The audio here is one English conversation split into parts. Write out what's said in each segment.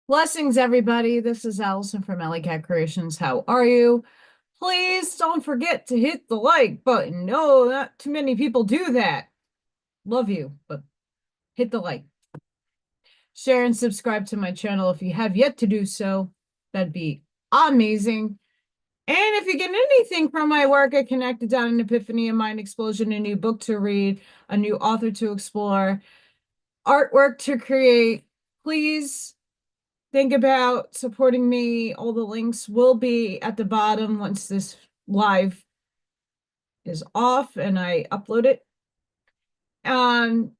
Blessings, everybody. This is Allison from AllyKat Creations. How are you? Please don't forget to hit the like button. No, not too many people do that. Love you, but hit the like. Share and subscribe to my channel if you have yet to do so. That'd be amazing. And if you get anything from my work, I connected down an epiphany, a mind explosion, a new book to read, a new author to explore, artwork to create. Please think about supporting me. All the links will be at the bottom once this live is off and I upload it. Um,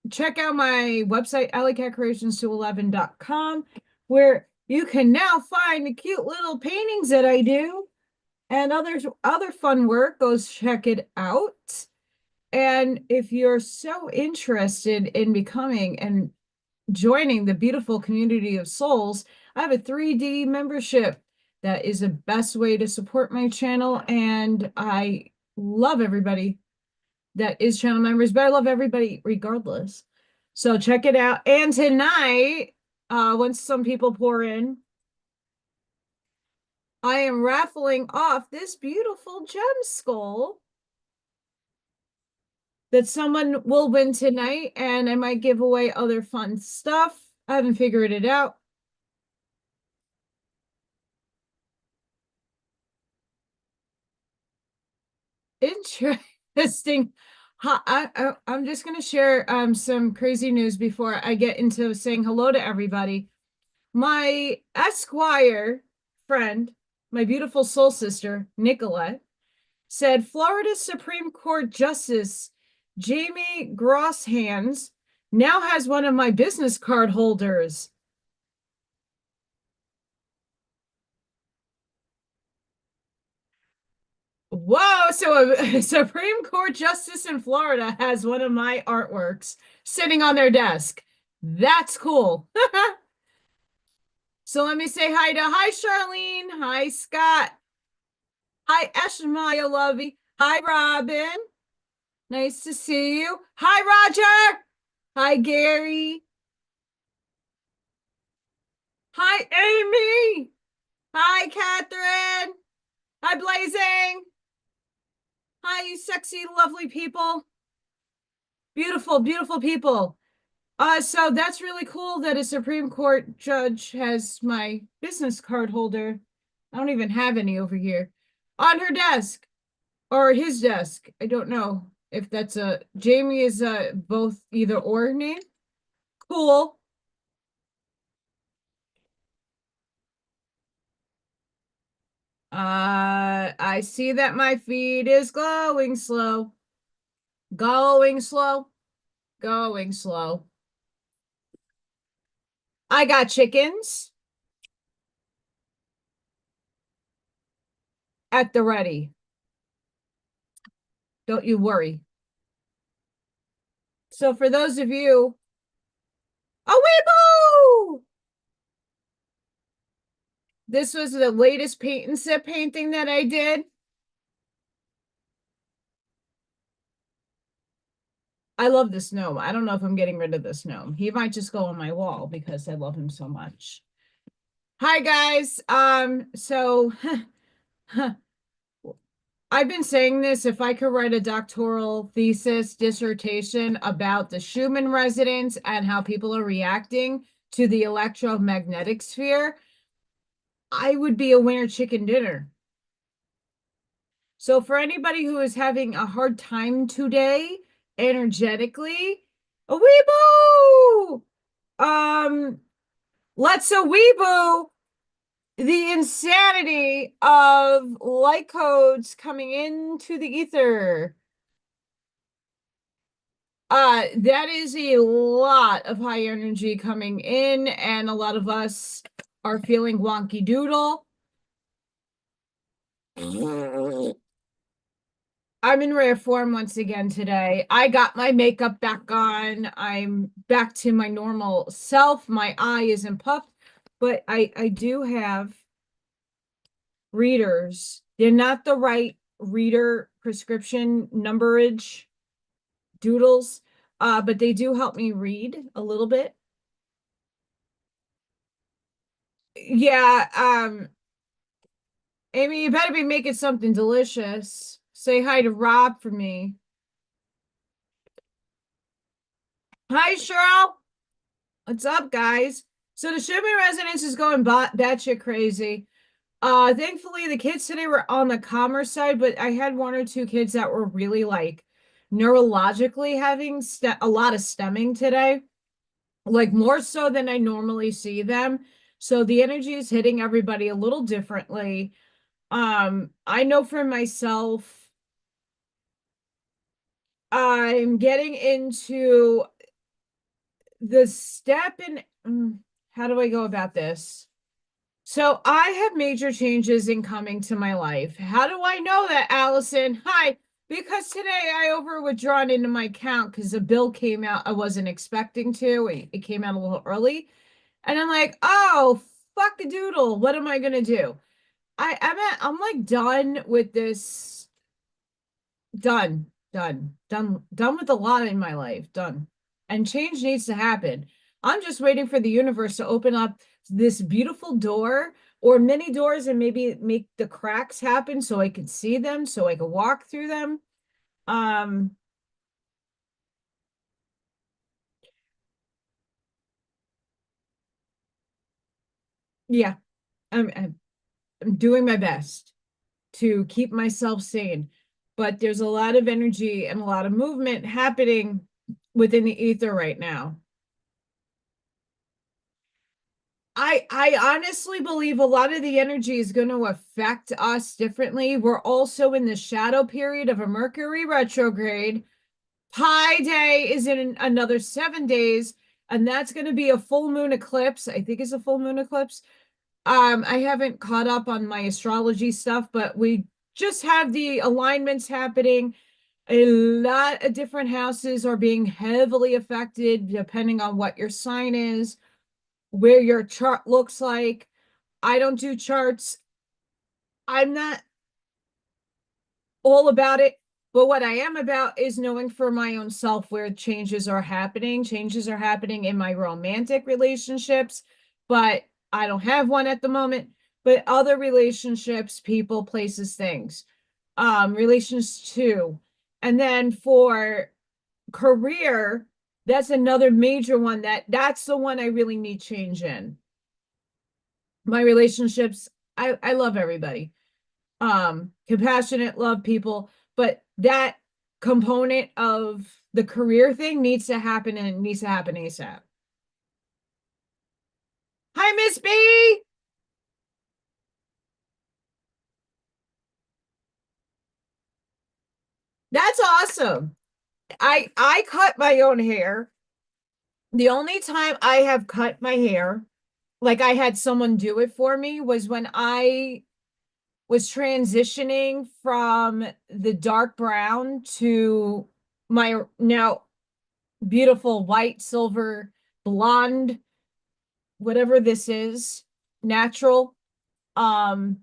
Check out my website, allykatcreations211.com, where you can now find the cute little paintings that I do and other fun work. Go check it out. And if you're so interested in becoming and joining the beautiful community of souls, I have a 3D membership that is the best way to support my channel. And I love everybody that is channel members, but I love everybody regardless. So check it out. And tonight, once some people pour in, I am raffling off this beautiful gem skull that someone will win tonight, and I might give away other fun stuff. I haven't figured it out. Interesting. I'm just going to share some crazy news before I get into saying hello to everybody. My Esquire friend, my beautiful soul sister, Nicolette, said Florida Supreme Court Justice Jamie Grosshans now has one of my business card holders. Whoa, so a Supreme Court justice in Florida has one of my artworks sitting on their desk. That's cool. So let me say hi Charlene. Hi Scott. Hi Eshmaya Lovey. Hi Robin. Nice to see you. Hi Roger. Hi Gary. Hi Amy. Hi Catherine. Hi Blazing. Hi, you sexy, lovely people. Beautiful, beautiful people. So that's really cool that a Supreme Court judge has my business card holder. I don't even have any over here on her desk or his desk. I don't know if that's a Jamie is both either or name. Cool. I see that my feed is going slow, going slow, going slow. I got chickens at the ready. Don't you worry. So for those of you, oh, weeboo! This was the latest paint and sip painting that I did. I love this gnome. I don't know if I'm getting rid of this gnome. He might just go on my wall because I love him so much. Hi guys. So I've been saying this, if I could write a doctoral thesis dissertation about the Schumann resonance and how people are reacting to the electromagnetic sphere, I would be a winner chicken dinner. So for anybody who is having a hard time today, energetically, a weeboo! Let's a weeboo the insanity of light codes coming into the ether. That is a lot of high energy coming in, and a lot of us are feeling wonky doodle. I'm in rare form once again today. I got my makeup back on. I'm back to my normal self. My eye isn't puffed, but I do have readers. They're not the right reader prescription numberage doodles, but they do help me read a little bit. Yeah, Amy, you better be making something delicious. Say hi to Rob for me. Hi, Cheryl. What's up, guys? So the Sherman residence is going batshit crazy. Thankfully the kids today were on the calmer side, but I had one or two kids that were really like neurologically having a lot of stemming today, like more so than I normally see them. So the energy is hitting everybody a little differently. I know for myself, I'm getting into the step in how do I go about this? So I have major changes in coming to my life. How do I know that, Allison? Hi, because today I over withdrawn into my account because a bill came out I wasn't expecting to. It came out a little early. And I'm like, oh, fuck a doodle. What am I gonna do? I'm like done with this. Done with a lot in my life. Done. And change needs to happen. I'm just waiting for the universe to open up this beautiful door or many doors and maybe make the cracks happen so I could see them, so I could walk through them. Um, yeah, I'm doing my best to keep myself sane, but there's a lot of energy and a lot of movement happening within the ether right now. I honestly believe a lot of the energy is going to affect us differently. We're also in the shadow period of a Mercury retrograde. Pi Day is in another 7 days, and that's going to be a full moon eclipse. I think it's a full moon eclipse. I haven't caught up on my astrology stuff, but we just have the alignments happening. A lot of different houses are being heavily affected depending on what your sign is, where your chart looks like. I don't do charts. I'm not all about it, but what I am about is knowing for my own self where changes are happening. Changes are happening in my romantic relationships, but I don't have one at the moment. But other relationships, people, places, things, relations too. And then for career, that's another major one that's the one I really need change in. My relationships, I love everybody, compassionate, love people, but that component of the career thing needs to happen and it needs to happen ASAP. Hi, Miss B. That's awesome. I cut my own hair. The only time I have cut my hair, like I had someone do it for me, was when I was transitioning from the dark brown to my now beautiful white, silver, blonde, whatever this is, natural. Um,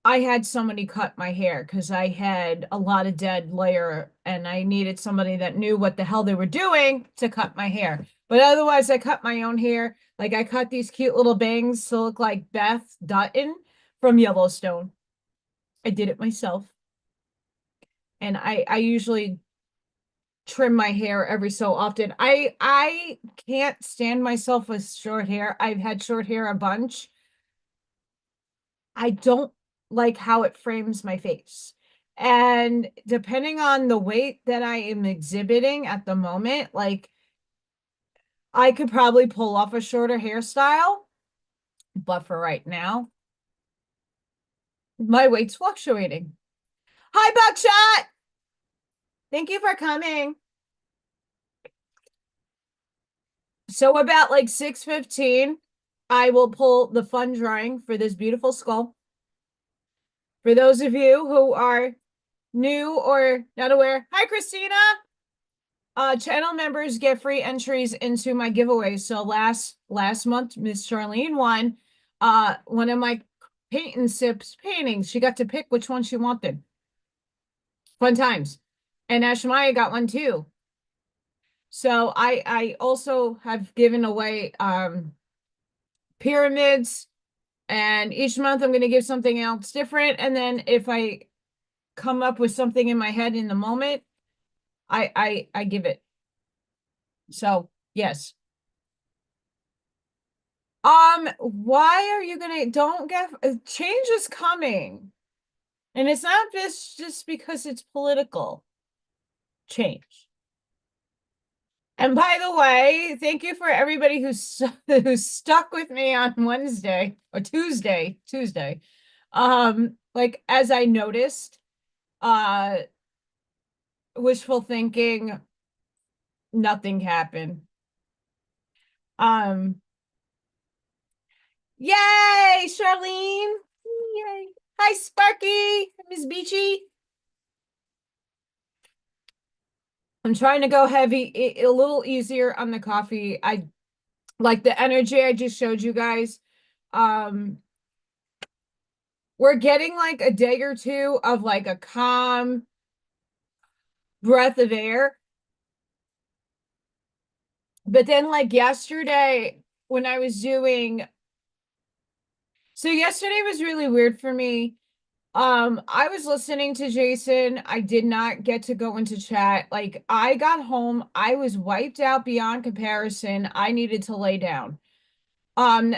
I had somebody cut my hair because I had a lot of dead layer and I needed somebody that knew what the hell they were doing to cut my hair. But otherwise, I cut my own hair. Like I cut these cute little bangs to look like Beth Dutton from Yellowstone. I did it myself. And I usually trim my hair every so often. I can't stand myself with short hair. I've had short hair a bunch. I don't like how it frames my face. And depending on the weight that I am exhibiting at the moment, like I could probably pull off a shorter hairstyle, but for right now, my weight's fluctuating. Hi, Buckshot. Thank you for coming. So about like 6:15, I will pull the fun drawing for this beautiful skull. For those of you who are new or not aware, hi, Christina. Channel members get free entries into my giveaways. So last month, Miss Charlene won one of my paint and sips paintings. She got to pick which one she wanted. Fun times. And Ashmaya got one too. So I also have given away pyramids, and each month I'm going to give something else different. And then if I come up with something in my head in the moment, I give it. So yes. Why are you gonna don't get change is coming. And it's not just because it's political change. And by the way, thank you for everybody who's stuck with me on Wednesday or Tuesday. Like as I noticed, uh wishful thinking, nothing happened. Um, yay, Charlene. Yay. Hi, Sparky, Miss Beachy. I'm trying to go heavy, a little easier on the coffee. I like the energy I just showed you guys. Um, we're getting like a day or two of like a calm breath of air. But then like yesterday when I was doing, so yesterday was really weird for me. I was listening to Jason. I did not get to go into chat. Like I got home, I was wiped out beyond comparison. I needed to lay down. Um,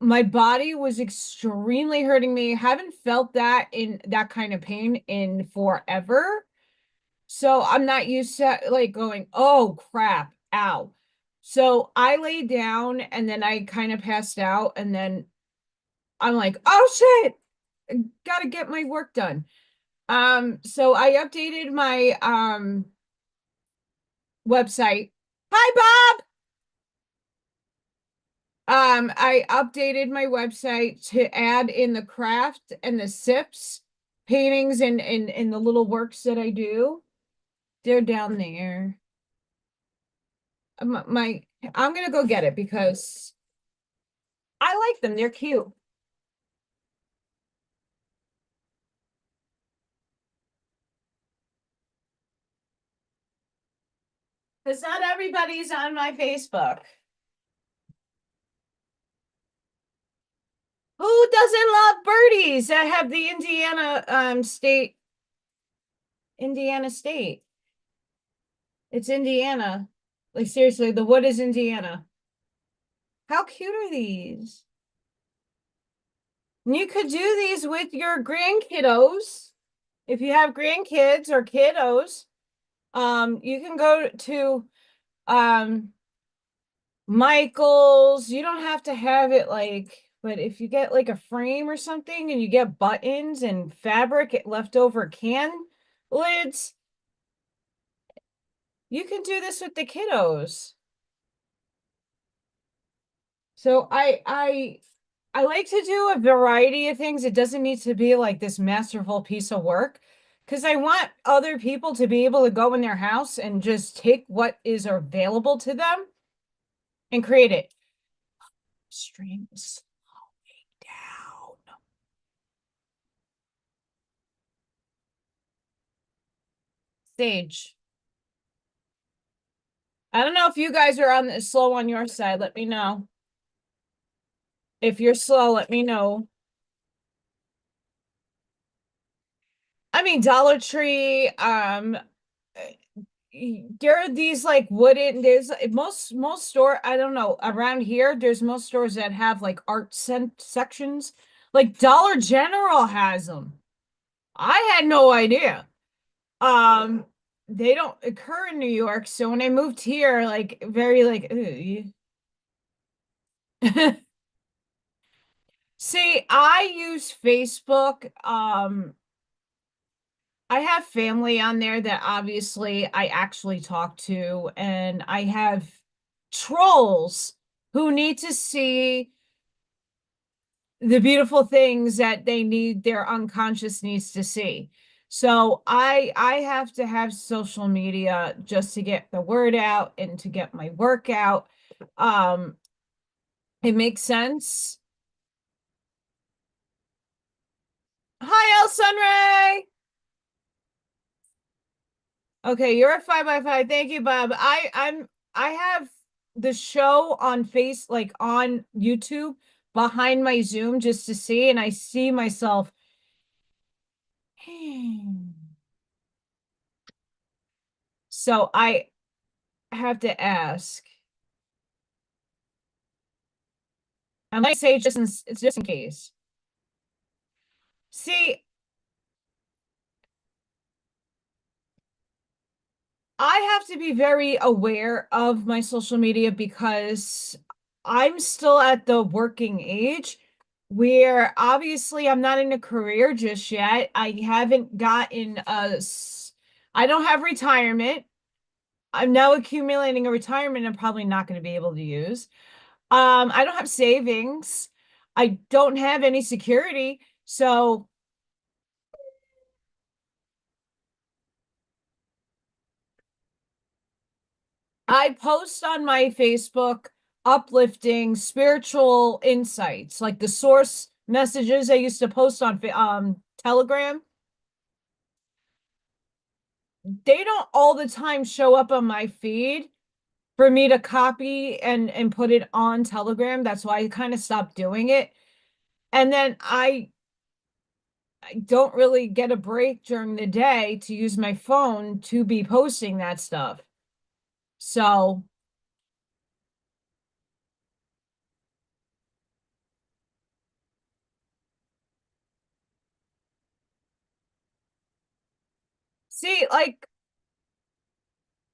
my body was extremely hurting me. Haven't felt that in that kind of pain in forever. So I'm not used to like going, oh crap, ow. So I laid down and then I kind of passed out and then I'm like, oh shit, gotta get my work done. So I updated my website. Hi, Bob. I updated my website to add in the craft and the sips paintings and in the little works that I do. They're down there. My I'm gonna go get it because I like them. They're cute. Because not everybody's on my Facebook. Who doesn't love birdies that have the Indiana State? It's Indiana. Like seriously, the what is Indiana? How cute are these? You could do these with your grandkiddos. If you have grandkids or kiddos, you can go to um Michael's. You don't have to have it like, but if you get like a frame or something and you get buttons and fabric leftover can lids, you can do this with the kiddos. So I like to do a variety of things. It doesn't need to be like this masterful piece of work because I want other people to be able to go in their house and just take what is available to them and create it. Stream is slowing down. Sage. I don't know if you guys are on the slow on your side. Let me know. If you're slow, let me know. I mean, Dollar Tree, there are these like wooden, there's most store, I don't know, around here, there's most stores that have like art sections. Like Dollar General has them. I had no idea. Um, they don't occur in New York, so when I moved here, like very like, see, I use Facebook. I have family on there that obviously I actually talk to, and I have trolls who need to see the beautiful things that they need, their unconscious needs to see. So I have to have social media just to get the word out and to get my work out. Um, it makes sense. Hi, El Sunray. Okay, you're a 5 by 5. Thank you, Bob. I have the show on like on YouTube behind my Zoom just to see, and I see myself. So I have to ask. I'm gonna say it's just in case. See, I have to be very aware of my social media because I'm still at the working age where obviously I'm not in a career just yet. I haven't gotten I don't have retirement. I'm now accumulating a retirement I'm probably not going to be able to use. I don't have savings. I don't have any security. So I post on my Facebook uplifting spiritual insights, like the source messages I used to post on Telegram. They don't all the time show up on my feed for me to copy and put it on Telegram. That's why I kind of stopped doing it. And then I don't really get a break during the day to use my phone to be posting that stuff. So, see, like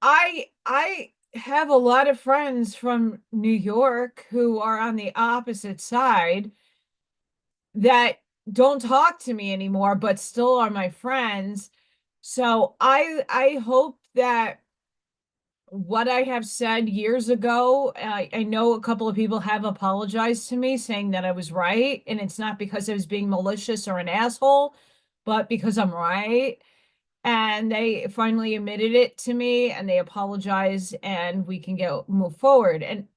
I have a lot of friends from New York who are on the opposite side that don't talk to me anymore, but still are my friends. So I hope that what I have said years ago, I know a couple of people have apologized to me saying that I was right, and it's not because I was being malicious or an asshole, but because I'm right. And they finally admitted it to me and they apologized and we can move forward. And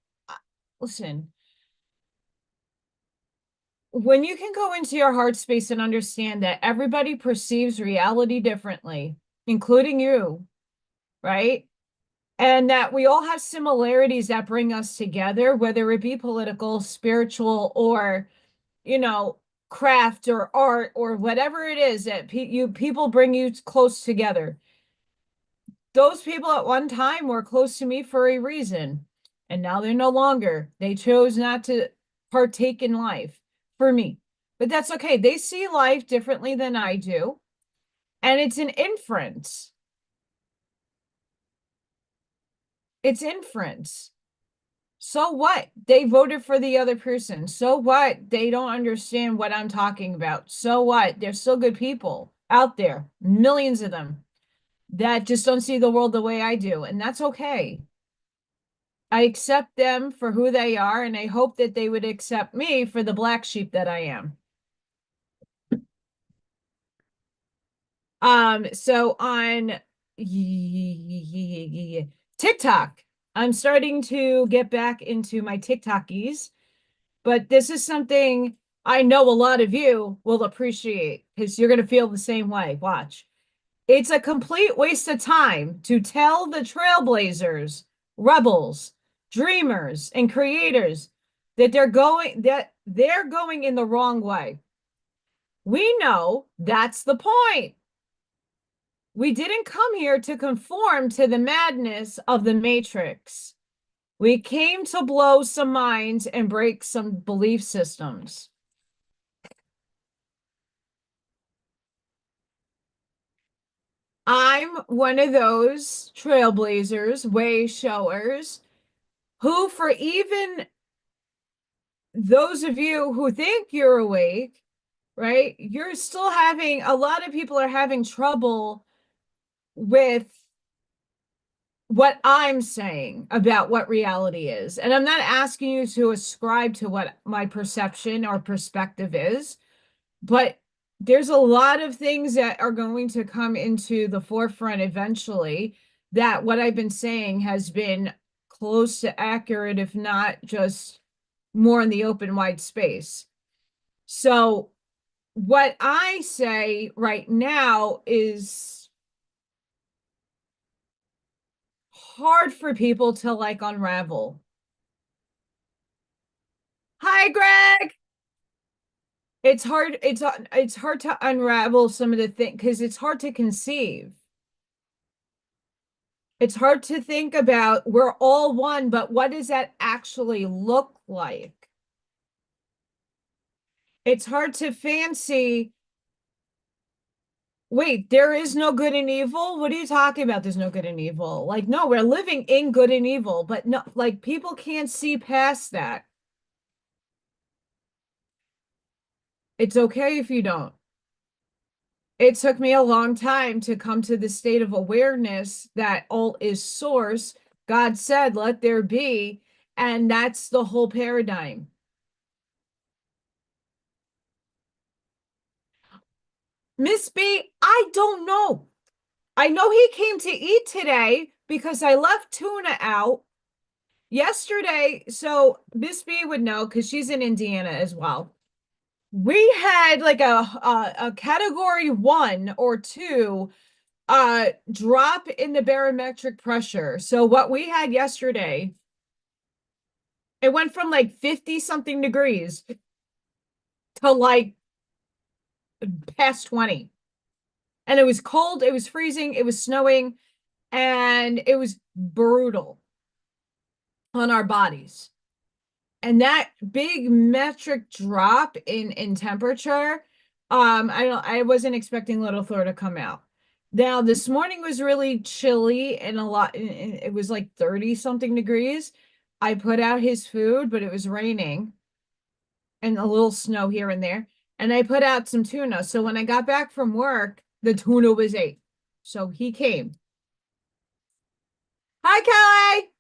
listen, when you can go into your heart space and understand that everybody perceives reality differently, including you, right? And that we all have similarities that bring us together, whether it be political, spiritual, or, you know, craft or art or whatever it is that people bring you close together. Those people at one time were close to me for a reason, and now they're no longer. They chose not to partake in life for me. But that's okay. They see life differently than I do, and it's an inference. It's inference. So what? They voted for the other person. So what? They don't understand what I'm talking about. So what? They're still good people out there, millions of them that just don't see the world the way I do, and that's okay. I accept them for who they are, and I hope that they would accept me for the black sheep that I am. So on TikTok, I'm starting to get back into my TikTokies, but this is something I know a lot of you will appreciate because you're going to feel the same way. Watch. It's a complete waste of time to tell the trailblazers, rebels, dreamers, and creators that they're going in the wrong way. We know that's the point. We didn't come here to conform to the madness of the Matrix. We came to blow some minds and break some belief systems. I'm one of those trailblazers, way showers, who, for even those of you who think you're awake, right? You're still having, a lot of people are having trouble with what I'm saying about what reality is. And I'm not asking you to ascribe to what my perception or perspective is, but there's a lot of things that are going to come into the forefront eventually that what I've been saying has been close to accurate, if not just more in the open wide space. So what I say right now is hard for people to like unravel. Hi, Greg. It's hard to unravel some of the things because it's hard to conceive. It's hard to think about we're all one, but what does that actually look like? It's hard to fancy. Wait, there is no good and evil? What are you talking about? There's no good and evil. Like, no, we're living in good and evil, but no, like people can't see past that. It's okay if you don't. It took me a long time to come to the state of awareness that all is source. God said, let there be. And that's the whole paradigm. Miss B, I don't know. I know he came to eat today because I left tuna out yesterday. So Miss B would know because she's in Indiana as well. We had like a category 1 or 2 drop in the barometric pressure. So what we had yesterday, it went from like 50 something degrees to like past 20. And it was cold, it was freezing, it was snowing, and it was brutal on our bodies. And that big metric drop in temperature, I wasn't expecting Little Thor to come out. Now this morning was really chilly and a lot, it was like 30 something degrees. I put out his food, but it was raining and a little snow here and there. And I put out some tuna. So when I got back from work, the tuna was ate. So he came. Hi, Kelly.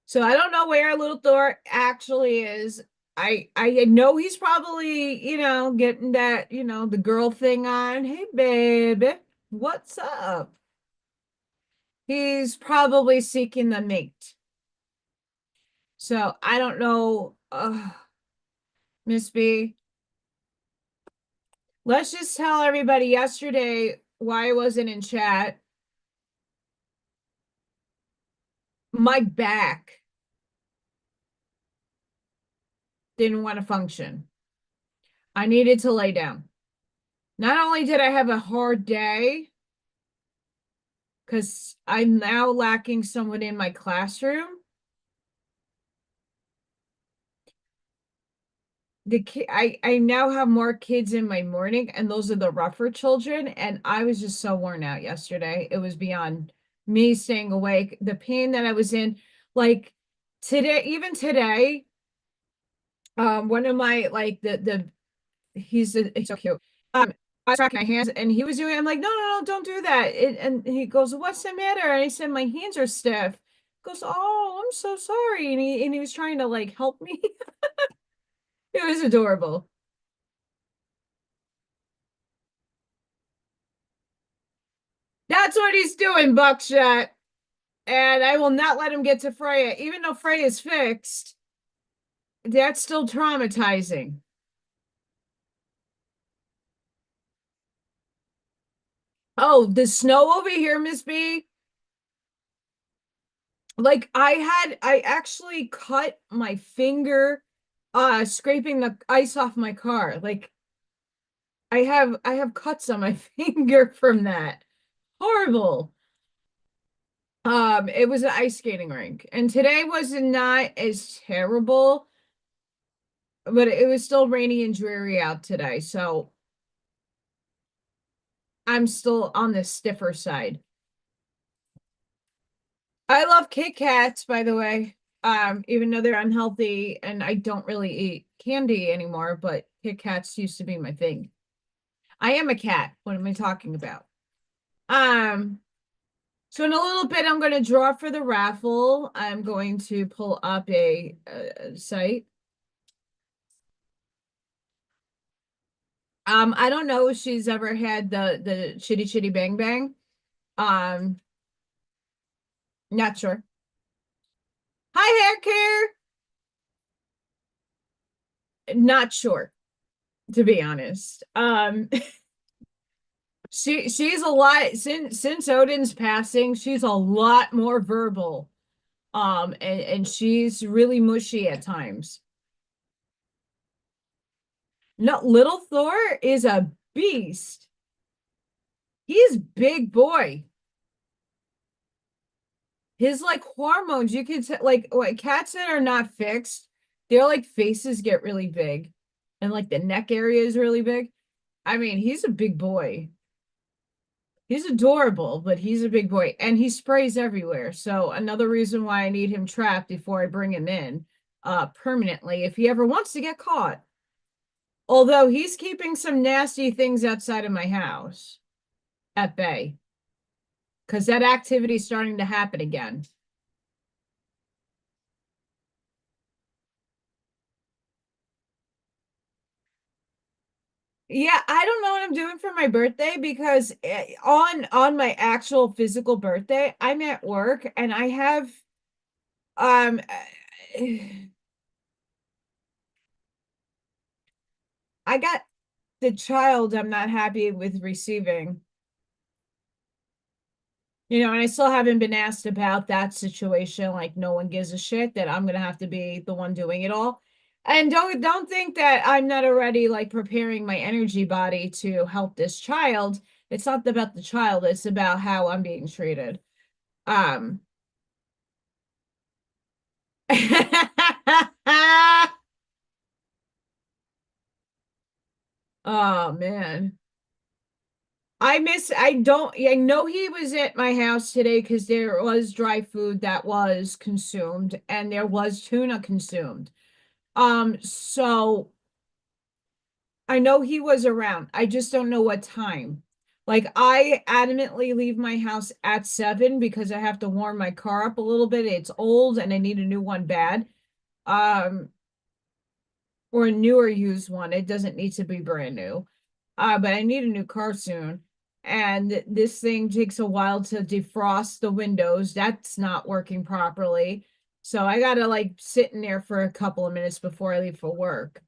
So I don't know where little Thor actually is. I know he's probably, getting that, the girl thing on. Hey, baby, what's up? He's probably seeking the mate. So I don't know, Miss B. Let's just tell everybody yesterday why I wasn't in chat. My back didn't want to function. I needed to lay down. Not only did I have a hard day, because I'm now lacking someone in my classroom. I now have more kids in my morning, and those are the rougher children. And I was just so worn out yesterday. It was beyond me staying awake. The pain that I was in, like today, even today, one of my like he's so cute. I was tracking my hands and he was doing, I'm like, no, don't do that. And he goes, what's the matter? And I said, my hands are stiff. He goes, oh, I'm so sorry. And he was trying to like help me. It was adorable. That's what he's doing, Buckshot. And I will not let him get to Freya. Even though Freya is fixed, that's still traumatizing. Oh, the snow over here, Miss B. Like I actually cut my finger scraping the ice off my car. Like I have cuts on my finger from that. Horrible. It was an ice skating rink. And today was not as terrible, but it was still rainy and dreary out today. So I'm still on the stiffer side. I love Kit Kats, by the way. Even though they're unhealthy and I don't really eat candy anymore, but Kit Kats used to be my thing. I am a cat. What am I talking about? Um, so in a little bit, I'm going to draw for the raffle. I'm going to pull up a site. I don't know if she's ever had the Chitty Chitty Bang Bang. Um, Not sure. Hi, hair care. Not sure, to be honest. She's a lot since Odin's passing, she's a lot more verbal. And she's really mushy at times. No, little Thor is a beast. He's big boy. His like hormones, you could say like what cats that are not fixed, their like faces get really big and like the neck area is really big. I mean, he's a big boy. He's adorable, but he's a big boy and he sprays everywhere. So another reason why I need him trapped before I bring him in permanently if he ever wants to get caught. Although he's keeping some nasty things outside of my house at bay because that activity is starting to happen again. Yeah, I don't know what I'm doing for my birthday because on my actual physical birthday, I'm at work and I have um I got the child I'm not happy with receiving. You know, and I still haven't been asked about that situation. Like no one gives a shit that I'm gonna have to be the one doing it all. And don't think that I'm not already like preparing my energy body to help this child. It's not about the child, it's about how I'm being treated. Um Oh man. I know he was at my house today because there was dry food that was consumed and there was tuna consumed. So I know he was around. I just don't know what time. Like I adamantly leave my house at 7 because I have to warm my car up a little bit. It's old and I need a new one bad. Um, or a newer used one. It doesn't need to be brand new. But I need a new car soon. And this thing takes a while to defrost the windows. That's not working properly. So I gotta like sit in there for a couple of minutes before I leave for work.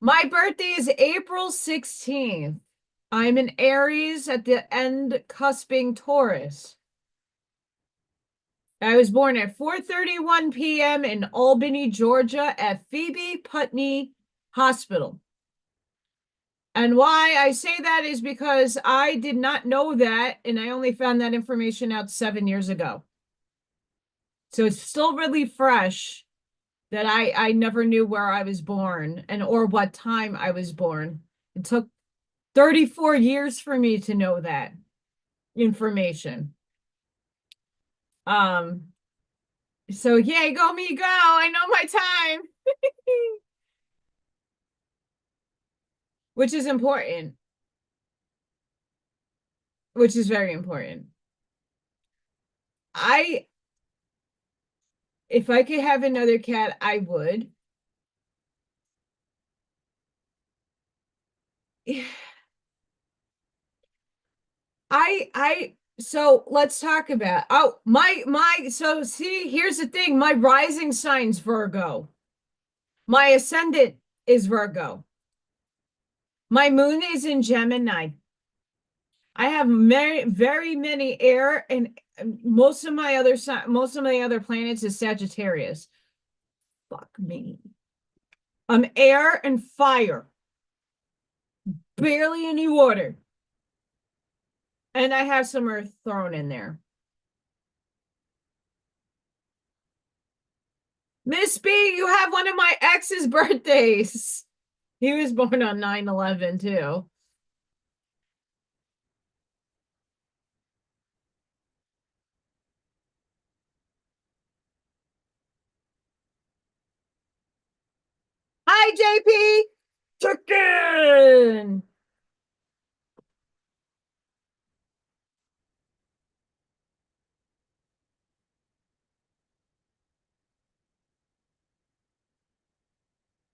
My birthday is April 16th. I'm an Aries at the end cusping Taurus. I was born at 4:31 p.m. in Albany, Georgia at Phoebe Putney Hospital. And why I say that is because I did not know that, and I only found that information out 7 years ago. So it's still really fresh that I never knew where I was born and or what time I was born. It took 34 years for me to know that information. Um, so yay, go me go. I know my time, which is important, which is very important. I If I could have another cat, I would. So let's talk about my so see, here's the thing. My rising sign's Virgo. My ascendant is Virgo. My moon is in Gemini. I have very many air and most of my other planets is Sagittarius. Fuck me. I'm air and fire. Barely any water. And I have some earth thrown in there. Miss B, you have one of my ex's birthdays. He was born on 9/11 too. Hi, JP. Chicken.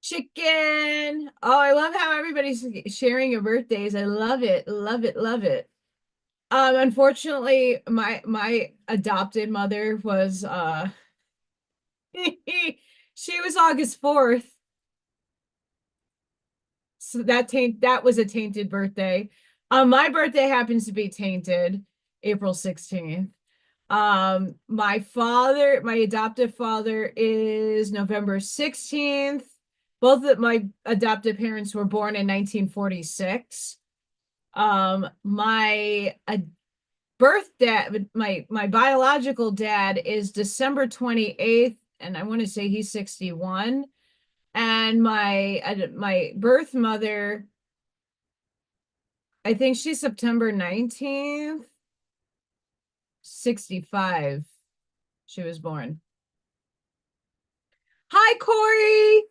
Chicken. Oh, I love how everybody's sharing your birthdays. I love it. Love it. Love it. Unfortunately, my adopted mother was she was August 4th. So that was a tainted birthday. My birthday happens to be tainted, April 16th. My adoptive father is November 16th. Both of my adoptive parents were born in 1946. My birth dad, my biological dad is December 28th, and I want to say he's 61. And my birth mother, I think she's September 19th, 65. She was born. Hi, Corey.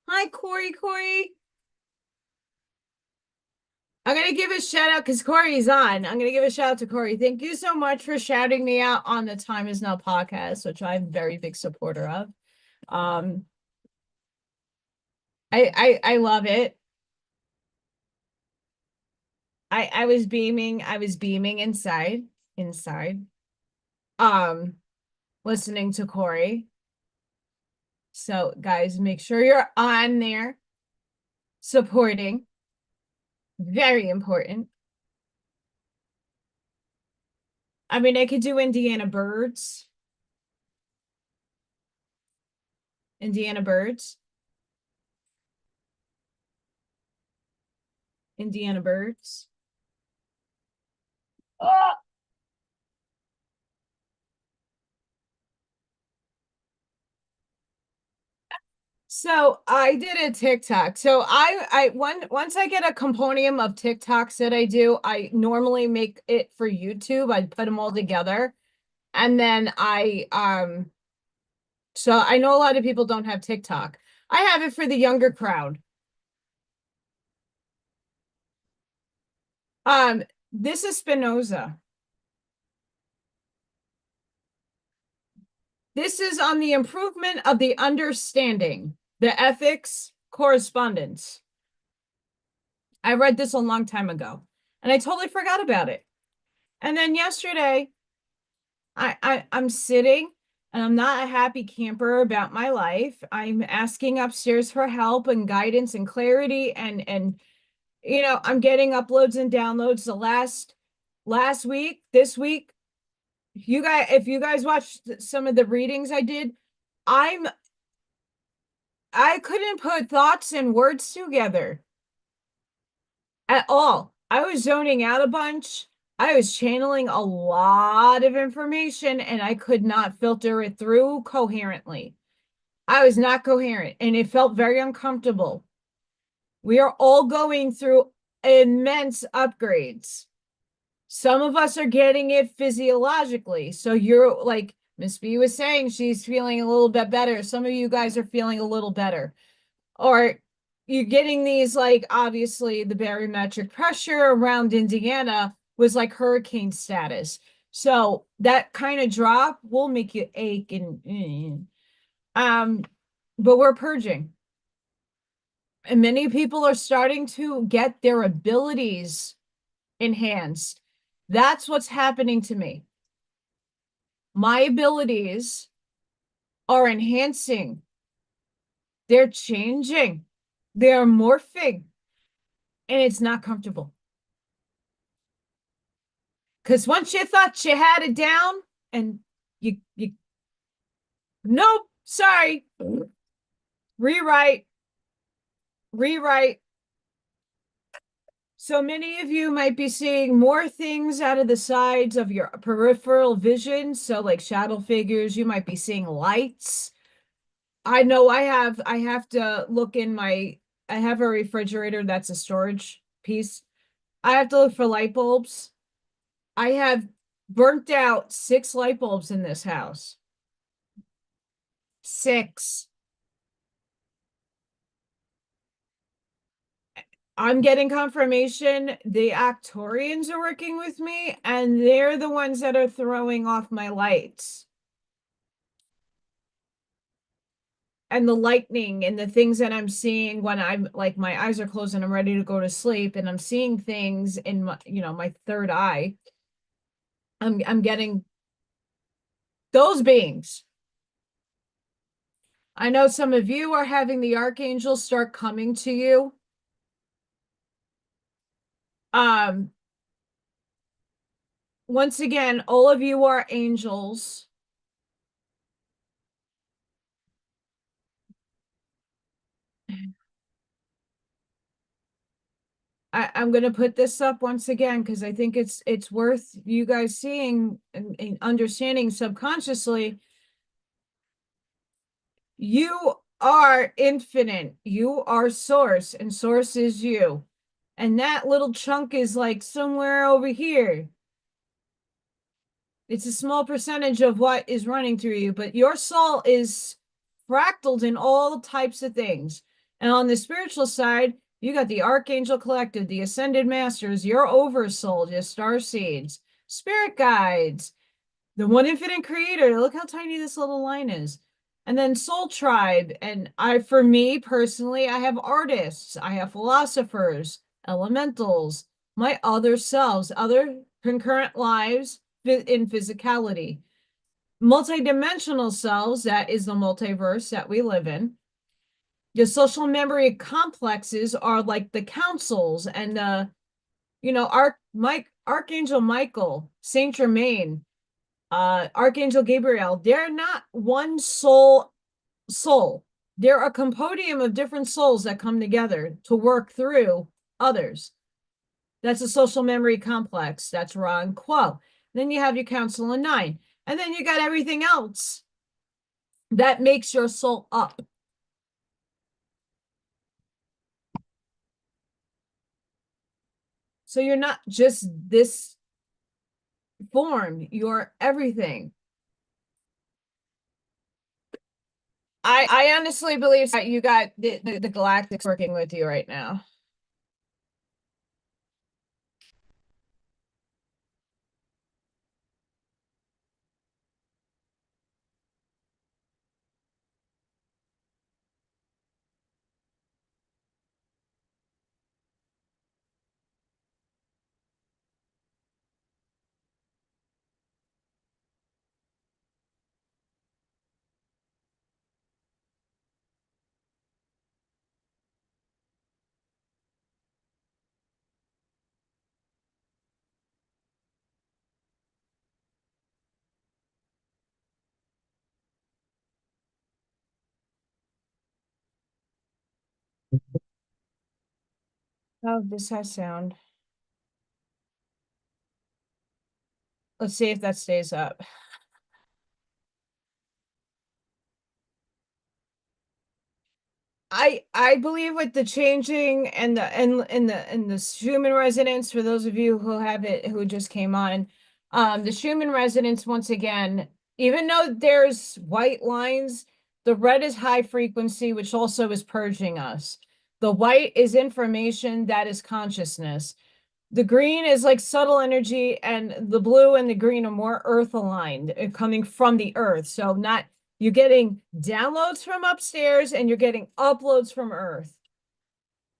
Hi, Corey. I'm gonna give a shout out because Corey's on. I'm gonna give a shout out to Corey. Thank you so much for shouting me out on the Time Is Now podcast, which I'm a very big supporter of. Um, I love it. I was beaming. I was beaming inside. Um, listening to Corey. So guys, make sure you're on there supporting. Very important. I mean, I could do Indiana Birds. Indiana Birds. Indiana Birds. Oh! So I did a TikTok. So once I get a compendium of TikToks that I do, I normally make it for YouTube. I put them all together. And then so I know a lot of people don't have TikTok. I have it for the younger crowd. This is Spinoza. This is on the improvement of the understanding, the ethics correspondence. I read this a long time ago and I totally forgot about it. And then yesterday, I'm sitting and I'm not a happy camper about my life. I'm asking upstairs for help and guidance and clarity and I'm getting uploads and downloads the last week, this week. If you guys watched some of the readings I did, I'm I couldn't put thoughts and words together at all. I was zoning out a bunch. I was channeling a lot of information and I could not filter it through coherently. I was not coherent and it felt very uncomfortable. We are all going through immense upgrades. Some of us are getting it physiologically. So you're like Miss B was saying, she's feeling a little bit better. Some of you guys are feeling a little better. Or you're getting these, like, obviously the barometric pressure around Indiana was like hurricane status. So that kind of drop will make you ache and but we're purging. And many people are starting to get their abilities enhanced. That's what's happening to me. My abilities are enhancing. They're changing. They're morphing. And it's not comfortable. Because once you thought you had it down and you nope, sorry. Rewrite. So many of you might be seeing more things out of the sides of your peripheral vision. So like shadow figures, you might be seeing lights. I know I have to look in I have a refrigerator that's a storage piece. I have to look for light bulbs. I have burnt out 6 light bulbs in this house. 6. I'm getting confirmation the Actorians are working with me, and they're the ones that are throwing off my lights. And the lightning and the things that I'm seeing when I'm like my eyes are closed and I'm ready to go to sleep and I'm seeing things in my third eye. I'm getting those beings. I know some of you are having the archangels start coming to you. Um, once again, all of you are angels. I'm gonna put this up once again because I think it's worth you guys seeing and understanding subconsciously. You are infinite. You are source, and source is you. And that little chunk is like somewhere over here. It's a small percentage of what is running through you, but your soul is fractaled in all types of things. And on the spiritual side, you got the Archangel Collective, the Ascended Masters, your Oversoul, your star seeds, spirit guides, the one infinite creator. Look how tiny this little line is. And then Soul Tribe. And for me personally, I have artists, I have philosophers, elementals, my other selves, other concurrent lives in physicality, multidimensional selves, that is the multiverse that we live in. The social memory complexes are like the councils and Archangel Michael, Saint Germain, Archangel Gabriel. They're not one soul. They're a compendium of different souls that come together to work through others. That's a social memory complex. That's Ra and Quo. Then you have your Council of Nine. And then you got everything else that makes your soul up. So you're not just this form, you're everything. I honestly believe that you got the galactics working with you right now. Oh, this has sound. Let's see if that stays up. I believe with the changing and the Schumann resonance, for those of you who have it who just came on, the Schumann resonance, once again, even though there's white lines, the red is high frequency, which also is purging us. The white is information, that is consciousness. The green is like subtle energy, and the blue and the green are more earth aligned, coming from the earth. So not you're getting downloads from upstairs and you're getting uploads from earth.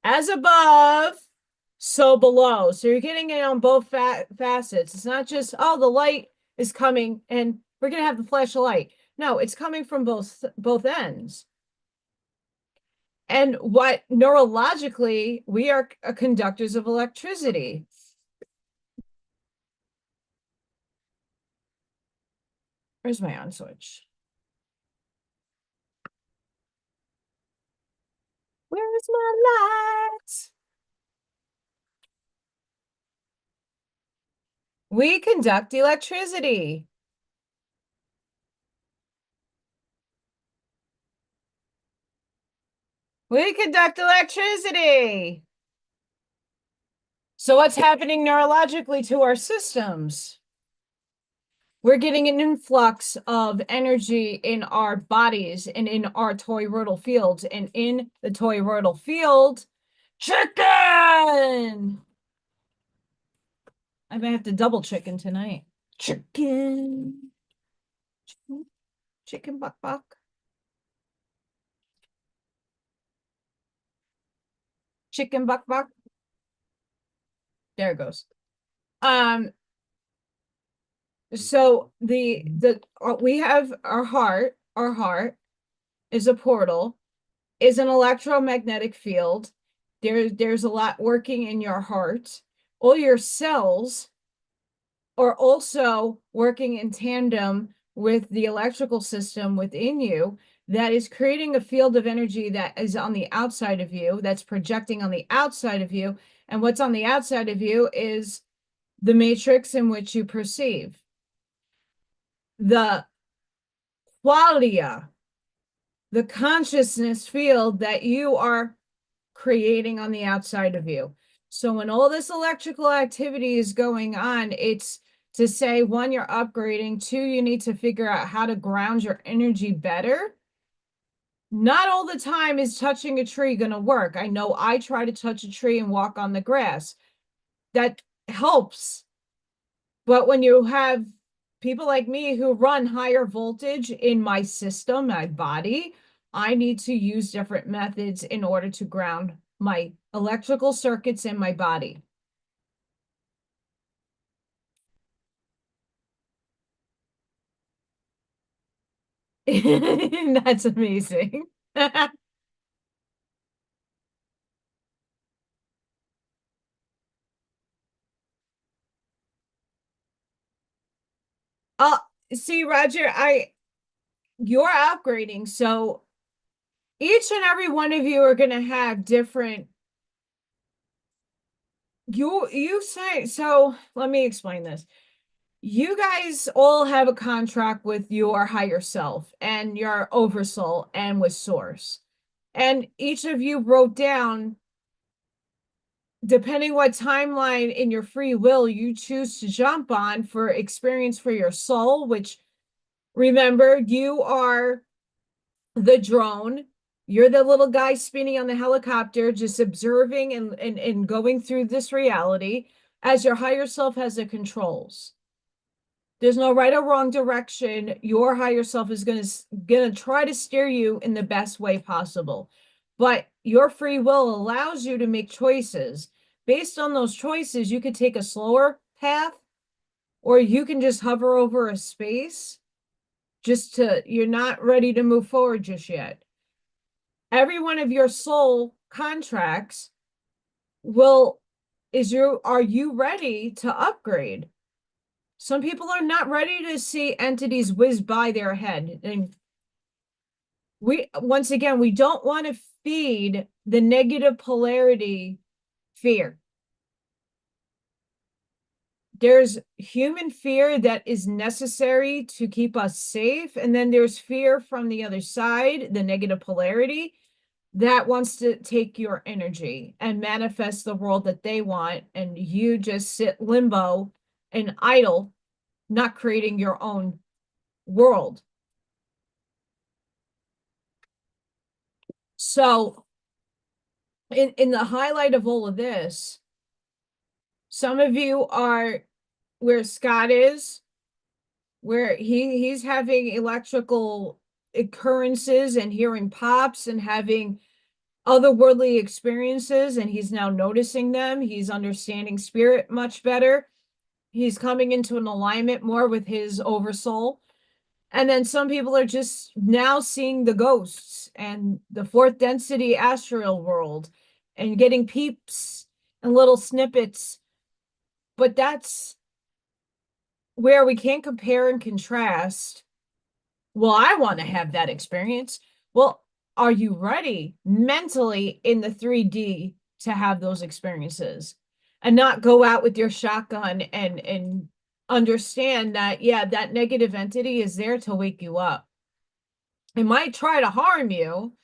As above, so below. So you're getting it on both facets. It's not just, oh, the light is coming and we're going to have the flash of light. No, it's coming from both ends. And what neurologically, we are conductors of electricity. Where's my on switch? Where's my lights? We conduct electricity. We conduct electricity. So what's happening neurologically to our systems? We're getting an influx of energy in our bodies and in our toroidal fields. And in the toroidal field, chicken! I might have to double chicken tonight. Chicken. Chicken buck buck. Chicken buck buck. There it goes. So we have our heart. Our heart is a portal, is an electromagnetic field. There's a lot working in your heart. all your cells are also working in tandem with the electrical system within you that is creating a field of energy that is on the outside of you, that's projecting on the outside of you. And what's on the outside of you is the matrix in which you perceive. The qualia, the consciousness field that you are creating on the outside of you. So when all this electrical activity is going on, it's to say, one, you're upgrading, two, you need to figure out how to ground your energy better. Not all the time is touching a tree going to work. I know I try to touch a tree and walk on the grass. That helps. But when you have people like me who run higher voltage in my system, my body, I need to use different methods in order to ground my electrical circuits in my body. That's amazing. Uh, See, Roger, you're upgrading, so each and every one of you are going to have different. You say so. Let me explain this. You guys all have a contract with your higher self and your oversoul and with source. And each of you wrote down, depending what timeline in your free will you choose to jump on for experience for your soul, which remember, you are the drone. You're the little guy spinning on the helicopter, just observing and going through this reality as your higher self has the controls. There's no right or wrong direction. Your higher self is gonna try to steer you in the best way possible. But your free will allows you to make choices. Based on those choices, you could take a slower path, or you can just hover over a space just to, you're not ready to move forward just yet. Every one of your soul contracts will are you ready to upgrade? Some people are not ready to see entities whiz by their head. And once again, we don't want to feed the negative polarity fear. There's human fear that is necessary to keep us safe. And then there's fear from the other side, the negative polarity that wants to take your energy and manifest the world that they want. And you just sit limbo and idle, not creating your own world. So in the highlight of all of this, some of you are where Scott is, where he's having electrical occurrences and hearing pops and having otherworldly experiences, and he's now noticing them. He's understanding spirit much better. He's coming into an alignment more with his oversoul. And then some people are just now seeing the ghosts and the fourth density astral world and getting peeps and little snippets. But that's where we can't compare and contrast. Well, I want to have that experience. Well, are you ready mentally in the 3D to have those experiences and not go out with your shotgun and understand that, yeah, that negative entity is there to wake you up. It might try to harm you,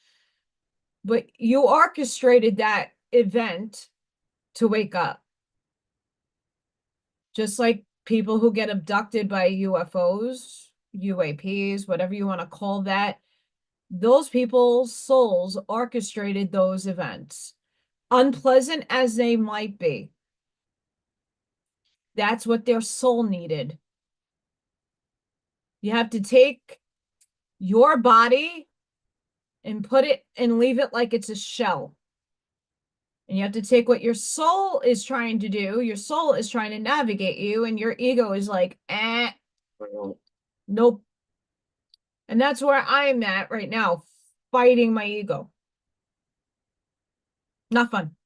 but you orchestrated that event to wake up. Just like people who get abducted by UFOs, UAPs, whatever you want to call that, those people's souls orchestrated those events, unpleasant as they might be. That's what their soul needed. You have to take your body and put it and leave it like it's a shell. And you have to take what your soul is trying to do. Your soul is trying to navigate you, and your ego is like, nope. And that's where I'm at right now, fighting my ego. Not fun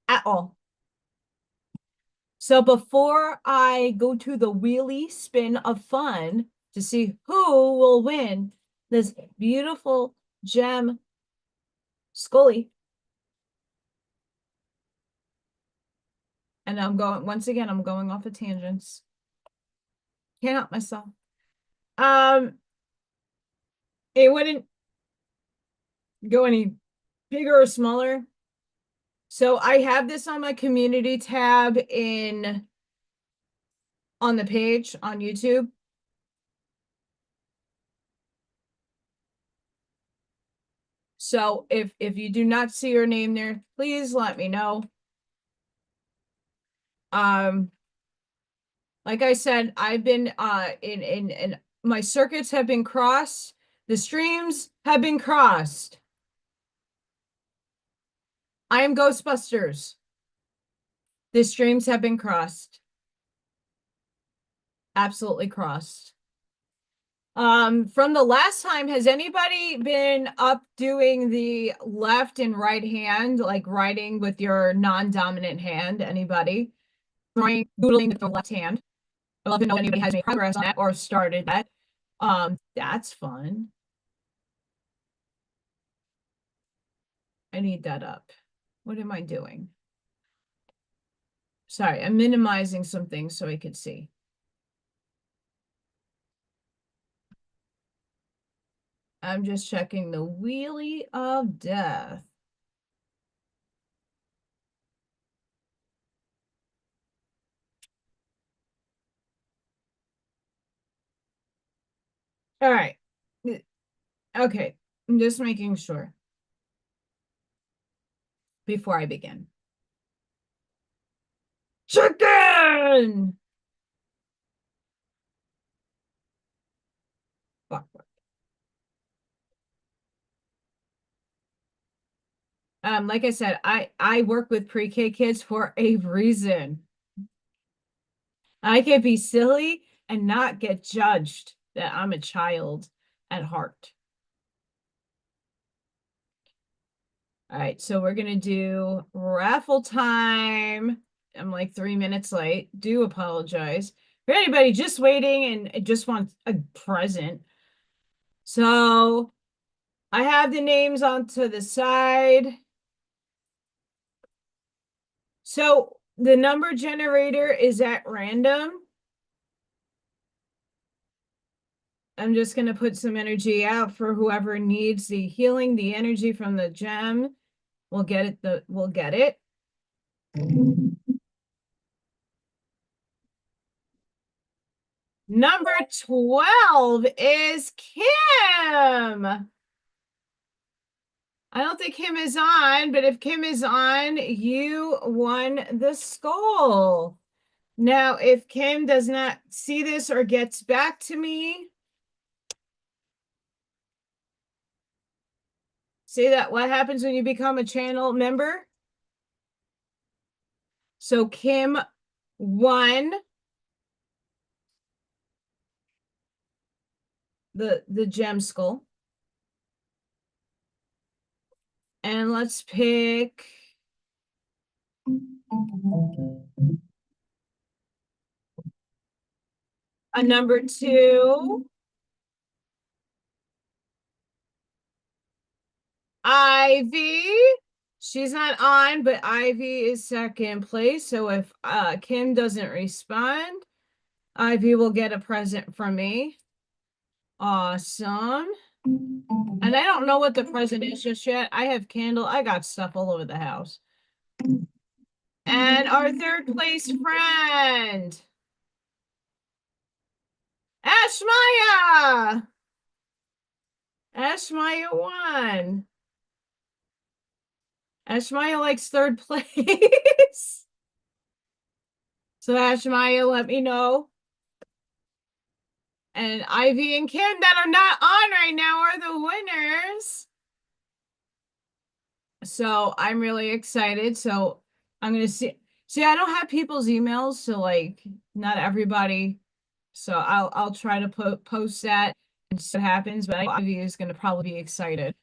at all. So before I go to the wheelie spin of fun to see who will win this beautiful gem Scully, and once again, I'm going off of tangents. Can't help myself. Um, it wouldn't go any bigger or smaller. So I have this on my community tab on the page on YouTube. So if you do not see your name there, please let me know. Like I said, I've been in my circuits have been crossed. The streams have been crossed. I am Ghostbusters. The streams have been crossed. Absolutely crossed. From the last time, has anybody been up doing the left and right hand, like writing with your non-dominant hand? Anybody? Doodling with the left hand. I'd love to know if anybody has made progress on that or started that. That's fun. I need that up. What am I doing? Sorry, I'm minimizing some things so I could see. I'm just checking the Wheelie of Death. All right. Okay, I'm just making sure before I begin. Chicken! Fuck. Like I said, I work with pre-K kids for a reason. I can be silly and not get judged that I'm a child at heart. All right, so we're gonna do raffle time. I'm like 3 minutes late. Do apologize. For anybody just waiting and just wants a present. So I have the names onto the side. So the number generator is at random. I'm just going to put some energy out for whoever needs the healing, the energy from the gem. We'll get it. We'll get it. Number 12 is Kim. I don't think Kim is on, but if Kim is on, you won the skull. Now, if Kim does not see this or gets back to me, see that what happens when you become a channel member? So Kim won the gem skull. And let's pick a number 2. Ivy. She's not on, but Ivy is second place. So if Kim doesn't respond, Ivy will get a present from me. Awesome. And I don't know what the present is just yet. I have candle. I got stuff all over the house. And our third place friend, Ashmaya. Ashmaya won. Ashmaya likes third place. So Ashmaya, let me know. And Ivy and Kim that are not on right now are the winners. So I'm really excited. So I'm gonna see. See, I don't have people's emails, so like not everybody. So I'll try to post that and see what happens. But Ivy is gonna probably be excited.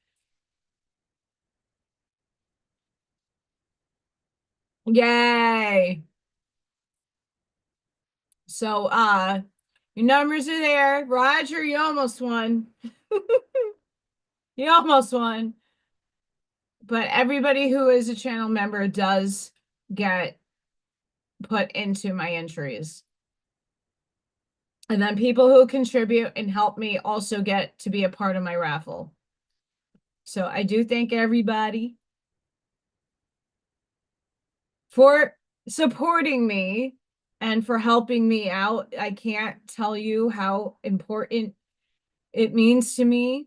Yay! So your numbers are there. Roger, you almost won. You almost won. But everybody who is a channel member does get put into my entries. And then people who contribute and help me also get to be a part of my raffle. So I do thank everybody for supporting me and for helping me out. I can't tell you how important it means to me.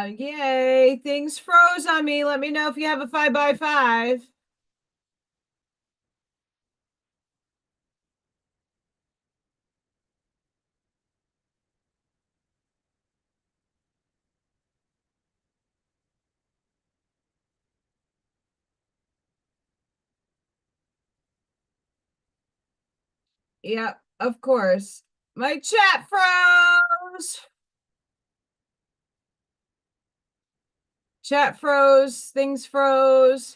Yay, things froze on me. Let me know if you have a 5x5. Yep, of course. My chat froze. Chat froze, things froze.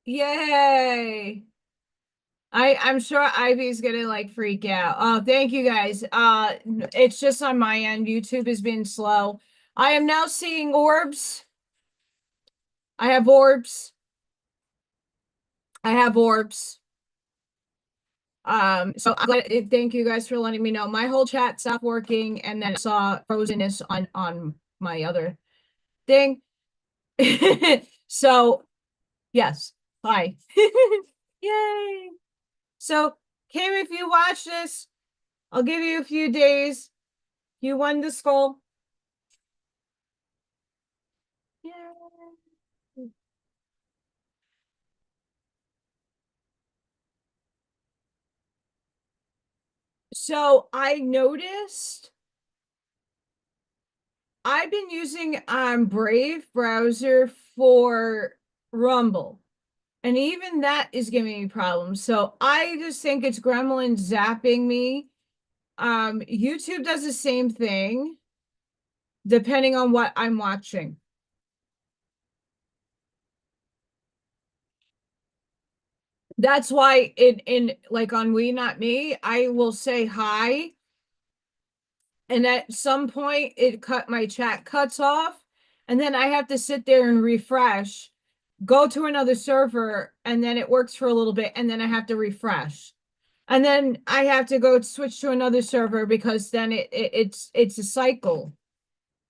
Yay. I'm sure Ivy's gonna like freak out. Oh, thank you guys. It's just on my end. YouTube has been slow. I am now seeing orbs. I have orbs. I have orbs. So thank you guys for letting me know. My whole chat stopped working, and then I saw frozenness on my other thing. So yes, bye. Yay! So Kim, if you watch this, I'll give you a few days. You won the skull. Yay! So I noticed I've been using Brave browser for Rumble. And even that is giving me problems. So I just think it's Gremlin zapping me. YouTube does the same thing depending on what I'm watching. That's why in like on We Not Me, I will say hi, and at some point my chat cuts off, and then I have to sit there and refresh, go to another server, and then it works for a little bit, and then I have to refresh. And then I have to go switch to another server because then it's a cycle.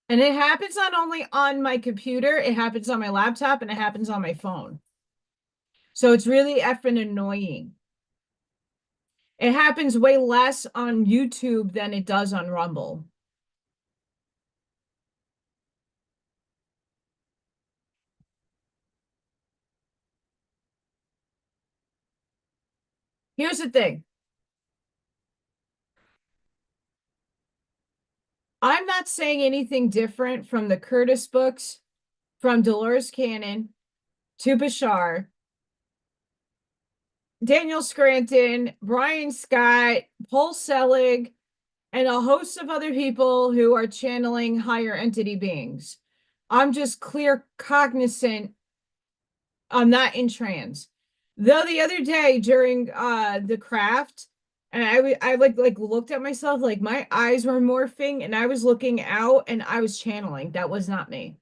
And it happens not only on my computer, it happens on my laptop and it happens on my phone. So it's really effing annoying. It happens way less on YouTube than it does on Rumble. Here's the thing. I'm not saying anything different from the Curtis books, from Dolores Cannon to Bashar, Daniel Scranton, Brian Scott, Paul Selig, and a host of other people who are channeling higher entity beings. I'm just clear cognizant I'm not in trance. Though the other day during the craft, and I like looked at myself, like my eyes were morphing and I was looking out and I was channeling. That was not me.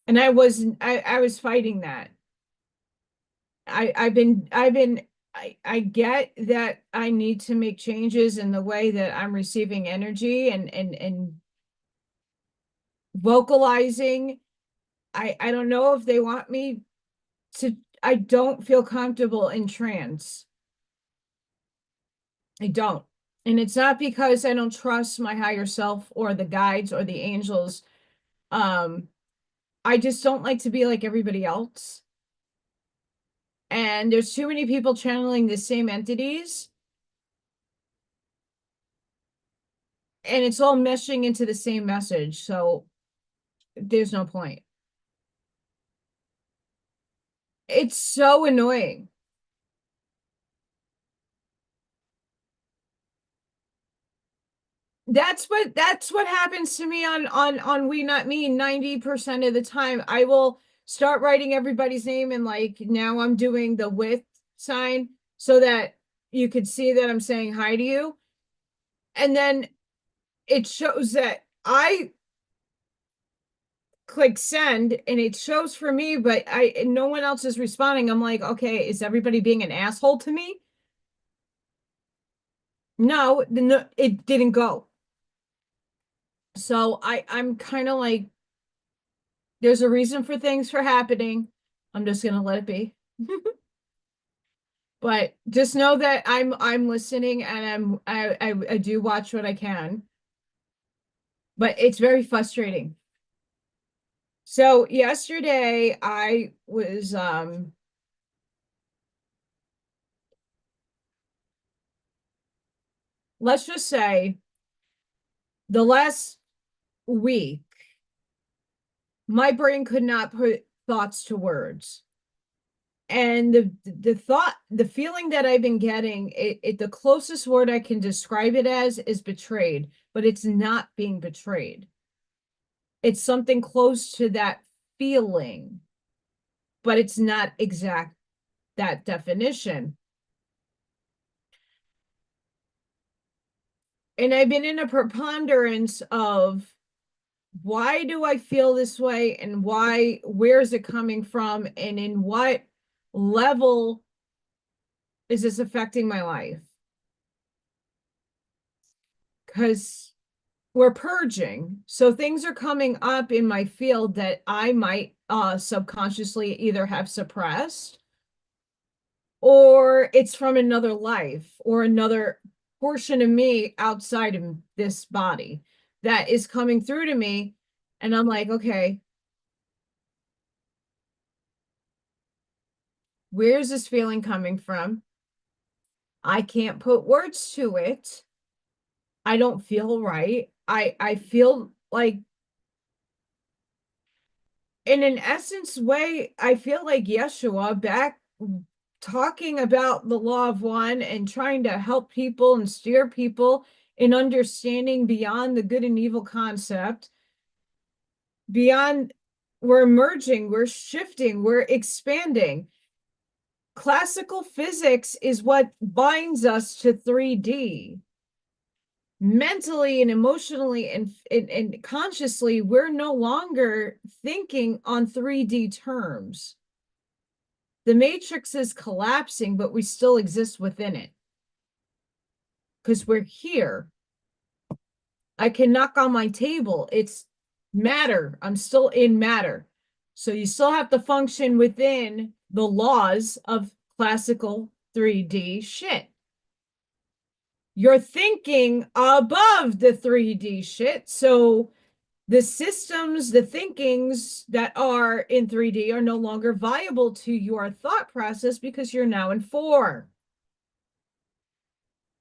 And I was fighting that. I get that I need to make changes in the way that I'm receiving energy and vocalizing. I don't know if they want me to. I don't feel comfortable in trance. I don't. And it's not because I don't trust my higher self or the guides or the angels. Um, I just don't like to be like everybody else. And there's too many people channeling the same entities, and it's all meshing into the same message. So there's no point. It's so annoying. That's what happens to me on We Not Me 90% of the time. I will start writing everybody's name, and like now I'm doing the with sign so that you could see that I'm saying hi to you. And then it shows that I click send and it shows for me, but no one else is responding. I'm like, okay, is everybody being an asshole to me? No, it didn't go. So I'm kind of like, there's a reason for things for happening. I'm just gonna let it be. But just know that I'm listening, and I do watch what I can. But it's very frustrating. So yesterday I was let's just say the last week my brain could not put thoughts to words. And the feeling that I've been getting, the closest word I can describe it as is betrayed, but it's not being betrayed. It's something close to that feeling, but it's not exact that definition. And I've been in a preponderance of, why do I feel this way, and where is it coming from, and in what level is this affecting my life? Because we're purging. So things are coming up in my field that I might subconsciously either have suppressed, or it's from another life or another portion of me outside of this body that is coming through to me. And I'm like, okay, where's this feeling coming from? I can't put words to it. I don't feel right. I feel like, in an essence way, I feel like Yeshua back talking about the law of one and trying to help people and steer people in understanding beyond the good and evil concept, beyond, we're emerging, we're shifting, we're expanding. Classical physics is what binds us to 3D. Mentally and emotionally and consciously, we're no longer thinking on 3D terms. The matrix is collapsing, but we still exist within it because we're here. I can knock on my table. It's matter. I'm still in matter. So you still have to function within the laws of classical 3D shit. You're thinking above the 3D shit. So the systems, the thinkings that are in 3D are no longer viable to your thought process because you're now in 4.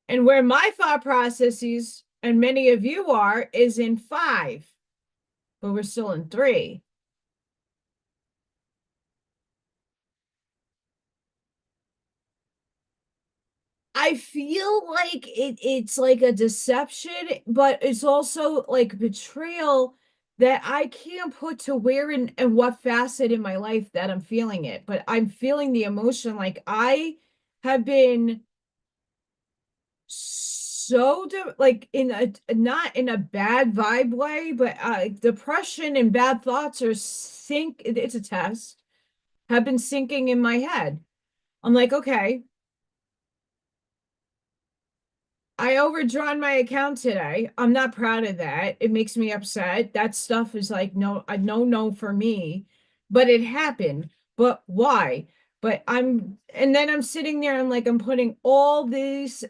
And where my thought processes, and many of you are, is in 5, but we're still in 3. I feel like it's like a deception, but it's also like betrayal that I can't put to where and what facet in my life that I'm feeling it. But I'm feeling the emotion. Like I have been so like in a, not in a bad vibe way, but depression and bad thoughts are it's a test, have been sinking in my head. I'm like, okay, I overdrawn my account today. I'm not proud of that. It makes me upset. That stuff is like no, a no for me. But it happened. But why? But and then I'm sitting there, I'm like, I'm putting all this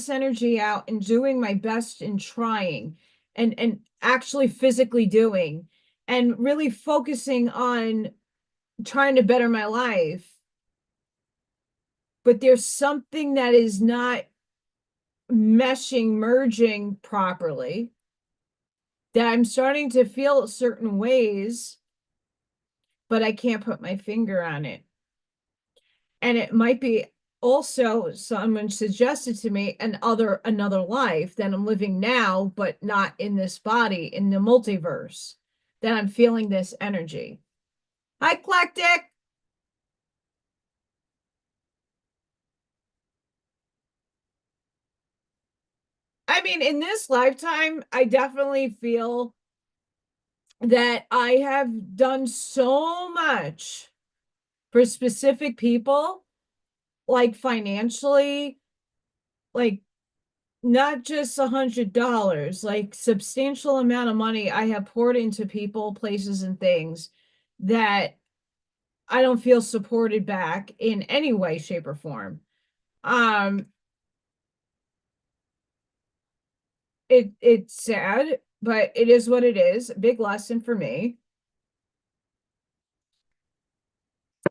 energy out and doing my best and trying and actually physically doing and really focusing on trying to better my life. But there's something that is not merging properly, that I'm starting to feel certain ways, but I can't put my finger on it. And it might be also someone suggested to me another life that I'm living now, but not in this body, in the multiverse, that I'm feeling this energy. Hi, Eclectic. I mean, in this lifetime, I definitely feel that I have done so much for specific people, like financially, like not just $100, like substantial amount of money I have poured into people, places, and things that I don't feel supported back in any way, shape, or form. Um, it's sad, but it is what it is. A big lesson for me.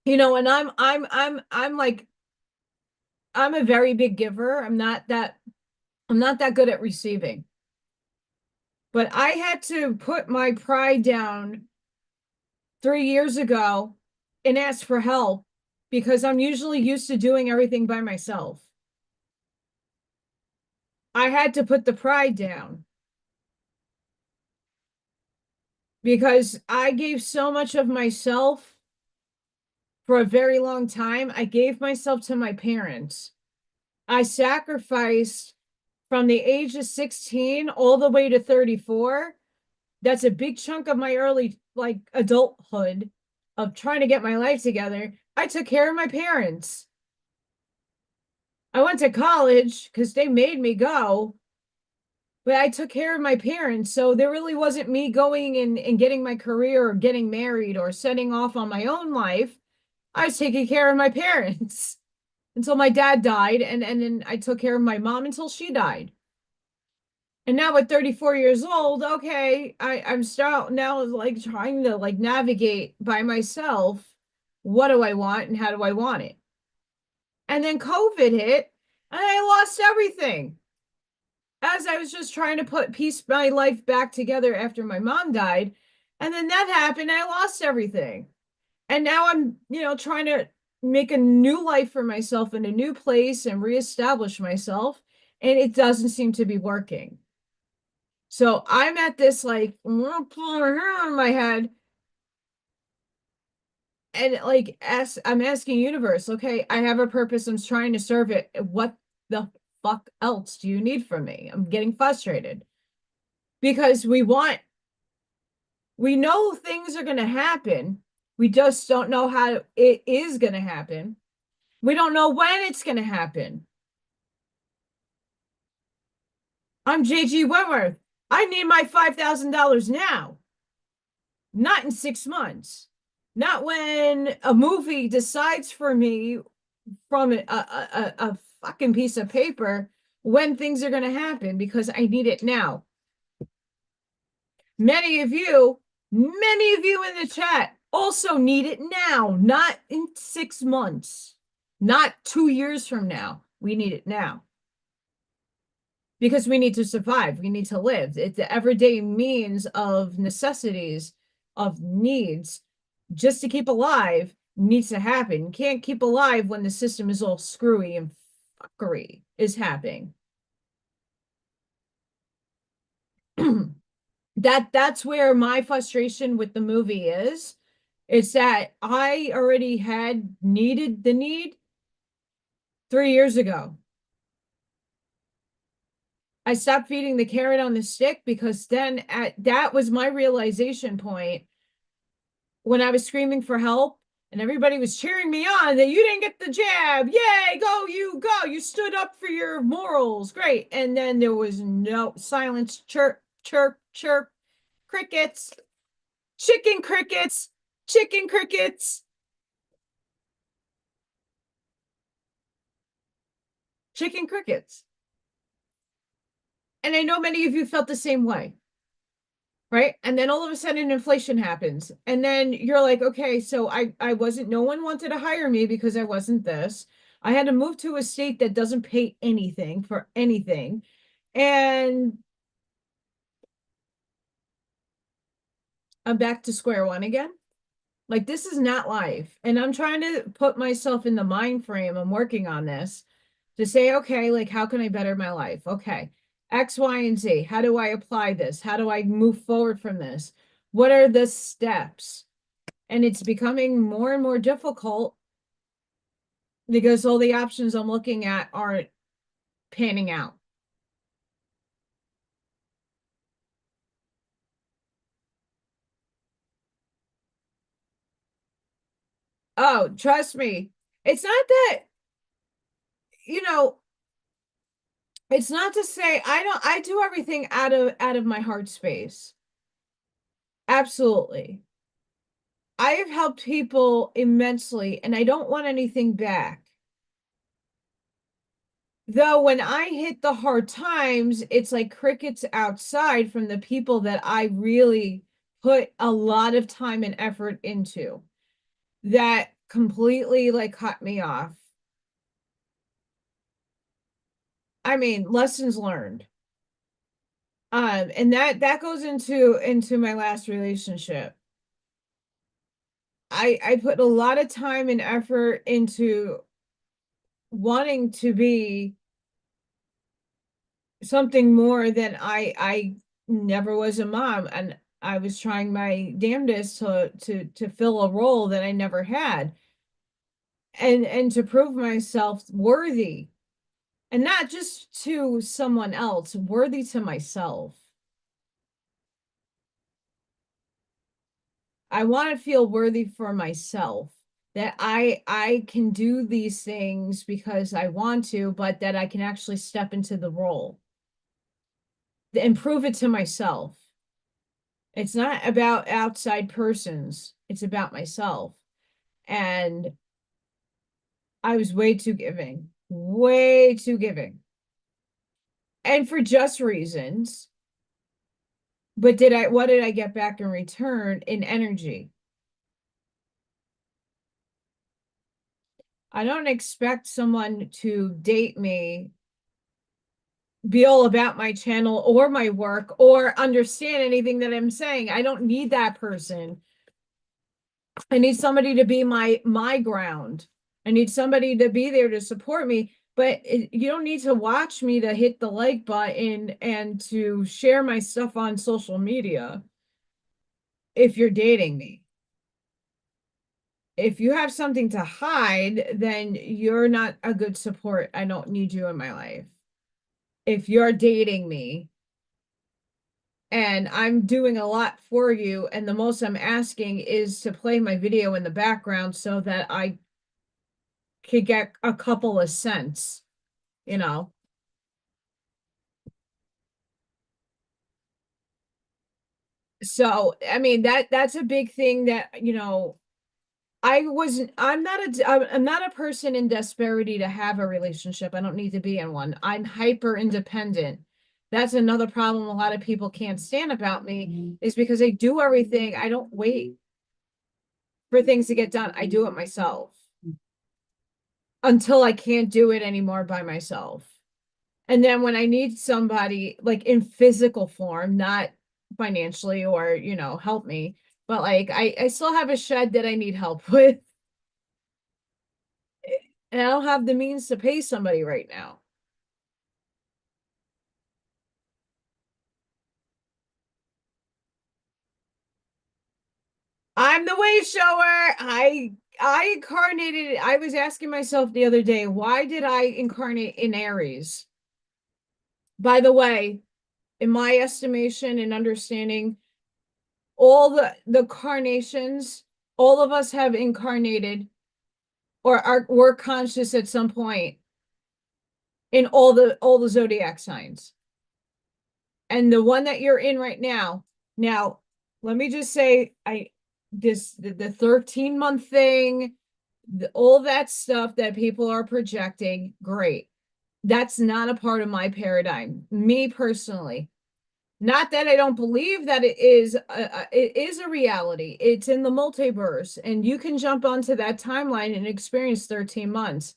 And I'm like I'm a very big giver. I'm not that good at receiving. But I had to put my pride down 3 years ago and ask for help because I'm usually used to doing everything by myself. I had to put the pride down because I gave so much of myself for a very long time. I gave myself to my parents. I sacrificed from the age of 16 all the way to 34. That's a big chunk of my early like adulthood of trying to get my life together. I took care of my parents. I went to college because they made me go, but I took care of my parents. So there really wasn't me going and getting my career or getting married or setting off on my own life. I was taking care of my parents until my dad died, and then I took care of my mom until she died. And now at 34 years old, okay, I'm start now like trying to like navigate by myself. What do I want and how do I want it? And then COVID hit and I lost everything. As I was just trying to put piece my life back together after my mom died. And then that happened, I lost everything. And now I'm, trying to make a new life for myself in a new place and reestablish myself. And it doesn't seem to be working. So I'm at this like in my head and like I'm asking universe, okay, I have a purpose, I'm trying to serve it. What the fuck else do you need from me? I'm getting frustrated because we know things are going to happen. We just don't know how it is going to happen. We don't know when it's going to happen. I'm JG Wentworth. I need my $5,000 now, not in 6 months. Not when a movie decides for me from a fucking piece of paper when things are going to happen because I need it now. Many of you in the chat also need it now, not in 6 months, not 2 years from now. We need it now because we need to survive. We need to live. It's the everyday means of necessities, of needs, just to keep alive needs to happen. You can't keep alive when the system is all screwy and fuckery is happening. That's where my frustration with the movie is. It's that I already had needed the need 3 years ago. I stopped feeding the carrot on the stick because then that was my realization point when I was screaming for help and everybody was cheering me on that you didn't get the jab. Yay, go, you go. You stood up for your morals. Great. And then there was no silence, chirp, chirp, chirp, crickets, chicken crickets, chicken crickets, chicken crickets. And I know many of you felt the same way. Right. And then all of a sudden inflation happens. And then you're like, okay, so I wasn't, no one wanted to hire me because I wasn't this. I had to move to a state that doesn't pay anything for anything. And I'm back to square one again. Like this is not life. And I'm trying to put myself in the mind frame. I'm working on this to say, okay, like how can I better my life? Okay. X, Y, and Z. How do I apply this? How do I move forward from this? What are the steps? And it's becoming more and more difficult because all the options I'm looking at aren't panning out. Oh, trust me. It's not that, you know, it's not to say I do everything out of my heart space. Absolutely. I have helped people immensely and I don't want anything back. Though when I hit the hard times, it's like crickets outside from the people that I really put a lot of time and effort into that completely like cut me off. I mean, lessons learned. And that goes into my last relationship. I put a lot of time and effort into wanting to be something more than I never was a mom, and I was trying my damnedest to fill a role that I never had, and to prove myself worthy, and not just to someone else, worthy to myself. I want to feel worthy for myself, that I can do these things because I want to, but that I can actually step into the role and prove it to myself. It's not about outside persons, it's about myself. And I was way too giving, way too giving. And for just reasons. But what did I get back in return in energy? I don't expect someone to date me, be all about my channel or my work or understand anything that I'm saying. I don't need that person. I need somebody to be my ground. I need somebody to be there to support me. But you don't need to watch me to hit the like button and to share my stuff on social media if you're dating me. If you have something to hide, then you're not a good support. I don't need you in my life. If you're dating me and I'm doing a lot for you, and the most I'm asking is to play my video in the background so that I could get a couple of cents, you know. So, I mean, that's a big thing that, I'm not a person in desperity to have a relationship. I don't need to be in one. I'm hyper independent. That's another problem a lot of people can't stand about me is because I do everything. I don't wait for things to get done. I do it myself until I can't do it anymore by myself. And then when I need somebody like in physical form, not financially or, help me, but like I still have a shed that I need help with, and I don't have the means to pay somebody right now. I'm the way shower. I incarnated. I was asking myself the other day, why did I incarnate in Aries? By the way, in my estimation and understanding, all the carnations, all of us have incarnated or were conscious at some point in all the zodiac signs. And the one that you're in right now, let me just say, the 13-month thing, all that stuff that people are projecting, great. That's not a part of my paradigm, me personally. Not that I don't believe that it is a reality. It's in the multiverse, and you can jump onto that timeline and experience 13 months.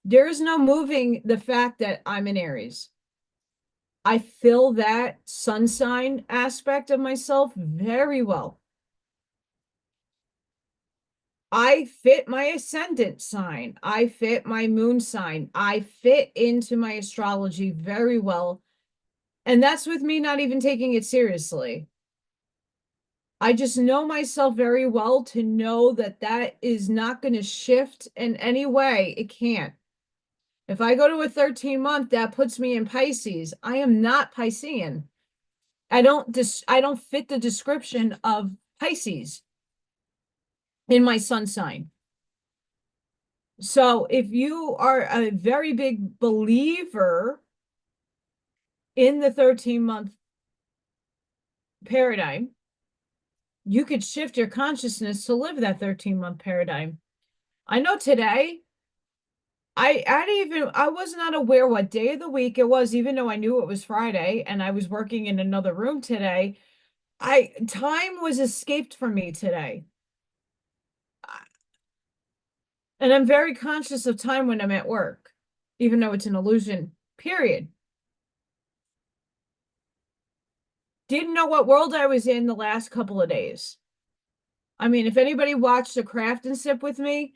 There is no moving the fact that I'm an Aries. I feel that sun sign aspect of myself very well. I fit my ascendant sign. I fit my moon sign. I fit into my astrology very well. And that's with me not even taking it seriously. I just know myself very well to know that that is not going to shift in any way. It can't. If I go to a 13-month, that puts me in Pisces. I am not Piscean. I don't fit the description of Pisces in my sun sign. So if you are a very big believer in the 13-month paradigm, you could shift your consciousness to live that 13-month paradigm. I know today, I was not aware what day of the week it was, even though I knew it was Friday and I was working in another room today. Time was escaped from me today. And I'm very conscious of time when I'm at work, even though it's an illusion, period. Didn't know what world I was in the last couple of days. I mean, if anybody watched a craft and sip with me,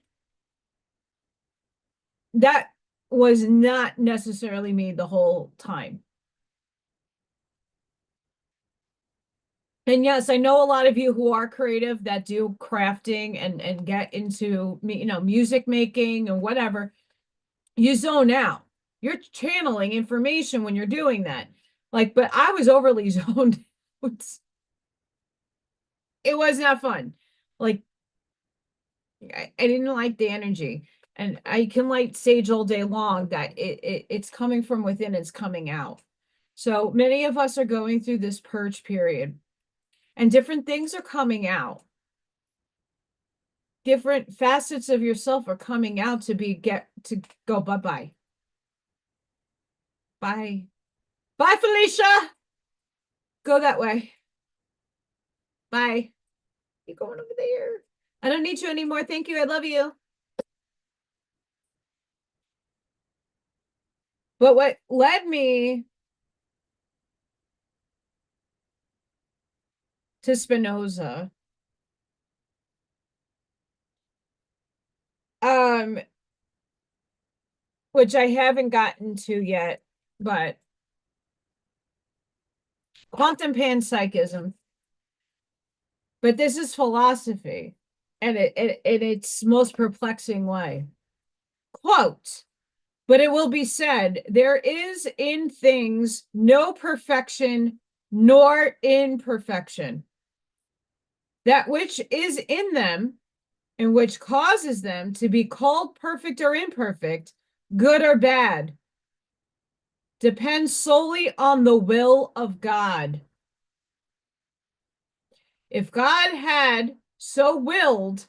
that was not necessarily me the whole time. And yes, I know a lot of you who are creative that do crafting and get into music making and whatever. You zone out. You're channeling information when you're doing that. But I was overly zoned. It was not fun. Like I didn't like the energy. And I can light sage all day long that it's coming from within, it's coming out. So many of us are going through this purge period and different things are coming out. Different facets of yourself are coming out to go bye-bye. Bye. Bye, Felicia. Go that way. Bye. You're going over there. I don't need you anymore. Thank you. I love you. But what led me to Spinoza, which I haven't gotten to yet, but quantum panpsychism. But this is philosophy, and it in its most perplexing way. Quote, but it will be said, there is in things no perfection nor imperfection. That which is in them and which causes them to be called perfect or imperfect, good or bad, depends solely on the will of God. If God had so willed,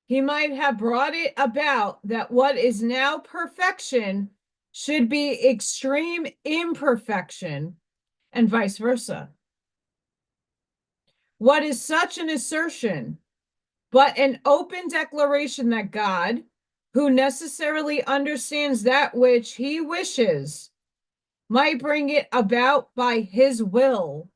he might have brought it about that what is now perfection should be extreme imperfection, and vice versa. What is such an assertion but an open declaration that God, who necessarily understands that which he wishes, might bring it about by his will,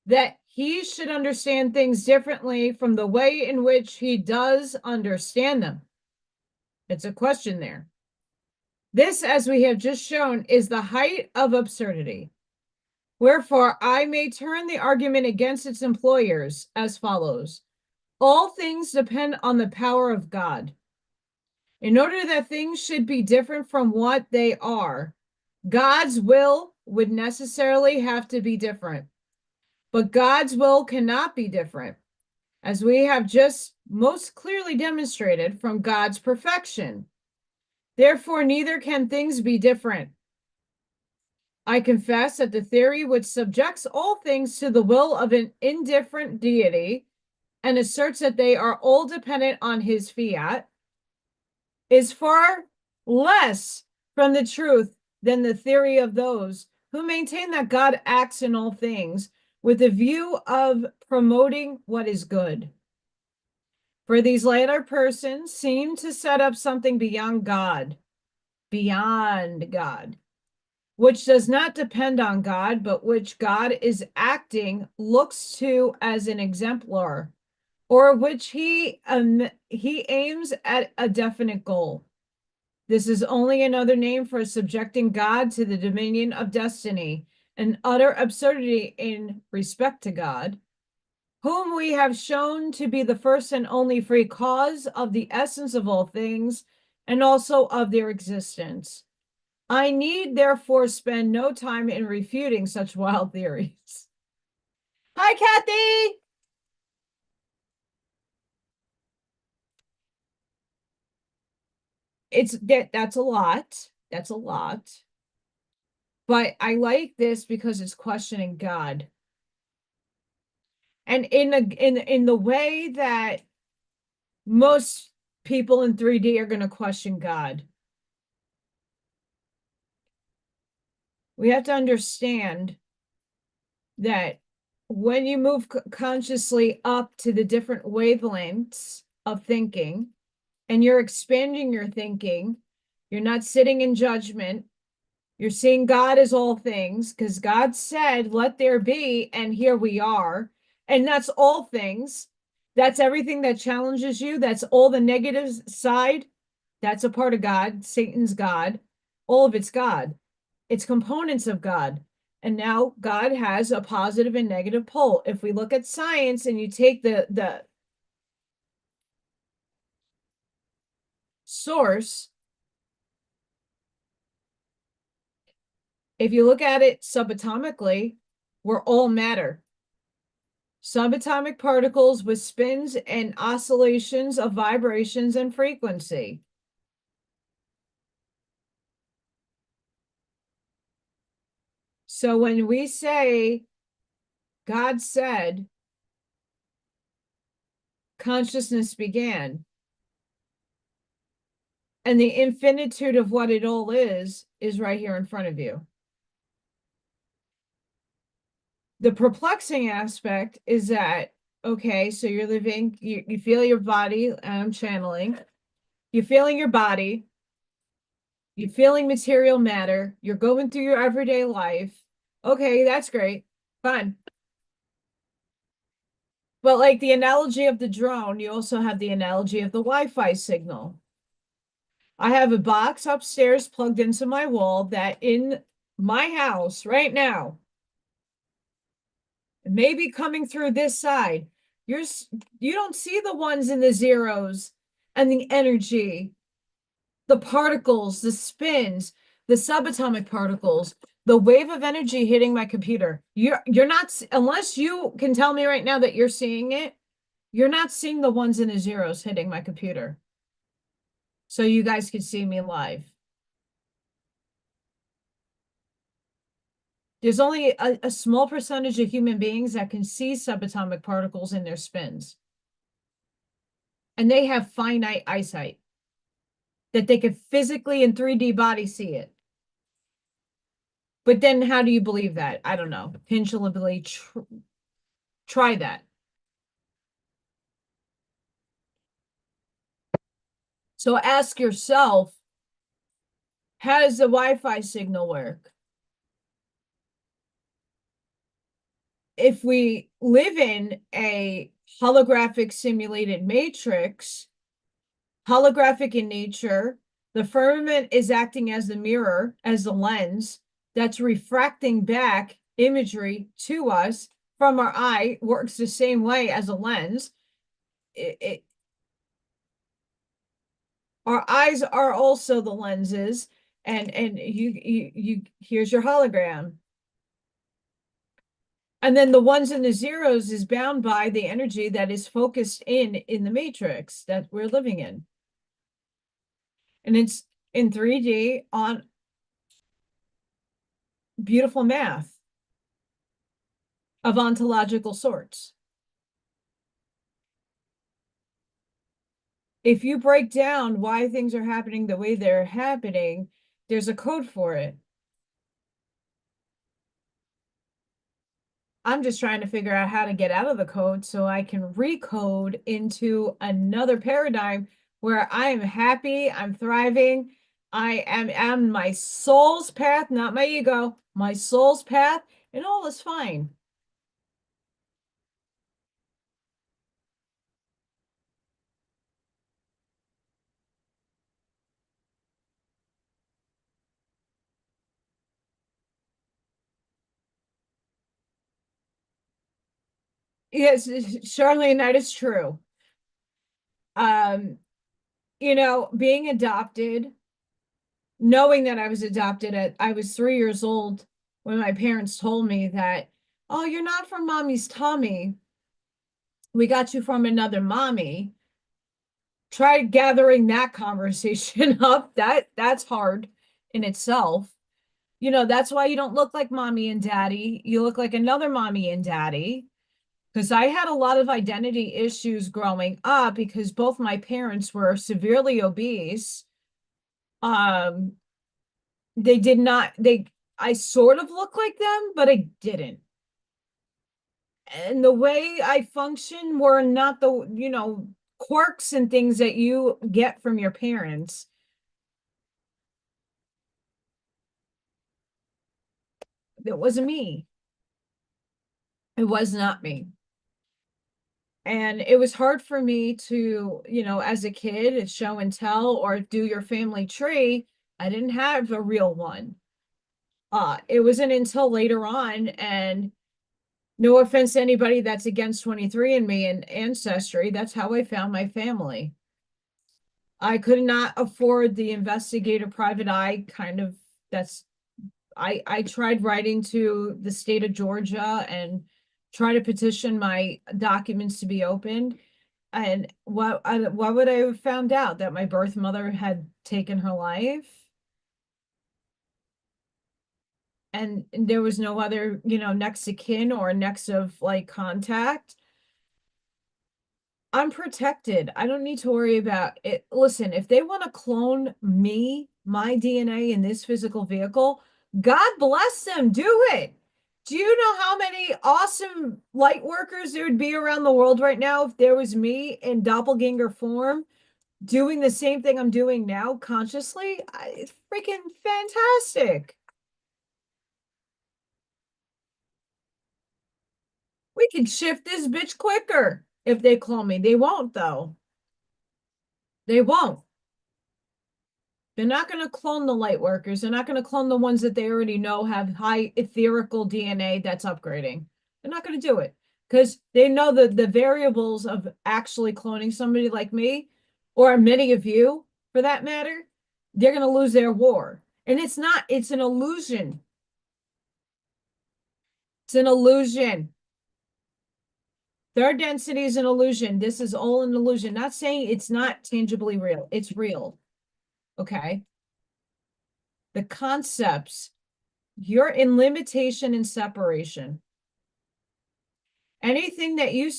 that he should understand things differently from the way in which he does understand them? It's a question there. This, as we have just shown, is the height of absurdity. Wherefore, I may turn the argument against its employers as follows. All things depend on the power of God. In order that things should be different from what they are, God's will would necessarily have to be different. But God's will cannot be different, as we have just most clearly demonstrated from God's perfection. Therefore, neither can things be different. I confess that the theory which subjects all things to the will of an indifferent deity and asserts that they are all dependent on his fiat is far less from the truth than the theory of those who maintain that God acts in all things with the view of promoting what is good. For these latter persons seem to set up something beyond God, which does not depend on God, but which God is acting, looks to as an exemplar, or which he aims at a definite goal. This is only another name for subjecting God to the dominion of destiny, an utter absurdity in respect to God, whom we have shown to be the first and only free cause of the essence of all things, and also of their existence. I need therefore spend no time in refuting such wild theories. Hi, Kathy. That's a lot. That's a lot. But I like this because it's questioning God. And in the way that most people in 3D are going to question God. We have to understand that when you move consciously up to the different wavelengths of thinking and you're expanding your thinking, you're not sitting in judgment. You're seeing God as all things because God said, let there be, and here we are. And that's all things. That's everything that challenges you. That's all the negative side. That's a part of God. Satan's God. All of it's God. It's components of God. And now God has a positive and negative pole. If we look at science and you take the source, if you look at it subatomically, we're all matter. Subatomic particles with spins and oscillations of vibrations and frequency. So when we say God said consciousness began, and the infinitude of what it all is right here in front of you. The perplexing aspect is that, okay, so you're living, you feel your body, I'm channeling, you're feeling your body, you're feeling material matter, you're going through your everyday life. Okay, that's great. Fine. But like the analogy of the drone, you also have the analogy of the Wi-Fi signal. I have a box upstairs plugged into my wall that in my house right now, maybe coming through this side, you don't see the ones and the zeros and the energy, the particles, the spins, the subatomic particles, the wave of energy hitting my computer. You're not, unless you can tell me right now that you're seeing it, you're not seeing the ones and the zeros hitting my computer. So you guys can see me live. There's only a small percentage of human beings that can see subatomic particles in their spins. And they have finite eyesight that they could physically in 3D body see it. But then how do you believe that? I don't know. Pinchillably try that. So ask yourself, how does the Wi-Fi signal work? If we live in a holographic simulated matrix, holographic in nature, the firmament is acting as the mirror, as the lens that's refracting back imagery to us from our eye, works the same way as a lens. Our eyes are also the lenses, and you here's your hologram. And then the ones and the zeros is bound by the energy that is focused in the matrix that we're living in. And it's in 3D on beautiful math of ontological sorts. If you break down why things are happening the way they're happening, there's a code for it. I'm just trying to figure out how to get out of the code so I can recode into another paradigm where I am happy, I'm thriving, I am on my soul's path, not my ego, my soul's path, and all is fine. Yes, Charlene, that is true. Um, being adopted, knowing that I was adopted I was 3 years old when my parents told me that, oh, you're not from mommy's tummy. We got you from another mommy. Try gathering that conversation up. That's hard in itself. That's why you don't look like mommy and daddy. You look like another mommy and daddy. Because I had a lot of identity issues growing up because both my parents were severely obese. Um, they did not, I sort of look like them, but I didn't. And the way I function were not the quirks and things that you get from your parents. It wasn't me. It was not me. And it was hard for me to, as a kid, show and tell or do your family tree. I didn't have a real one. It wasn't until later on, and no offense to anybody that's against 23andMe and Ancestry, that's how I found my family. I could not afford the investigator private eye kind of that's I tried writing to the state of Georgia and try to petition my documents to be opened. And what would I have found out? That my birth mother had taken her life and there was no other, next of kin or next of like contact. I'm protected. I don't need to worry about it. Listen, if they want to clone me, my DNA in this physical vehicle, God bless them. Do it. Do you know how many awesome light workers there would be around the world right now if there was me in doppelganger form doing the same thing I'm doing now consciously? It's freaking fantastic. We can shift this bitch quicker if they clone me. They won't, though. They won't. They're not going to clone the light workers. They're not going to clone the ones that they already know have high etherical DNA that's upgrading. They're not going to do it because they know the variables of actually cloning somebody like me, or many of you for that matter. They're going to lose their war. And it's not, it's an illusion. It's an illusion. Third density is an illusion. This is all an illusion. Not saying it's not tangibly real. It's real. Okay. The concepts, you're in limitation and separation. Anything that you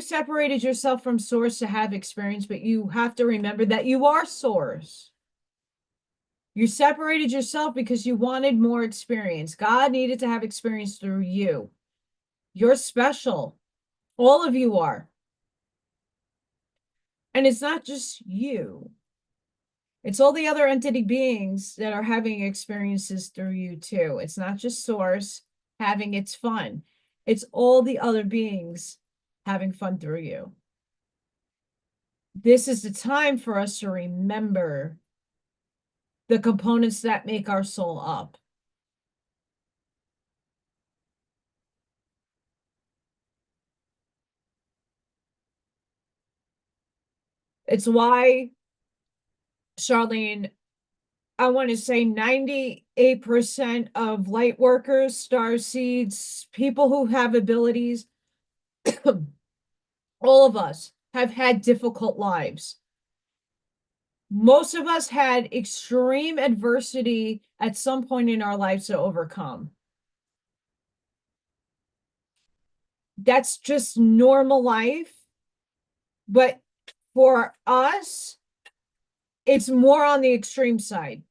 separated yourself from source to have experience, but you have to remember that you are source. You separated yourself because you wanted more experience. God needed to have experience through you. You're special. All of you are. And it's not just you. It's all the other entity beings that are having experiences through you too. It's not just source having its fun. It's all the other beings having fun through you. This is the time for us to remember the components that make our soul up. It's why, Charlene, I want to say 98% of light workers, star seeds, people who have abilities, all of us have had difficult lives. Most of us had extreme adversity at some point in our lives to overcome. That's just normal life. But for us, it's more on the extreme side.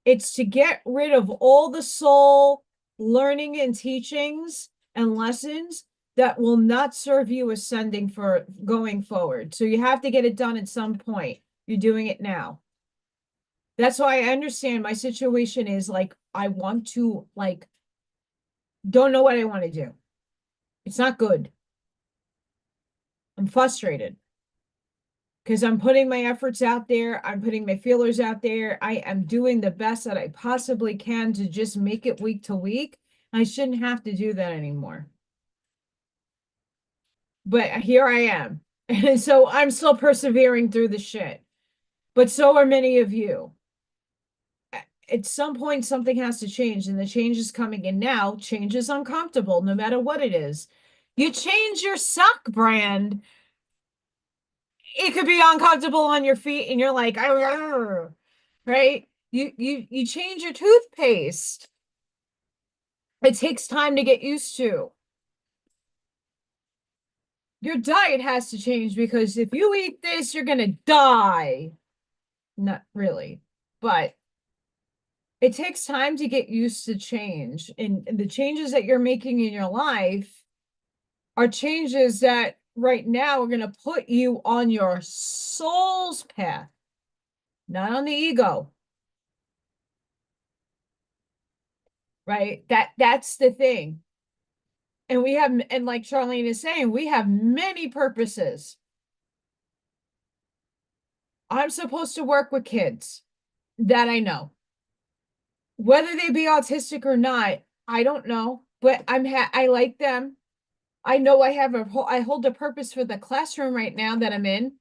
It's to get rid of all the soul learning and teachings and lessons that will not serve you ascending for going forward. So you have to get it done at some point. You're doing it now. That's why I understand my situation is like, I want to, like, don't know what I want to do. It's not good. I'm frustrated because I'm putting my efforts out there. I'm putting my feelers out there. I am doing the best that I possibly can to just make it week to week. I shouldn't have to do that anymore. But here I am. And so I'm still persevering through the shit. But so are many of you. At some point, something has to change, and the change is coming in now. Change is uncomfortable, no matter what it is. You change your sock brand, it could be uncomfortable on your feet, and you're like, right? You change your toothpaste. It takes time to get used to. Your diet has to change because if you eat this, you're gonna die. Not really, but it takes time to get used to change. And the changes that you're making in your life are changes that right now are going to put you on your soul's path, not on the ego, right? That's the thing. And we have, and like Charlene is saying, we have many purposes. I'm supposed to work with kids that I know. Whether they be autistic or not, I don't know, but I like them. I know I hold a purpose for the classroom right now that I'm in.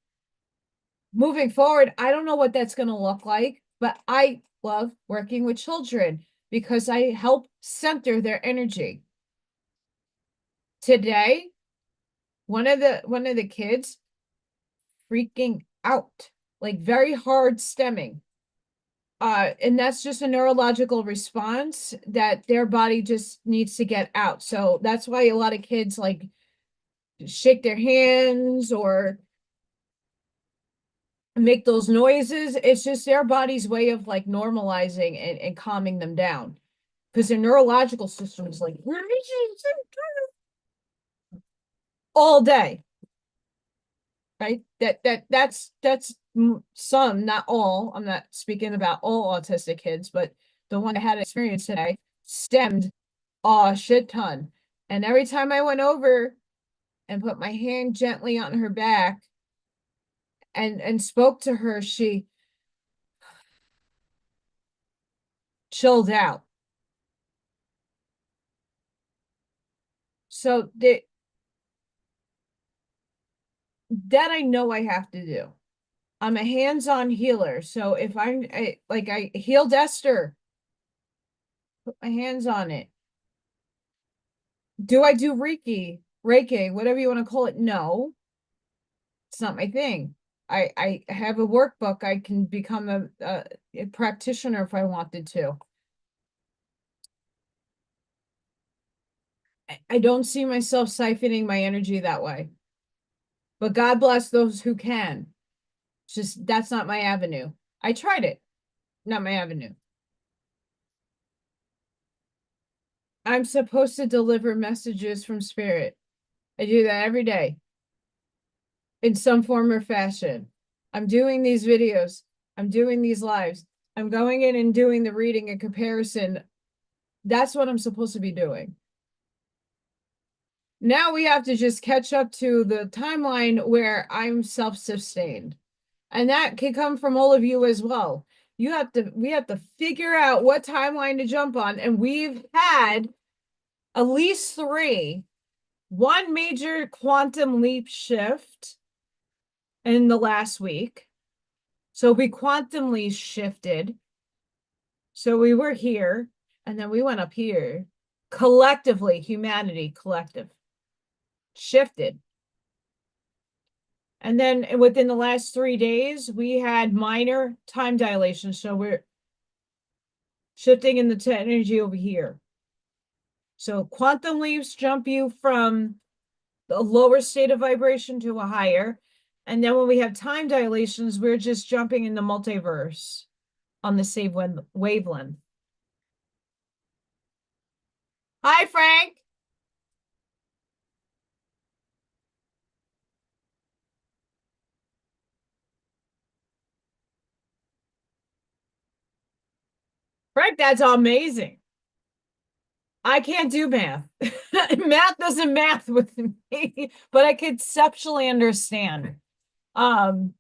Moving forward, I don't know what that's going to look like, but I love working with children because I help center their energy. Today, one of the kids freaking out, like very hard stemming. And that's just a neurological response that their body just needs to get out. So that's why a lot of kids like shake their hands or make those noises. It's just their body's way of like normalizing and calming them down because their neurological system is like all day, right? That's some, not all. I'm not speaking about all autistic kids, but the one I had experience today stemmed a shit ton. And every time I went over and put my hand gently on her back and spoke to her, she chilled out. So that I know I have to do. I'm a hands-on healer. So if I healed Esther, put my hands on it. Do I do Reiki, whatever you want to call it? No, it's not my thing. I have a workbook. I can become a practitioner if I wanted to. I don't see myself siphoning my energy that way. But God bless those who can. It's just that's not my avenue. I tried it, not my avenue. I'm supposed to deliver messages from spirit. I do that every day in some form or fashion. I'm doing these videos. I'm doing these lives. I'm going in and doing the reading and comparison. That's what I'm supposed to be doing. Now we have to just catch up to the timeline where I'm self-sustained. And that can come from all of you as well. We have to figure out what timeline to jump on. And we've had at least three. One major quantum leap shift in the last week. So we quantumly shifted. So we were here and then we went up here. Collectively, humanity, collective, shifted. And then within the last 3 days, we had minor time dilation. So we're shifting in the energy over here. So quantum leaps jump you from the lower state of vibration to a higher. And then when we have time dilations, we're just jumping in the multiverse on the same wavelength. Hi, Frank. Frank, that's amazing. I can't do math. Math doesn't math with me, but I conceptually understand. Um,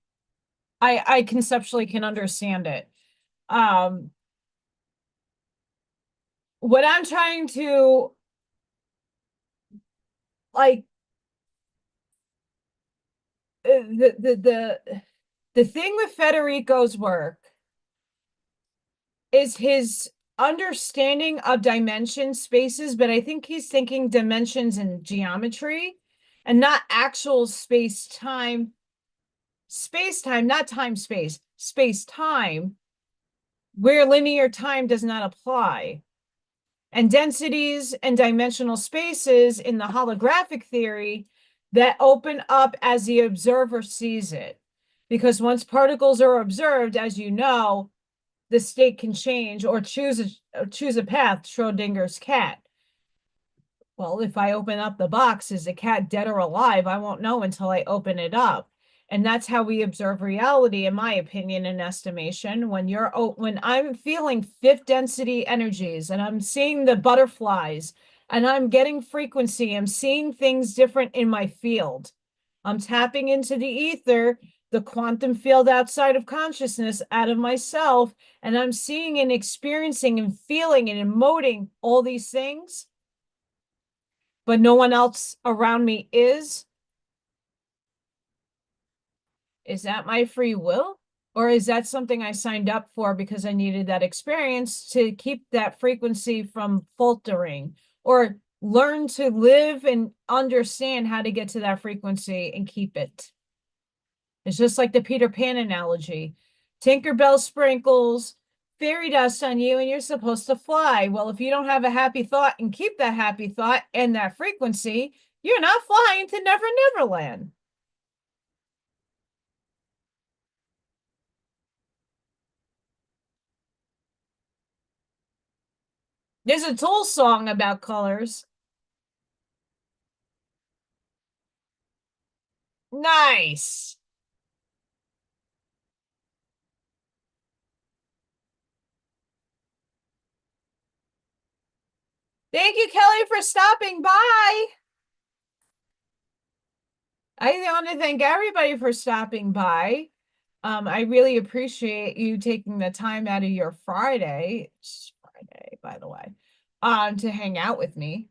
I conceptually can understand it. Um, what I'm trying to like the thing with Federico's work is his understanding of dimension spaces, but I think he's thinking dimensions in geometry and not actual space-time, not time-space, space-time, where linear time does not apply. And densities and dimensional spaces in the holographic theory that open up as the observer sees it. Because once particles are observed, as you know, the state can change or choose a path, Schrodinger's cat. Well, if I open up the box, is the cat dead or alive? I won't know until I open it up. And that's how we observe reality, in my opinion and estimation. When I'm feeling fifth density energies and I'm seeing the butterflies and I'm getting frequency, I'm seeing things different in my field. I'm tapping into the ether, the quantum field outside of consciousness, out of myself, and I'm seeing and experiencing and feeling and emoting all these things, but no one else around me is that my free will? Or is that something I signed up for because I needed that experience to keep that frequency from faltering, or learn to live and understand how to get to that frequency and keep it? It's just like the Peter Pan analogy. Tinkerbell sprinkles fairy dust on you and you're supposed to fly. Well, if you don't have a happy thought and keep that happy thought and that frequency, you're not flying to Never Never Land. There's a Tool song about colors. Nice. Thank you, Kelly, for stopping by. I want to thank everybody for stopping by. I really appreciate you taking the time out of your Friday. It's Friday, by the way, to hang out with me.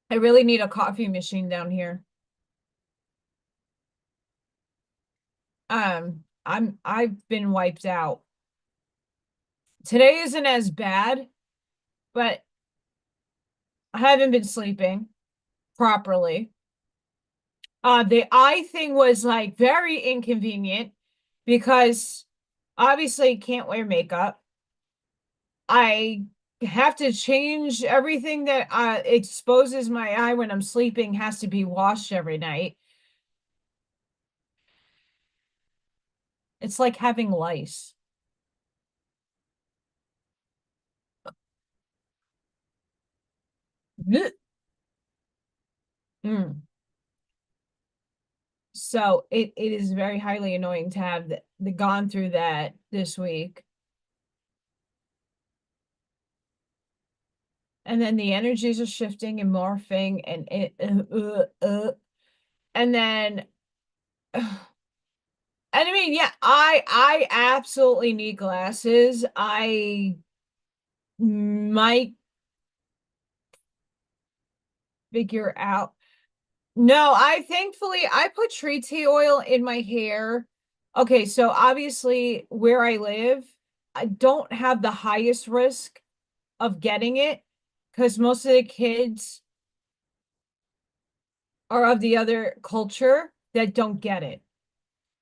I really need a coffee machine down here. I've been wiped out. Today isn't as bad, but I haven't been sleeping properly. The eye thing was like very inconvenient because obviously can't wear makeup. I have to change everything that exposes my eye when I'm sleeping, has to be washed every night. It's like having lice. Blech. Mm. So it is very highly annoying to have the gone through that this week. And then the energies are shifting and morphing and then and I mean, yeah, I absolutely need glasses. I might figure out. No, I thankfully I put tree tea oil in my hair. Okay, so obviously where I live, I don't have the highest risk of getting it because most of the kids are of the other culture that don't get it.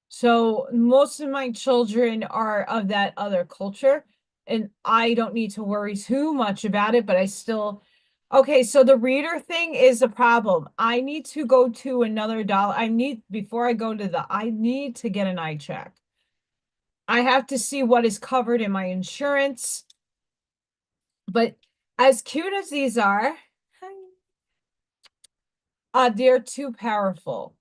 So most of my children are of that other culture, and I don't need to worry too much about it, but I still. Okay, so the reader thing is a problem. I need to go to another dollar. Before I go to I need to get an eye check. I have to see what is covered in my insurance. But as cute as these are, they're too powerful.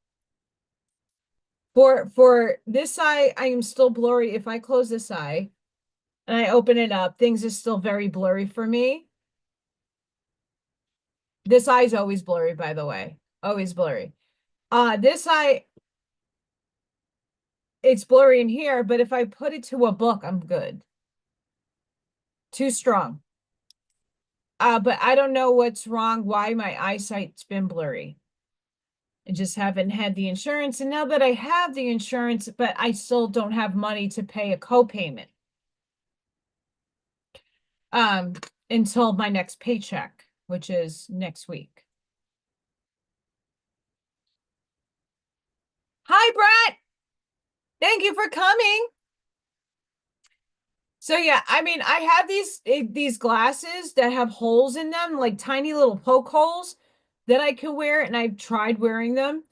For this eye, I am still blurry. If I close this eye and I open it up, things are still very blurry for me. This eye is always blurry, by the way. Always blurry. This eye, it's blurry in here, but if I put it to a book, I'm good. Too strong. But I don't know what's wrong, why my eyesight's been blurry. I just haven't had the insurance. And now that I have the insurance, but I still don't have money to pay a copayment. Um, until my next paycheck, which is next week. Hi, Brett. Thank you for coming. So yeah, I mean, I have these glasses that have holes in them, like tiny little poke holes that I can wear, and I've tried wearing them.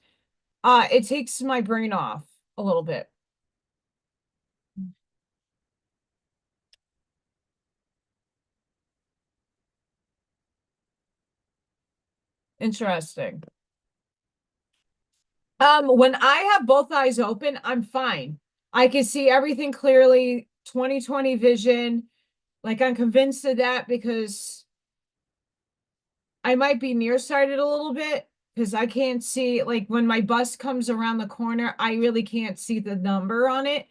It takes my brain off a little bit. Interesting. When I have both eyes open, I'm fine. I can see everything clearly, 20/20 vision. Like I'm convinced of that because I might be nearsighted a little bit because I can't see, like when my bus comes around the corner, I really can't see the number on it.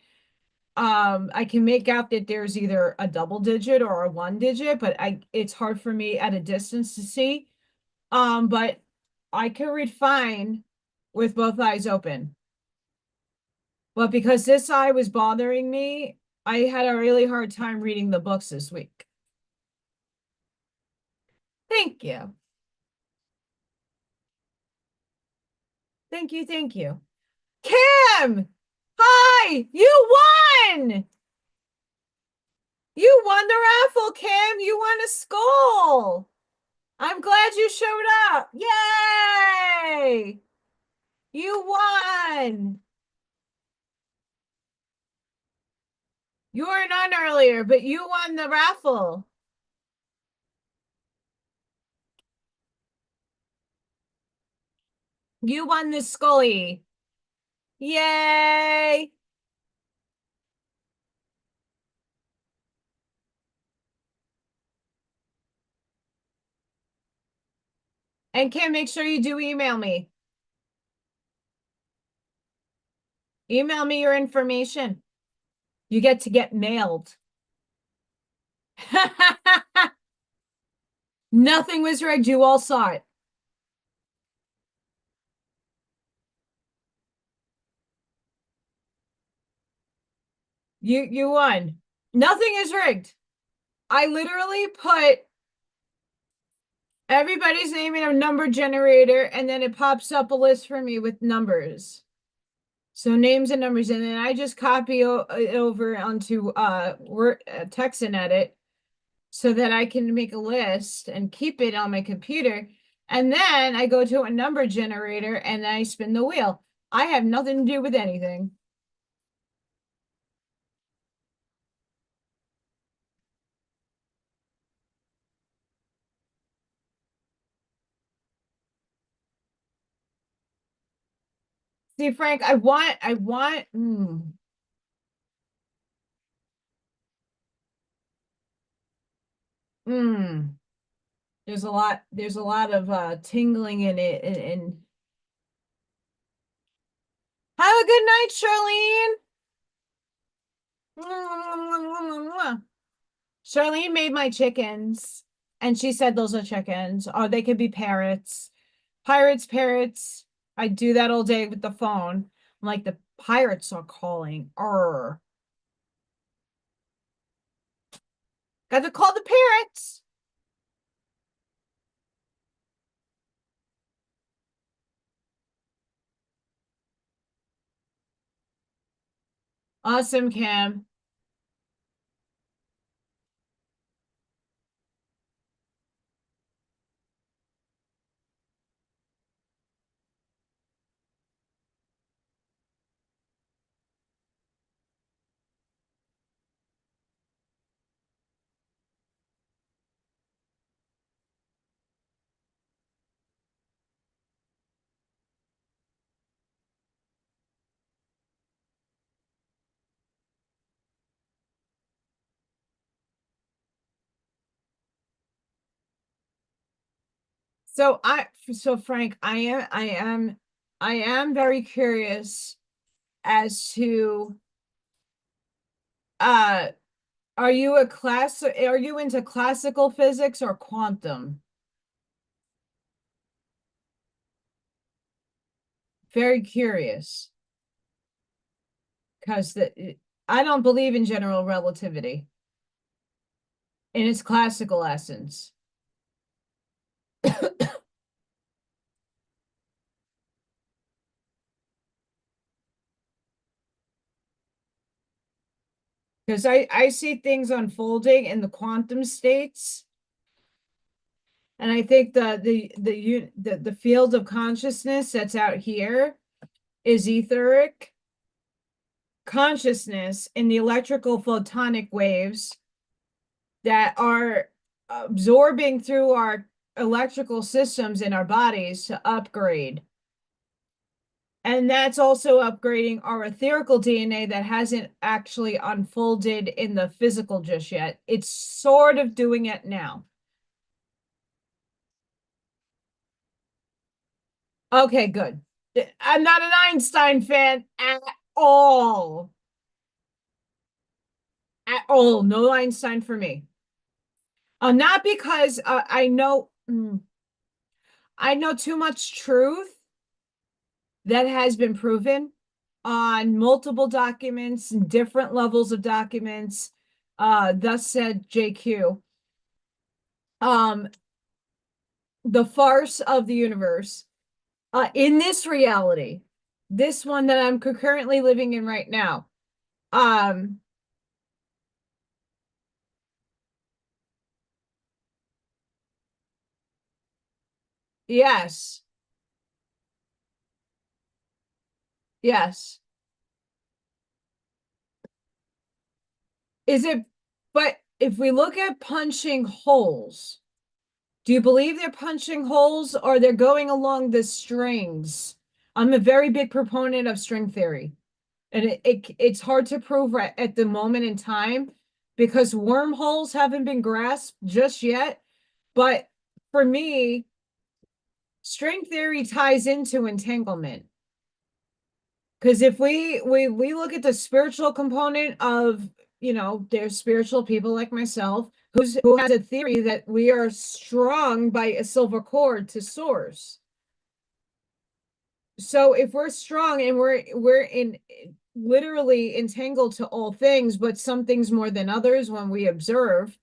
I can make out that there's either a double digit or a one digit, but it's hard for me at a distance to see. But I can read fine with both eyes open. But because this eye was bothering me, I had a really hard time reading the books this week. Thank you. Thank you. Thank you. Kim! Hi! You won! You won the raffle, Kim! You won a skull! I'm glad you showed up! Yay! You won! You weren't on earlier, but you won the raffle. You won the Scully. Yay! And Kim, make sure you do email me. Email me your information. You get mailed. Nothing was rigged. You all saw it. You won. Nothing is rigged. I literally put everybody's name in a number generator, and then it pops up a list for me with numbers. So names and numbers, and then I just copy it over onto Word, text and edit so that I can make a list and keep it on my computer. And then I go to a number generator and I spin the wheel. I have nothing to do with anything. See, Frank, mm, there's a lot of tingling in it and have a good night, Charlene. Charlene made my chickens and she said those are chickens or they could be parrots. Pirates, parrots. I do that all day with the phone. I'm like, the pirates are calling. Arr. Got to call the parrots. Awesome, Kim. So Frank, I am very curious as to uh are you into classical physics or quantum? Very curious, because I don't believe in general relativity in its classical essence. Because I see things unfolding in the quantum states, and I think the field of consciousness that's out here is etheric consciousness in the electrical photonic waves that are absorbing through our electrical systems in our bodies to upgrade. And that's also upgrading our etherical DNA that hasn't actually unfolded in the physical just yet. It's sort of doing it now. Okay, good. I'm not an Einstein fan at all. At all. No Einstein for me. Not because I know too much truth that has been proven on multiple documents and different levels of documents. Thus said JQ. Um, the farce of the universe. In this reality, this one that I'm currently living in right now. Um, yes, yes. Is it, but if we look at punching holes, do you believe they're punching holes or they're going along the strings? I'm a very big proponent of string theory. And it's hard to prove right at the moment in time because wormholes haven't been grasped just yet. But for me, string theory ties into entanglement. Because if we look at the spiritual component of, there's spiritual people like myself who has a theory that we are strung by a silver cord to source. So if we're strong and we're in literally entangled to all things, but some things more than others when we observe,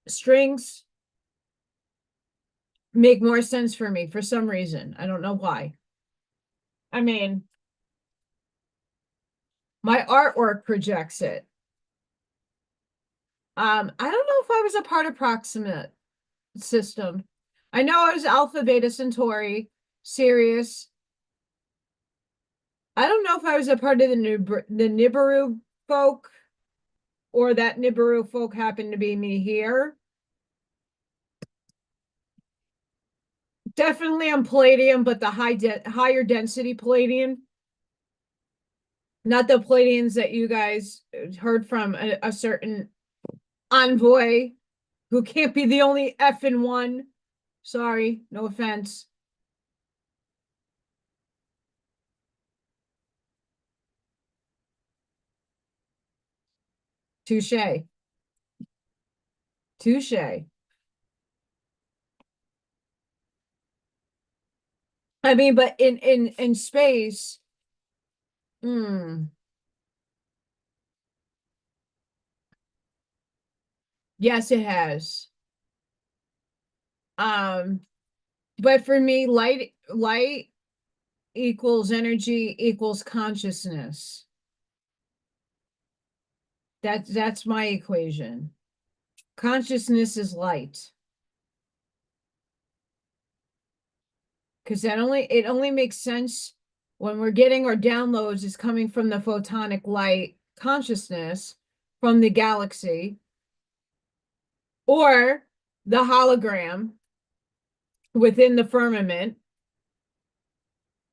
strings make more sense for me for some reason. I don't know why. I mean, my artwork projects it. I don't know if I was a part of proximate system. I know I was Alpha, Beta Centauri, Sirius. I don't know if I was a part of the Nibiru folk, or that Nibiru folk happened to be me here. Definitely on palladium, but the higher density palladium, not the palladiums that you guys heard from a certain envoy who can't be the only F in one. Sorry, no offense. Touche. Touche. I mean, but in space, hmm, yes, it has. Um, but for me, light equals energy equals consciousness. That's my equation. Consciousness is light. Because it only makes sense when we're getting our downloads is coming from the photonic light consciousness from the galaxy or the hologram within the firmament.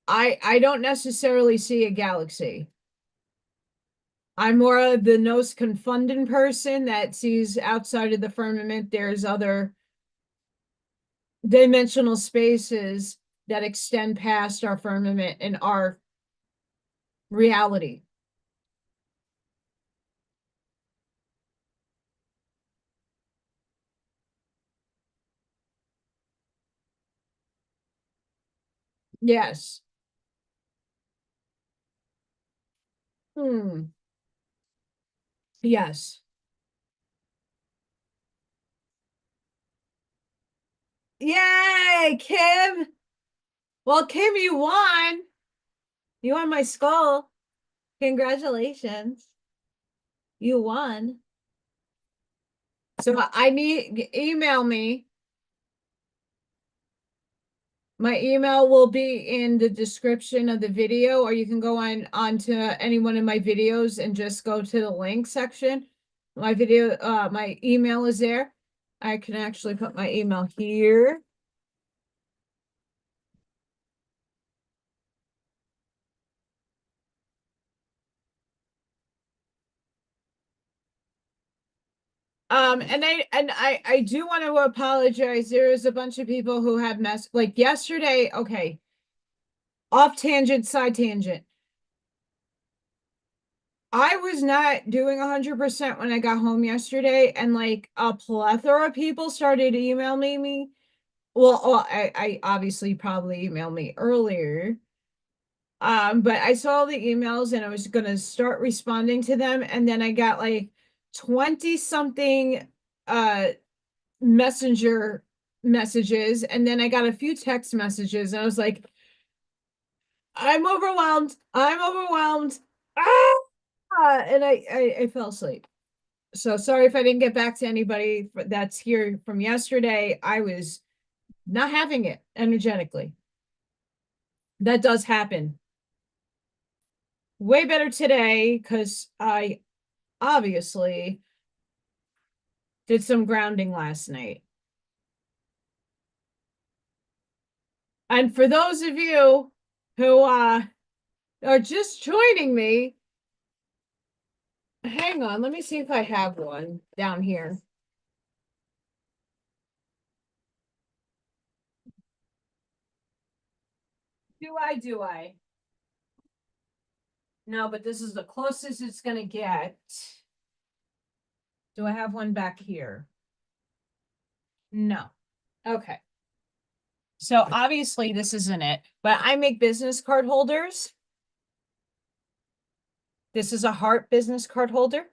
I don't necessarily see a galaxy. I'm more of the nos confunding person that sees outside of the firmament there's other dimensional spaces that extend past our firmament and our reality. Yes. Hmm. Yes. Yay, Kim. Well, Kim, you won. You won my skull. Congratulations. You won. So I need email me. My email will be in the description of the video, or you can go onto any one of my videos and just go to the link section. My email is there. I can actually put my email here. And I do want to apologize. There is a bunch of people who have like yesterday. Okay, off tangent, side tangent. I was not doing 100% when I got home yesterday, and like a plethora of people started emailing me. Well, I obviously probably emailed me earlier. But I saw the emails and I was gonna start responding to them, and then I got like 20 something messenger messages, and then I got a few text messages, and I was like, I'm overwhelmed. I'm overwhelmed. And I fell asleep. So sorry if I didn't get back to anybody that's here from yesterday. I was not having it energetically. That does happen. Way better today because I obviously did some grounding last night. And for those of you who are just joining me, hang on, let me see if I have one down here. Do I? No, but this is the closest it's gonna get. Do I have one back here? No. Okay. So obviously this isn't it, but I make business card holders. This is a heart business card holder.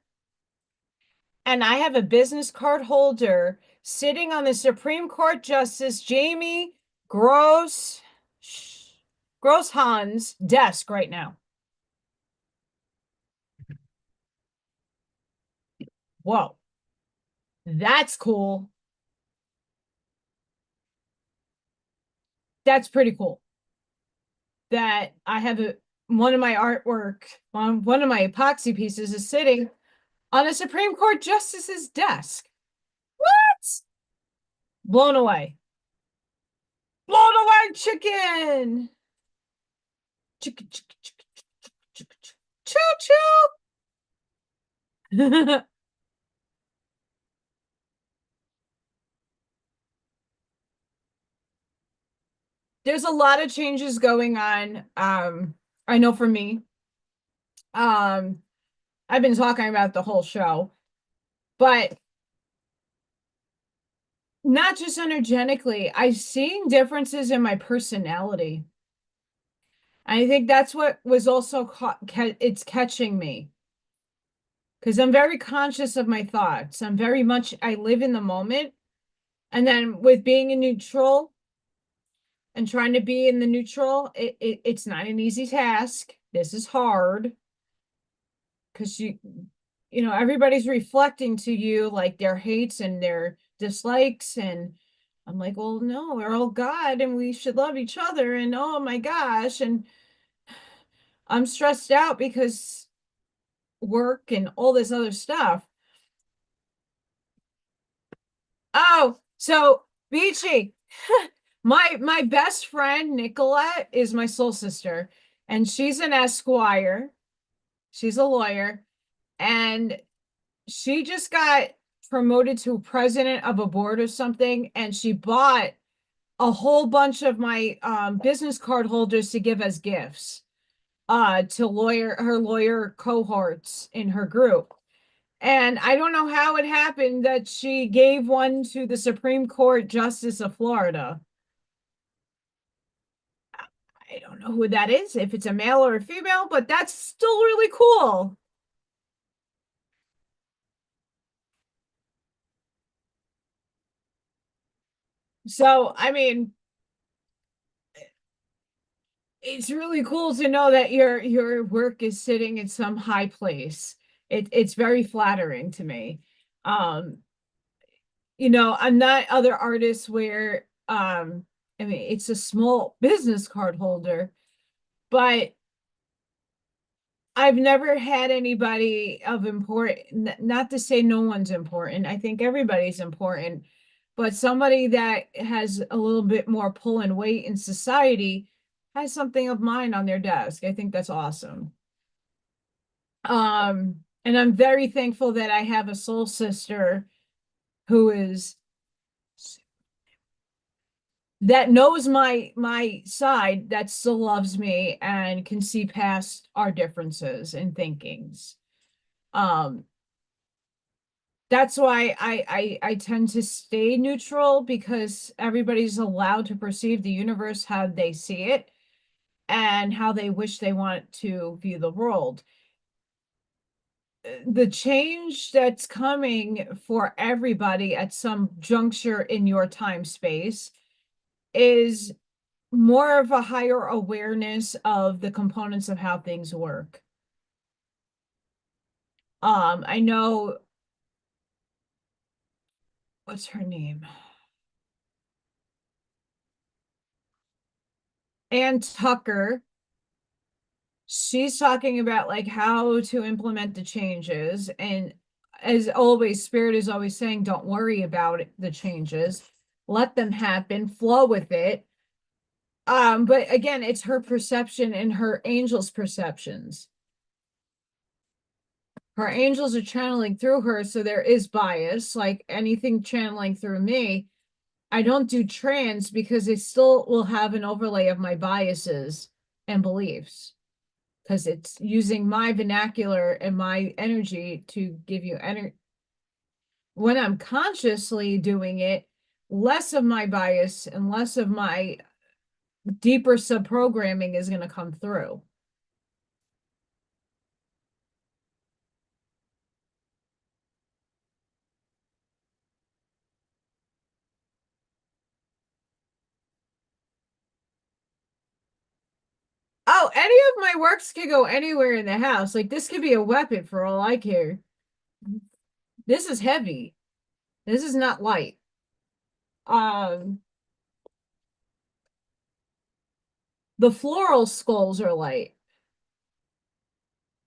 And I have a business card holder sitting on the Supreme Court Justice Jamie Gross Grosshan's desk right now. Whoa, that's cool. That's pretty cool. That I have one of my artwork on one of my epoxy pieces is sitting on a Supreme Court justice's desk. What? Blown away. Blown away, chicken. Chicken, chicken, chicken, chicken, chicken. Choo choo. There's a lot of changes going on. I know for me, um, I've been talking about the whole show, but not just energetically, I'm seeing differences in my personality. I think that's what was also it's catching me because I'm very conscious of my thoughts. I live in the moment. And then with being in neutral and trying to be in the neutral, it's not an easy task. This is hard because everybody's reflecting to you like their hates and their dislikes. And I'm like, well, no, we're all God and we should love each other. And oh my gosh. And I'm stressed out because work and all this other stuff. Oh, so Beachy, my best friend Nicolette is my soul sister, and she's an esquire. She's a lawyer, and she just got promoted to president of a board or something, and she bought a whole bunch of my business card holders to give as gifts to her lawyer cohorts in her group. And I don't know how it happened that she gave one to the Supreme Court Justice of Florida. I don't know who that is, if it's a male or a female, but that's still really cool. So, I mean, it's really cool to know that your work is sitting in some high place. It's very flattering to me. Um, I'm not other artists where I mean it's a small business card holder, but I've never had anybody of important, not to say no one's important. I think everybody's important, but somebody that has a little bit more pull and weight in society has something of mine on their desk. I think that's awesome. And I'm very thankful that I have a soul sister who is that knows my side, that still loves me and can see past our differences and thinkings. Um, that's why I tend to stay neutral because everybody's allowed to perceive the universe how they see it and how they wish they want to view the world. The change that's coming for everybody at some juncture in your time space is more of a higher awareness of the components of how things work. I know, what's her name? Ann Tucker. She's talking about like how to implement the changes. And as always, Spirit is always saying, don't worry about the changes. Let them happen, flow with it. But again, it's her perception and her angels' perceptions. Her angels are channeling through her, so there is bias, like anything channeling through me. I don't do trans because it still will have an overlay of my biases and beliefs because it's using my vernacular and my energy to give you energy. When I'm consciously doing it, less of my bias and less of my deeper subprogramming is going to come through. Oh, any of my works could go anywhere in the house. Like this could be a weapon for all I care. This is heavy. This is not light. Um, the floral skulls are light.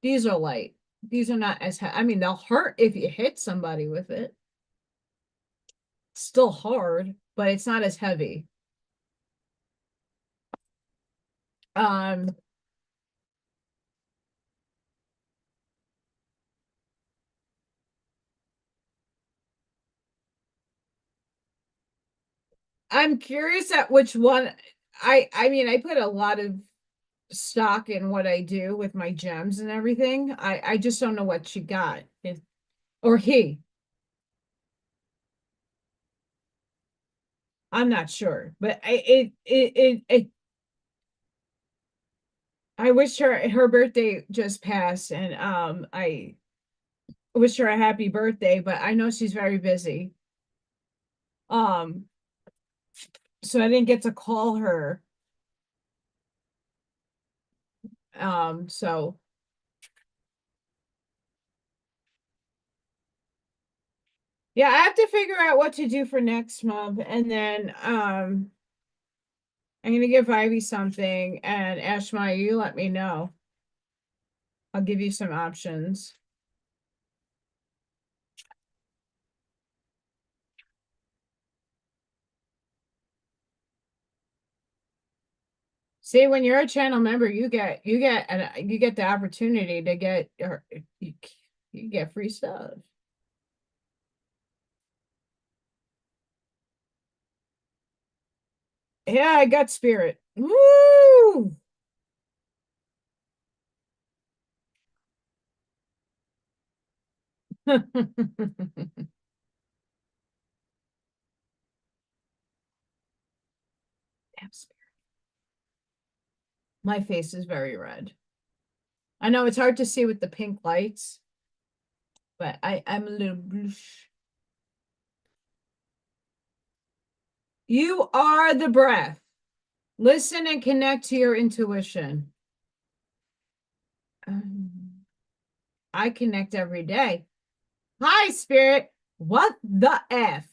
These are light. These are not as I mean, they'll hurt if you hit somebody with it. Still hard, but it's not as heavy. Um, I'm curious at which one. I mean, I put a lot of stock in what I do with my gems and everything. I just don't know what she got. Or he. I'm not sure, but I wish her birthday just passed, and I wish her a happy birthday, but I know she's very busy. Um, so I didn't get to call her. So yeah, I have to figure out what to do for next month, and then I'm gonna give Ivy something, and Ashma, you let me know. I'll give you some options. See, when you're a channel member, you get the opportunity to get or you get free stuff. Yeah, I got spirit. Woo! Damn spirit. My face is very red. I know it's hard to see with the pink lights, but I'm a little blush. You are the breath. Listen and connect to your intuition. I connect every day. Hi, Spirit. What the F?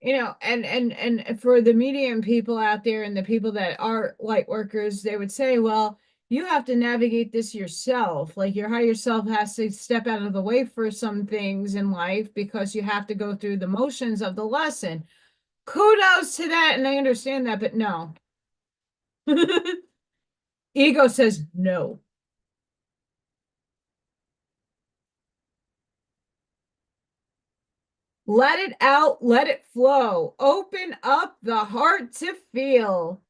And for the medium people out there and the people that are light workers, they would say, well, you have to navigate this yourself. Like your higher self has to step out of the way for some things in life because you have to go through the motions of the lesson. Kudos to that, and I understand that, but no. Ego says no. Let it out, let it flow. Open up the heart to feel.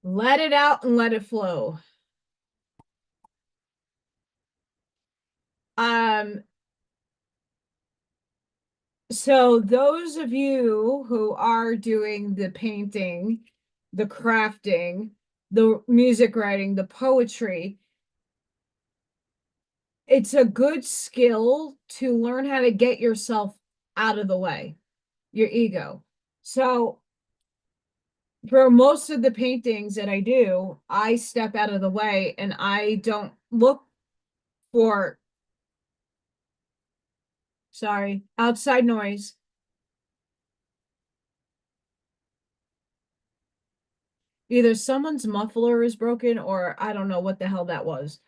Let it out and let it flow. Um, so those of you who are doing the painting, the crafting, the music writing, the poetry, it's a good skill to learn how to get yourself out of the way, your ego. So for most of the paintings that I do, I step out of the way and I don't look for, sorry, outside noise. Either someone's muffler is broken or I don't know what the hell that was.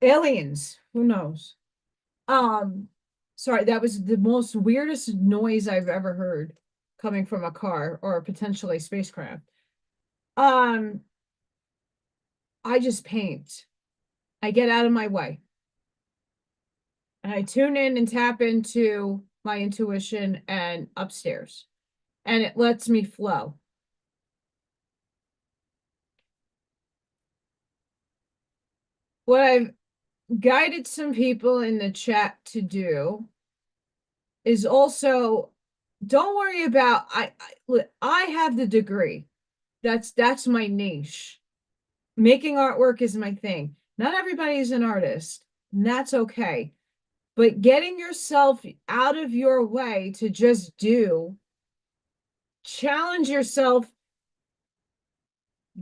Aliens, who knows? Um, sorry, that was the most weirdest noise I've ever heard coming from a car or potentially spacecraft. Um, I just paint. I get out of my way. And I tune in and tap into my intuition and upstairs. And it lets me flow. What I've guided some people in the chat to do is also don't worry about I have the degree. That's my niche. Making artwork is my thing. Not everybody is an artist, and that's okay. But getting yourself out of your way to just do, challenge yourself,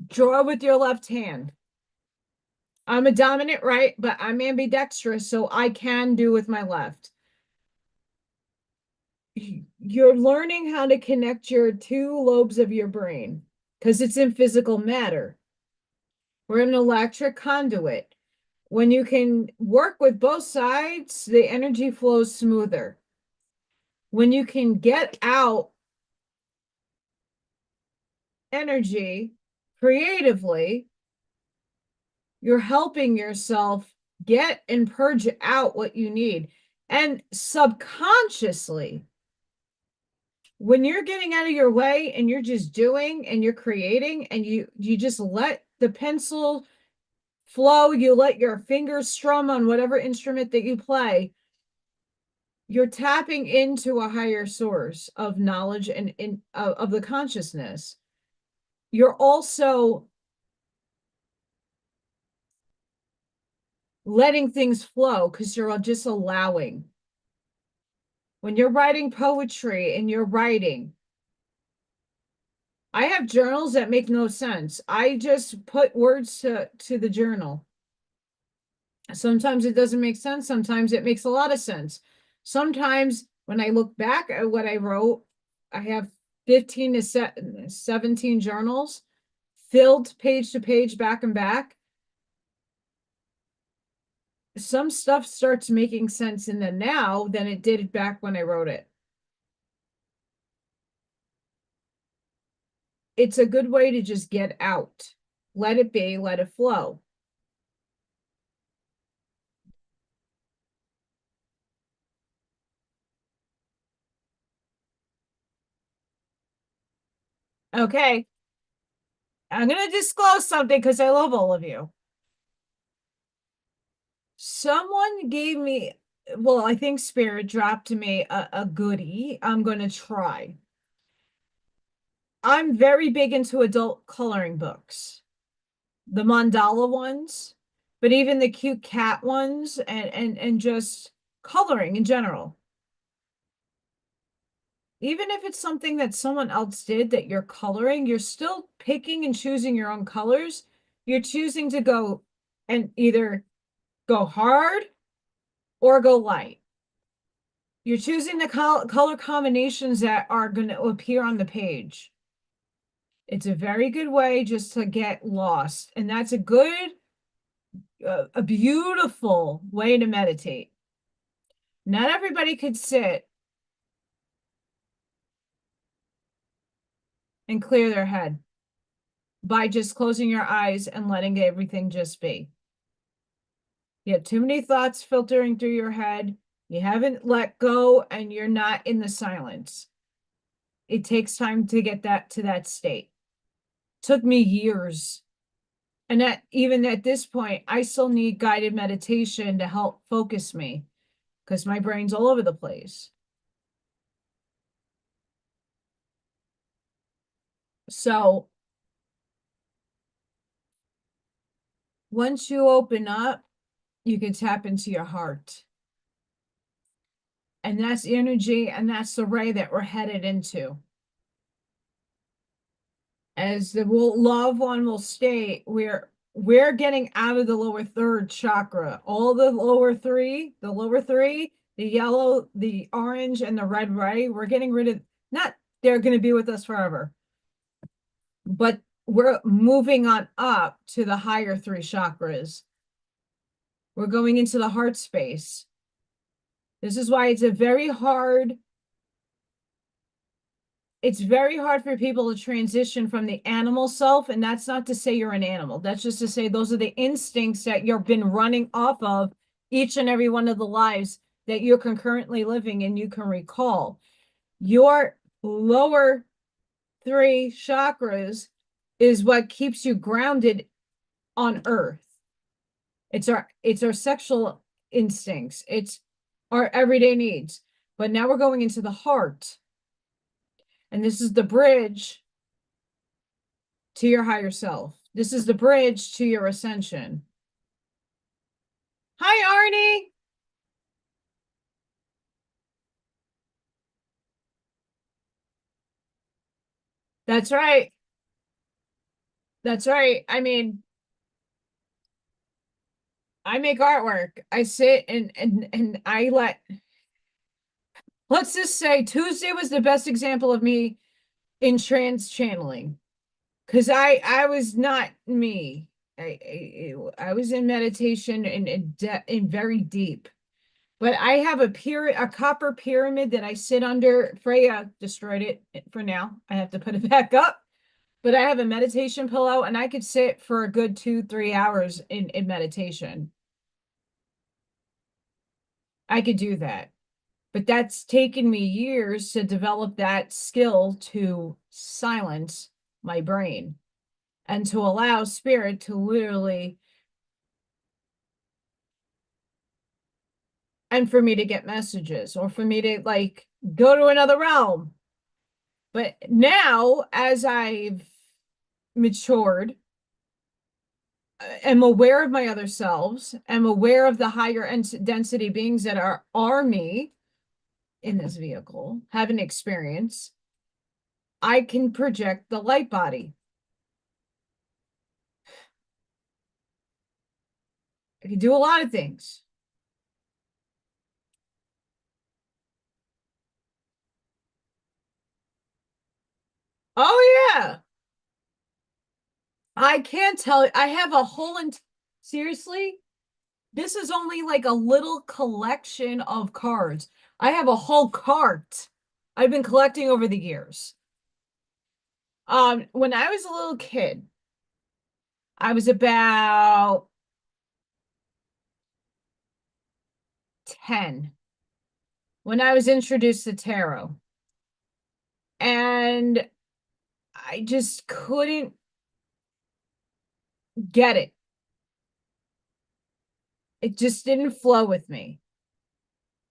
draw with your left hand. I'm a dominant right, but I'm ambidextrous, so I can do with my left. You're learning how to connect your two lobes of your brain because it's in physical matter. We're an electric conduit. When you can work with both sides, the energy flows smoother. When you can get out energy creatively, you're helping yourself get and purge out what you need. And subconsciously, when you're getting out of your way and you're just doing and you're creating and you just let the pencil flow, you let your fingers strum on whatever instrument that you play, you're tapping into a higher source of knowledge and of the consciousness. You're also letting things flow because you're just allowing. When you're writing poetry and you're writing, I have journals that make no sense. I just put words to the journal. Sometimes it doesn't make sense. Sometimes it makes a lot of sense. Sometimes when I look back at what I wrote, I have 15 to 17 journals filled page to page, back and back. Some stuff starts making sense in the now than it did back when I wrote it. It's a good way to just get out. Let it be, let it flow. Okay. I'm going to disclose something because I love all of you. Someone gave me well, I think Spirit dropped me a goodie. I'm going to try. I'm very big into adult coloring books, the mandala ones, but even the cute cat ones and just coloring in general. Even if it's something that someone else did that you're coloring, you're still picking and choosing your own colors. You're choosing to go and either go hard or go light. You're choosing the color combinations that are going to appear on the page. It's a very good way just to get lost. And that's a beautiful way to meditate. Not everybody could sit and clear their head by just closing your eyes and letting everything just be. You have too many thoughts filtering through your head. You haven't let go and you're not in the silence. It takes time to get that to that state. Took me years. And even at this point, I still need guided meditation to help focus me because my brain's all over the place. So once you open up, you can tap into your heart. And that's energy and that's the ray that we're headed into. As the law of one will state, we're getting out of the lower third chakra. All the lower three, the yellow, the orange, and the red ray, we're getting rid of, not they're going to be with us forever, but we're moving on up to the higher three chakras. We're going into the heart space. This is why it's very hard for people to transition from the animal self. And that's not to say you're an animal. That's just to say those are the instincts that you've been running off of each and every one of the lives that you're concurrently living and you can recall. Your lower three chakras is what keeps you grounded on earth. It's our sexual instincts. It's our everyday needs. But now we're going into the heart. And this is the bridge to your higher self. This is the bridge to your ascension. Hi, Arnie. That's right. That's right. I mean, I make artwork. I sit and I let's just say Tuesday was the best example of me in trance channeling because I was not me. I was in meditation and very deep. But I have a copper pyramid that I sit under. Freya destroyed it for now. I have to put it back up. But I have a meditation pillow and I could sit for a good 2-3 hours in meditation. I could do that. But that's taken me years to develop that skill to silence my brain and to allow spirit to literally, and for me to get messages or for me to like go to another realm. But now, as I've matured, am aware of my other selves, am aware of the higher density beings that are me in this vehicle, have an experience, I can project the light body. I can do a lot of things. Oh yeah. I can't tell you. I have a whole seriously, this is only like a little collection of cards. I have a whole cart I've been collecting over the years. When I was a little kid, I was about 10 when I was introduced to tarot. And I just couldn't get it. It just didn't flow with me.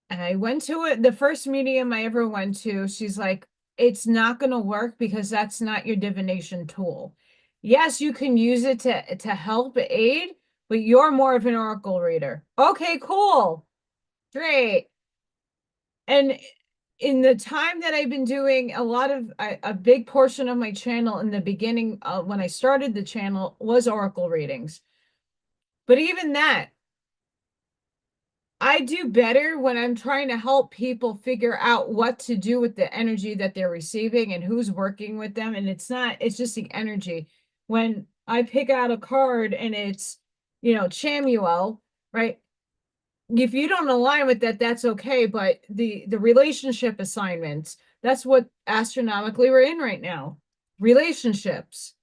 I went to it, the first medium I ever went to, she's like, it's not going to work because that's not your divination tool. Yes, you can use it to help aid, but you're more of an oracle reader. Okay, cool. Great. And in the time that I've been doing a big portion of my channel in the beginning, when I started the channel, was oracle readings. But even that, I do better when I'm trying to help people figure out what to do with the energy that they're receiving and who's working with them. And it's just the energy. When I pick out a card and it's, Chamuel, right? If you don't align with that, that's okay. But the relationship assignments, that's what astronomically we're in right now. Relationships.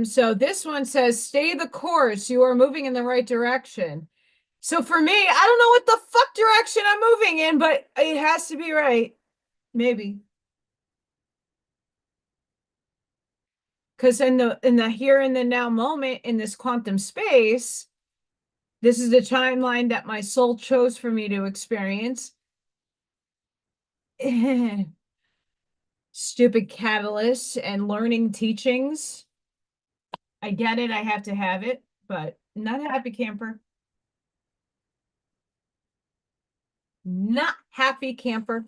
So this one says, stay the course. You are moving in the right direction. So for me, I don't know what the fuck direction I'm moving in, but it has to be right. Maybe. Because in the here and the now moment in this quantum space, this is the timeline that my soul chose for me to experience. Stupid catalysts and learning teachings. I get it, I have to have it, but not a happy camper. Not happy camper.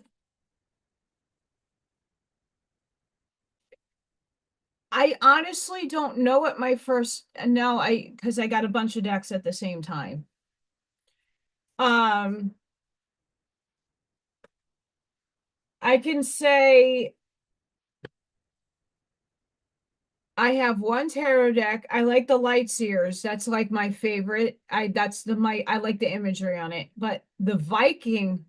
I honestly don't know what my first no, because I got a bunch of decks at the same time. Um, I can say I have one tarot deck. I like the Light Seers. That's like my favorite. I like the imagery on it. But the Viking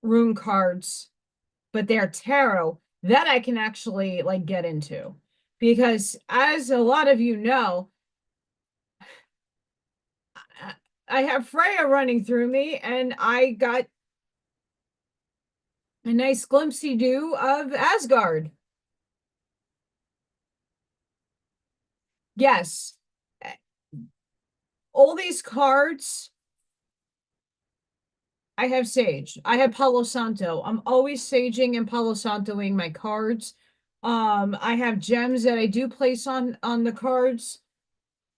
rune cards, but they're tarot, that I can actually like get into. Because as a lot of you know, I have Freya running through me, and I got a nice glimpsey do of Asgard. Yes. All these cards, I have Sage. I have Palo Santo. I'm always saging and Palo Santoing my cards. I have gems that I do place on the cards.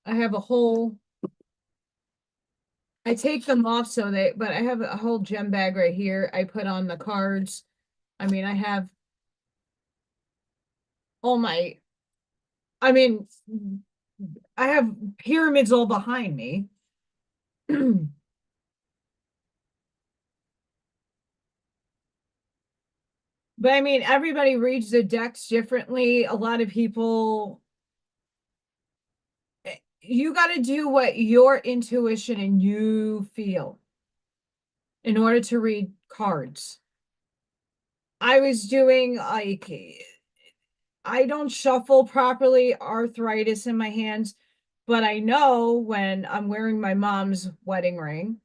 I have a whole I take them off but I have a whole gem bag right here. I put on the cards. I mean, all my I mean, I have pyramids all behind me. But I mean, everybody reads the decks differently. A lot of people, you got to do what your intuition and you feel in order to read cards. I was doing like, I don't shuffle properly, arthritis in my hands, but I know when I'm wearing my mom's wedding ring,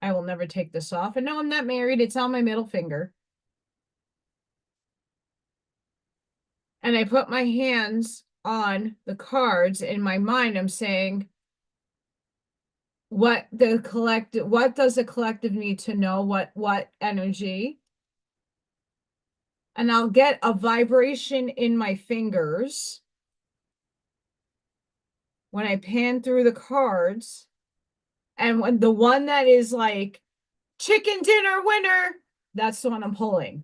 I will never take this off. And no, I'm not married, it's on my middle finger. And I put my hands on the cards. In my mind, I'm saying, what does the collective need to know? What energy? And I'll get a vibration in my fingers when I pan through the cards. And when the one that is like chicken dinner winner, that's the one I'm pulling.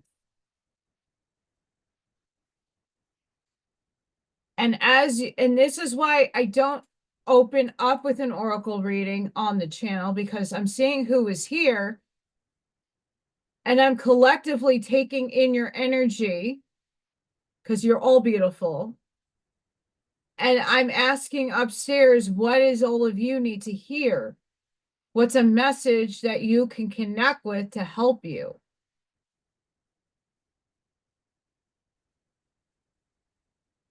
And this is why I don't open up with an oracle reading on the channel, because I'm seeing who is here and I'm collectively taking in your energy because you're all beautiful. And I'm asking upstairs, what is all of you need to hear? What's a message that you can connect with to help you?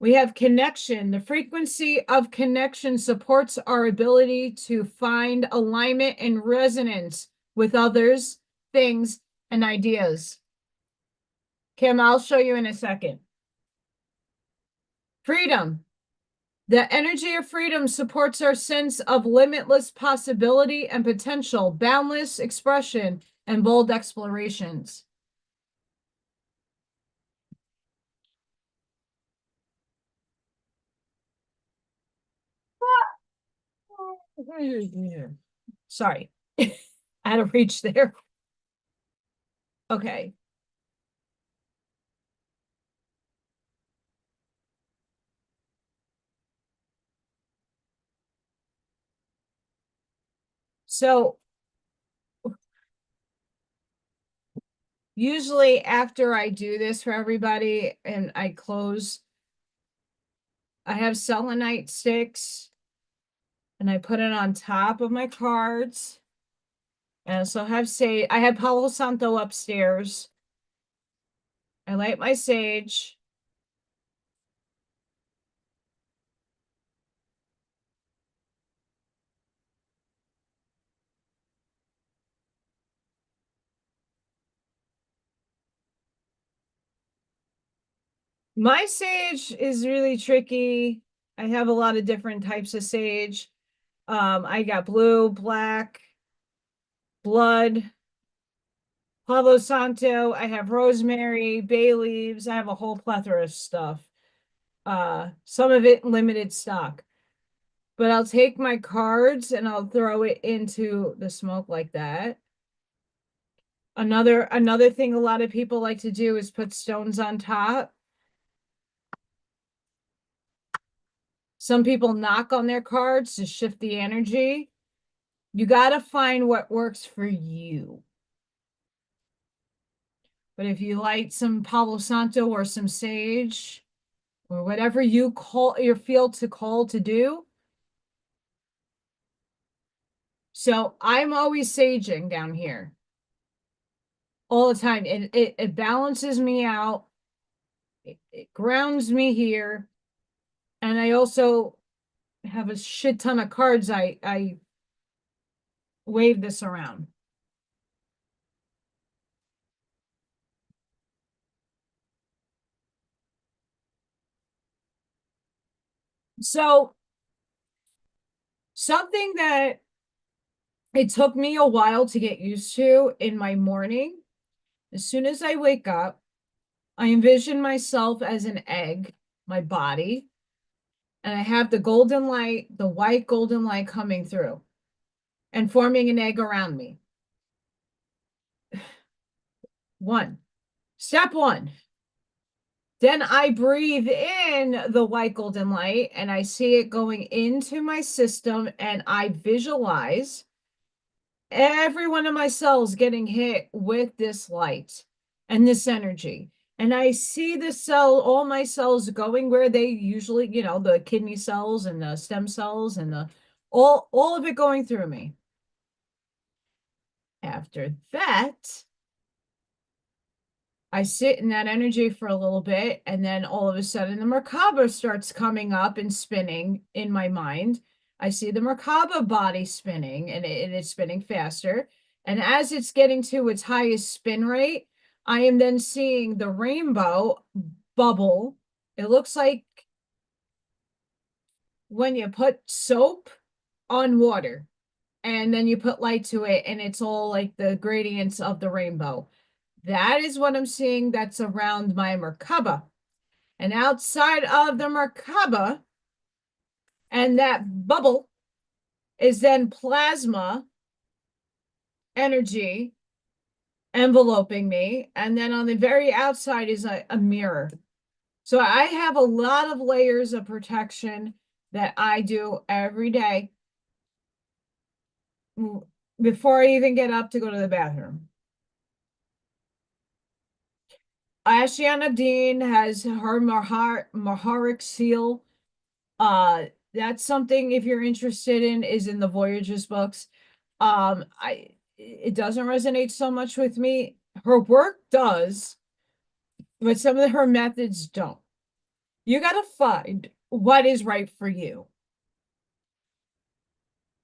We have connection. The frequency of connection supports our ability to find alignment and resonance with others, things, and ideas. Kim, I'll show you in a second. Freedom. The energy of freedom supports our sense of limitless possibility and potential, boundless expression, and bold explorations. Sorry, I had to reach there. Okay. So usually after I do this for everybody and I close, I have selenite sticks and I put it on top of my cards. And so I have Palo Santo upstairs. I light my sage. My sage is really tricky. I have a lot of different types of sage. I got blue, black, blood, Palo Santo. I have rosemary, bay leaves. I have a whole plethora of stuff. Some of it limited stock. But I'll take my cards and I'll throw it into the smoke like that. Another thing a lot of people like to do is put stones on top. Some people knock on their cards to shift the energy. You got to find what works for you. But if you light some Palo Santo or some sage or whatever you feel to call to do. So I'm always saging down here all the time. It balances me out. It grounds me here. And I also have a shit ton of cards. I wave this around. So something that it took me a while to get used to in my morning, as soon as I wake up, I envision myself as an egg, my body, and I have the golden light, the white golden light coming through and forming an egg around me. One. Step one. Then I breathe in the white golden light and I see it going into my system and I visualize every one of my cells getting hit with this light and this energy. And I see all my cells going where they usually, the kidney cells and the stem cells and all of it going through me. After that, I sit in that energy for a little bit, and then all of a sudden the Merkaba starts coming up and spinning in my mind. I see the Merkaba body spinning, and it's spinning faster. And as it's getting to its highest spin rate, I am then seeing the rainbow bubble. It looks like when you put soap on water, and then you put light to it, and it's all like the gradients of the rainbow. That is what I'm seeing that's around my Merkaba. And outside of the Merkaba and that bubble is then plasma energy enveloping me. And then on the very outside is a mirror. So I have a lot of layers of protection that I do every day before I even get up to go to the bathroom. Ashiana Dean has her Maharic seal. That's something if you're interested in is in the Voyages books. It doesn't resonate so much with me. Her work does, but some of her methods don't. You got to find what is right for you.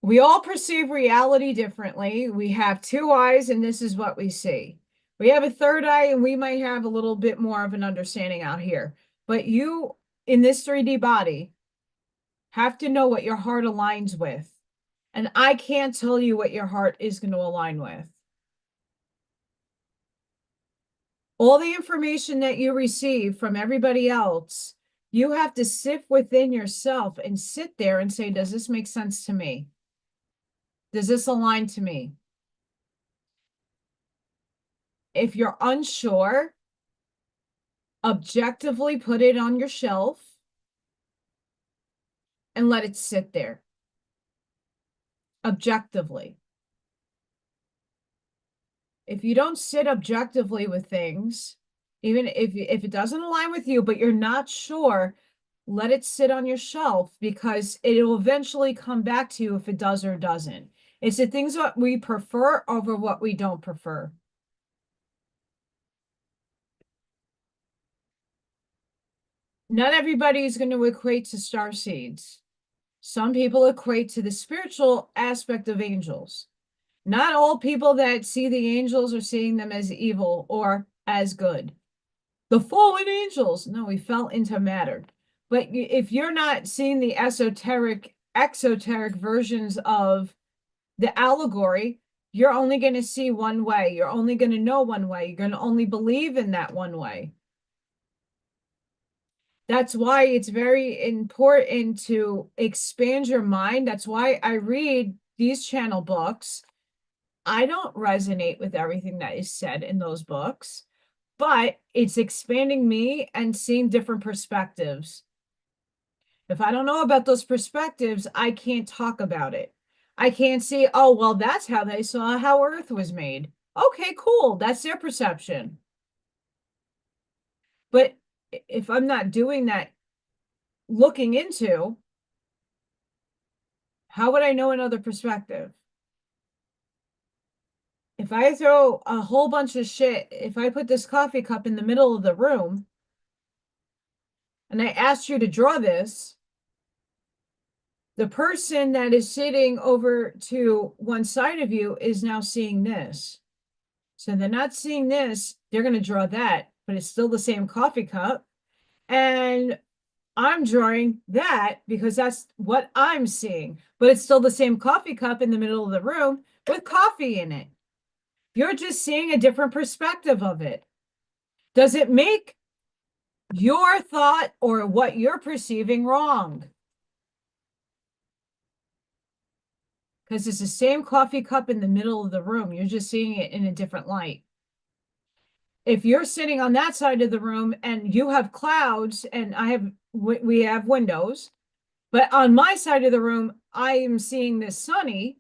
We all perceive reality differently. We have two eyes, and this is what we see. We have a third eye, and we might have a little bit more of an understanding out here. But you, in this 3D body, have to know what your heart aligns with. And I can't tell you what your heart is going to align with. All the information that you receive from everybody else, you have to sift within yourself and sit there and say, does this make sense to me? Does this align to me? If you're unsure, objectively put it on your shelf and let it sit there. Objectively. If you don't sit objectively with things, even if it doesn't align with you, but you're not sure, let it sit on your shelf because it will eventually come back to you if it does or doesn't. It's the things that we prefer over what we don't prefer. Not everybody is going to equate to star seeds. Some people equate to the spiritual aspect of angels. Not all people that see the angels are seeing them as evil or as good. The fallen angels. No, we fell into matter. But if you're not seeing the esoteric, exoteric versions of the allegory, you're only going to see one way. You're only going to know one way. You're going to only believe in that one way. That's why it's very important to expand your mind. That's why I read these channel books. I don't resonate with everything that is said in those books, but it's expanding me and seeing different perspectives. If I don't know about those perspectives, I can't talk about it. I can't see, oh, well, that's how they saw how Earth was made. Okay, cool. That's their perception. But if I'm not doing that, looking into, how would I know another perspective? If I throw a whole bunch of shit, if I put this coffee cup in the middle of the room and I asked you to draw this, the person that is sitting over to one side of you is now seeing this. So they're not seeing this, they're going to draw that, but it's still the same coffee cup. And I'm drawing that because that's what I'm seeing, but it's still the same coffee cup in the middle of the room with coffee in it. You're just seeing a different perspective of it. Does it make your thought or what you're perceiving wrong? Because it's the same coffee cup in the middle of the room. You're just seeing it in a different light. If you're sitting on that side of the room and you have clouds and we have windows, but on my side of the room, I am seeing this sunny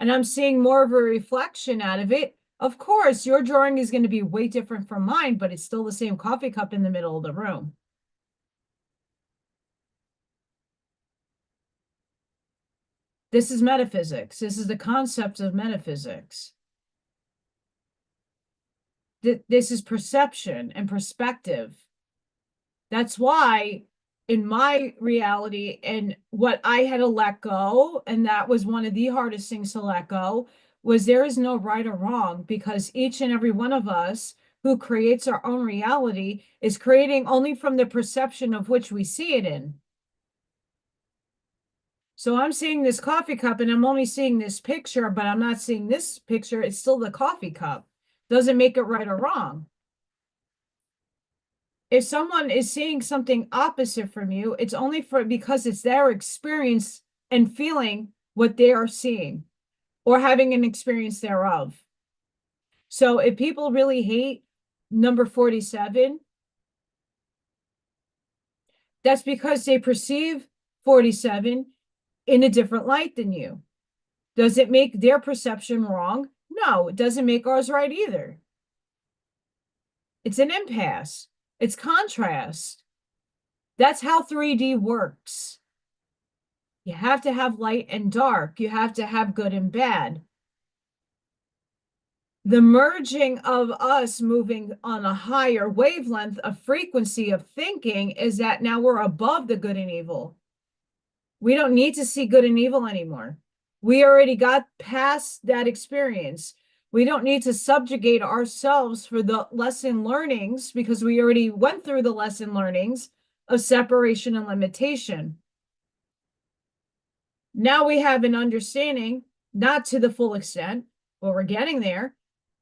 and I'm seeing more of a reflection out of it. Of course, your drawing is going to be way different from mine, but it's still the same coffee cup in the middle of the room. This is metaphysics. This is the concept of metaphysics. This is perception and perspective. That's why in my reality and what I had to let go, and that was one of the hardest things to let go, was there is no right or wrong, because each and every one of us who creates our own reality is creating only from the perception of which we see it in. So I'm seeing this coffee cup and I'm only seeing this picture, but I'm not seeing this picture. It's still the coffee cup. Doesn't make it right or wrong. If someone is seeing something opposite from you, it's only because it's their experience and feeling what they are seeing or having an experience thereof. So if people really hate number 47, that's because they perceive 47 in a different light than you. Does it make their perception wrong? No, it doesn't make ours right either. It's an impasse. It's contrast. That's how 3D works. You have to have light and dark. You have to have good and bad. The merging of us moving on a higher wavelength of frequency of thinking is that now we're above the good and evil. We don't need to see good and evil anymore. We already got past that experience. We don't need to subjugate ourselves for the lesson learnings because we already went through the lesson learnings of separation and limitation. Now we have an understanding, not to the full extent, but we're getting there,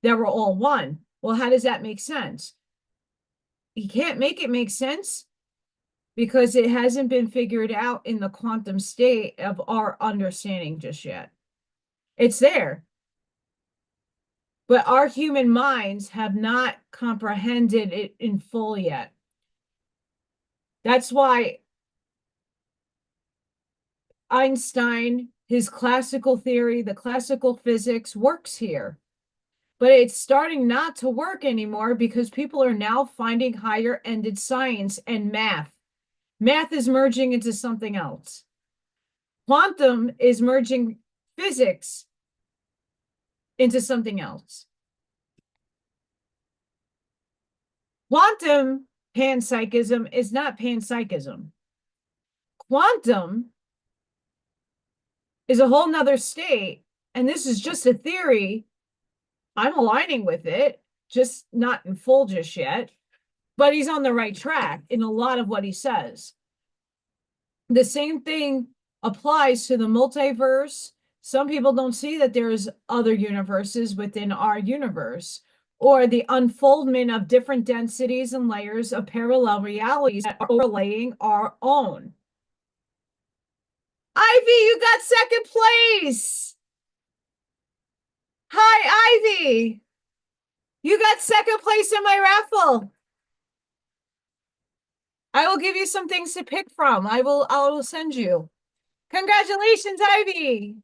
that we're all one. Well, how does that make sense? You can't make it make sense because it hasn't been figured out in the quantum state of our understanding just yet. It's there, but our human minds have not comprehended it in full yet. That's why Einstein, his classical theory, the classical physics works here. But it's starting not to work anymore because people are now finding higher ended science and math. Math is merging into something else. Quantum is merging physics into something else. Quantum panpsychism is not panpsychism. Quantum is a whole nother state, and this is just a theory. I'm aligning with it, just not in full just yet, but he's on the right track in a lot of what he says. The same thing applies to the multiverse. Some people don't see that there's other universes within our universe, or the unfoldment of different densities and layers of parallel realities that are overlaying our own. Ivy, you got second place. Hi, Ivy. You got second place in my raffle. I will give you some things to pick from. I will send you. Congratulations, Ivy.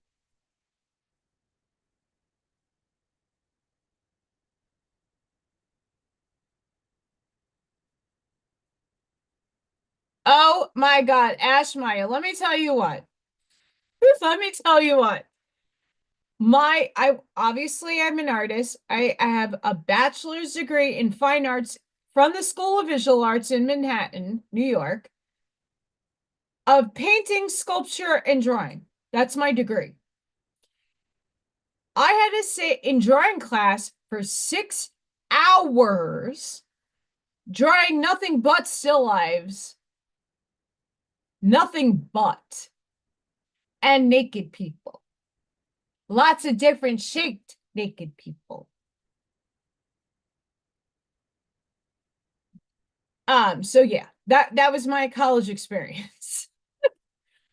Oh my God, Ashmaya, let me tell you what. Let me tell you what. I obviously I'm an artist. I have a bachelor's degree in fine arts from the School of Visual Arts in Manhattan, New York, of painting, sculpture, and drawing. That's my degree. I had to sit in drawing class for 6 hours, drawing nothing but still lives, nothing but, and naked people. Lots of different shaped naked people. So yeah, that was my college experience.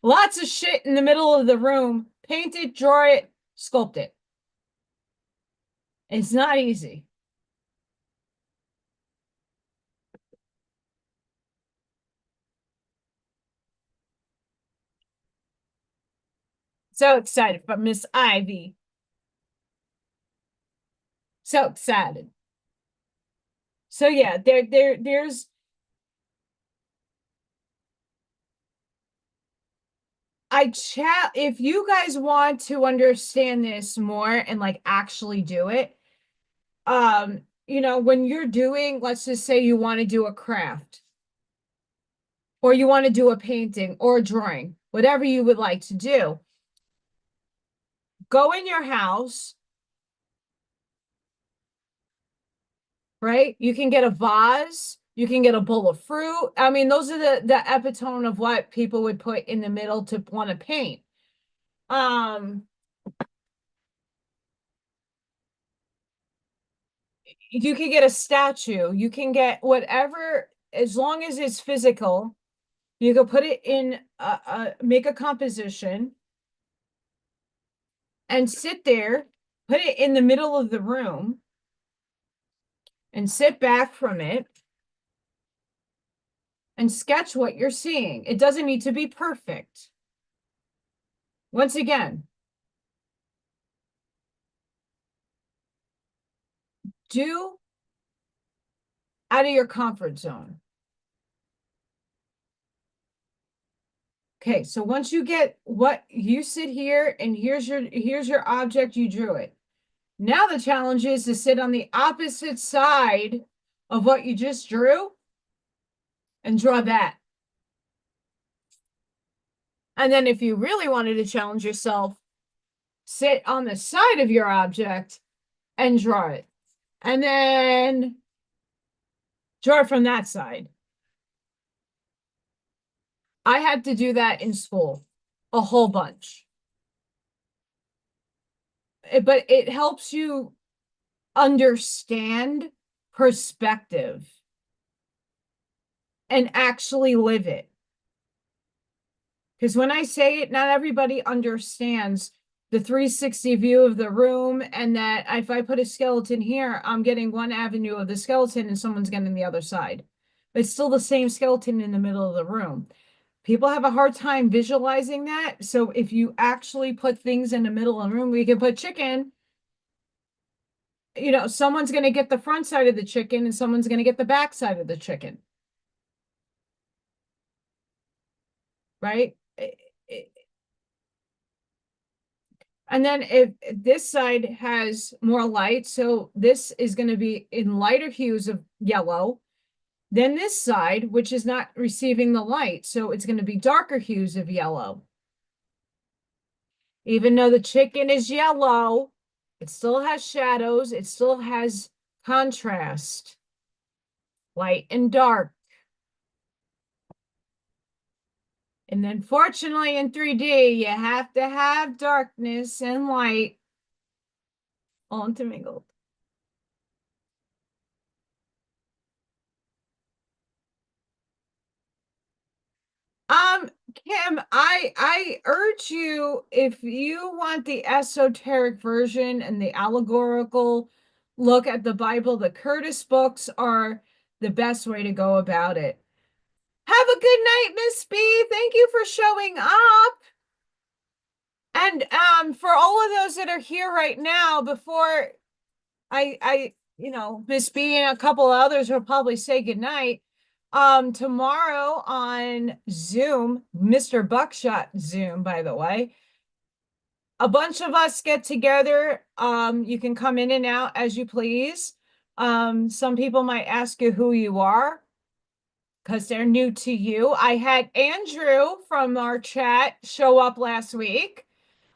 Lots of shit in the middle of the room, paint it, draw it, sculpt it. It's not easy. So excited for Miss Ivy. So excited. So yeah, there's I chat if you guys want to understand this more and like actually do it. When you're doing, let's just say you want to do a craft or you want to do a painting or a drawing, whatever you would like to do, go in your house, right? You can get a vase, you can get a bowl of fruit. I mean, those are the epitome of what people would put in the middle to want to paint. Um, you can get a statue, you can get whatever, as long as it's physical, you can put it in make a composition and sit there, put it in the middle of the room and sit back from it and sketch what you're seeing. It doesn't need to be perfect. Once again, do out of your comfort zone. Okay, so once you get what you sit here and here's your object, you drew it. Now the challenge is to sit on the opposite side of what you just drew and draw that. And then if you really wanted to challenge yourself, sit on the side of your object and draw it. And then draw it from that side. I had to do that in school a whole bunch. but it helps you understand perspective and actually live it. Because when I say it, not everybody understands the 360 view of the room, and that if I put a skeleton here, I'm getting one avenue of the skeleton and someone's getting the other side. But it's still the same skeleton in the middle of the room. People have a hard time visualizing that. So if you actually put things in the middle of the room, we can put chicken, someone's going to get the front side of the chicken and someone's going to get the back side of the chicken. Right? And then if this side has more light, so this is going to be in lighter hues of yellow. Then this side, which is not receiving the light, so it's going to be darker hues of yellow. Even though the chicken is yellow, it still has shadows. It still has contrast, light and dark. And then fortunately in 3D, you have to have darkness and light all intermingled. Kim, I urge you, if you want the esoteric version and the allegorical look at the Bible, the Curtis books are the best way to go about it. Have a good night, Miss B. Thank you for showing up. And for all of those that are here right now, before Miss B and a couple others will probably say goodnight. Tomorrow on Zoom, Mr. Buckshot Zoom, by the way, a bunch of us get together. You can come in and out as you please. Some people might ask you who you are because they're new to you. I had Andrew from our chat show up last week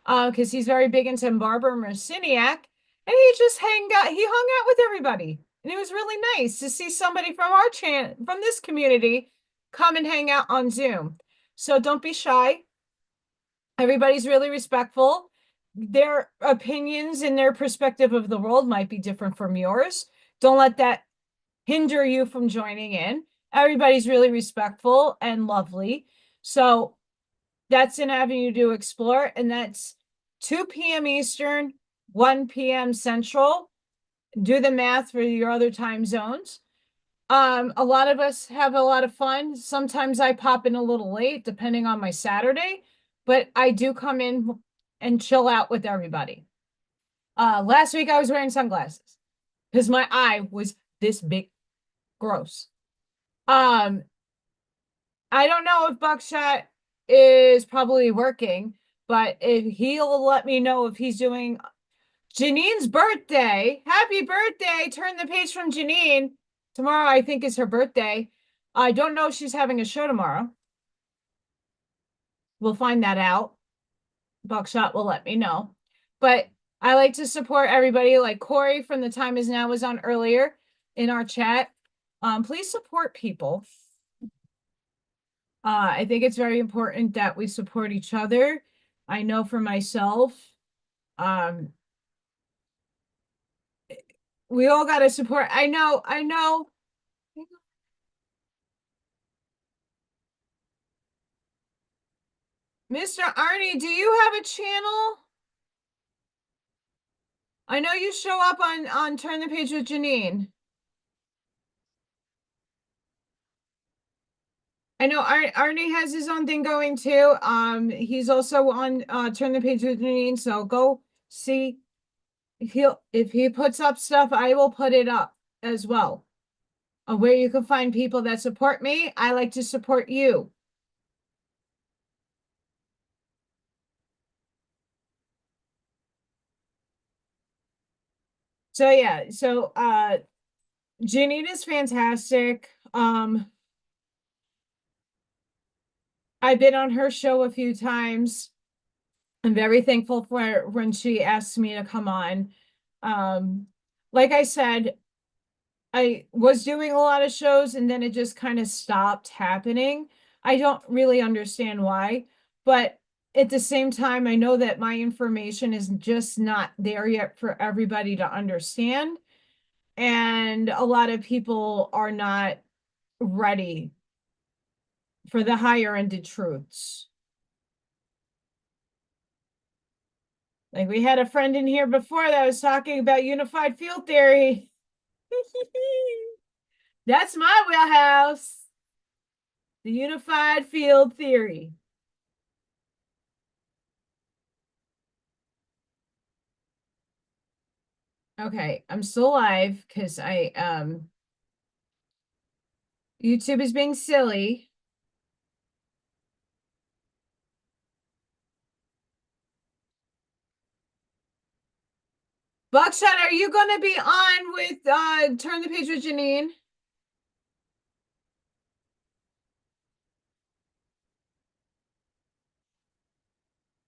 because he's very big into Barbara Marciniak, and he hung out with everybody. And it was really nice to see somebody from our channel, from this community, come and hang out on Zoom. So don't be shy. Everybody's really respectful. Their opinions and their perspective of the world might be different from yours. Don't let that hinder you from joining in. Everybody's really respectful and lovely. So that's an avenue to explore. And that's 2 p.m. Eastern, 1 p.m. Central. Do the math for your other time zones. A lot of us have a lot of fun. Sometimes I pop in a little late, depending on my Saturday, but I do come in and chill out with everybody. Last week I was wearing sunglasses because my eye was this big. Gross. I don't know if Buckshot is probably working, but if he'll let me know if he's doing Janine's birthday. Happy birthday. Turn the page from Janine. Tomorrow, I think, is her birthday. I don't know if she's having a show tomorrow. We'll find that out. Buckshot will let me know. But I like to support everybody, like Corey from The Time Is Now was on earlier in our chat. Please support people. I think it's very important that we support each other. I know for myself, we all got to support. I know. Mr. Arnie, do you have a channel? I know you show up on Turn the Page with Janine. I know Arnie has his own thing going too. He's also on Turn the Page with Janine, so go see. If he puts up stuff, I will put it up as well. Where you can find people that support me. I like to support you. So yeah, Janine is fantastic. I've been on her show a few times. I'm very thankful for when she asked me to come on. Like I said, I was doing a lot of shows and then it just kind of stopped happening. I don't really understand why, but at the same time, I know that my information is just not there yet for everybody to understand. And a lot of people are not ready for the higher ended truths. Like we had a friend in here before that was talking about unified field theory. That's my wheelhouse. The unified field theory. Okay, I'm still live because YouTube is being silly. Buckshot, are you gonna be on with Turn the Page with Janine?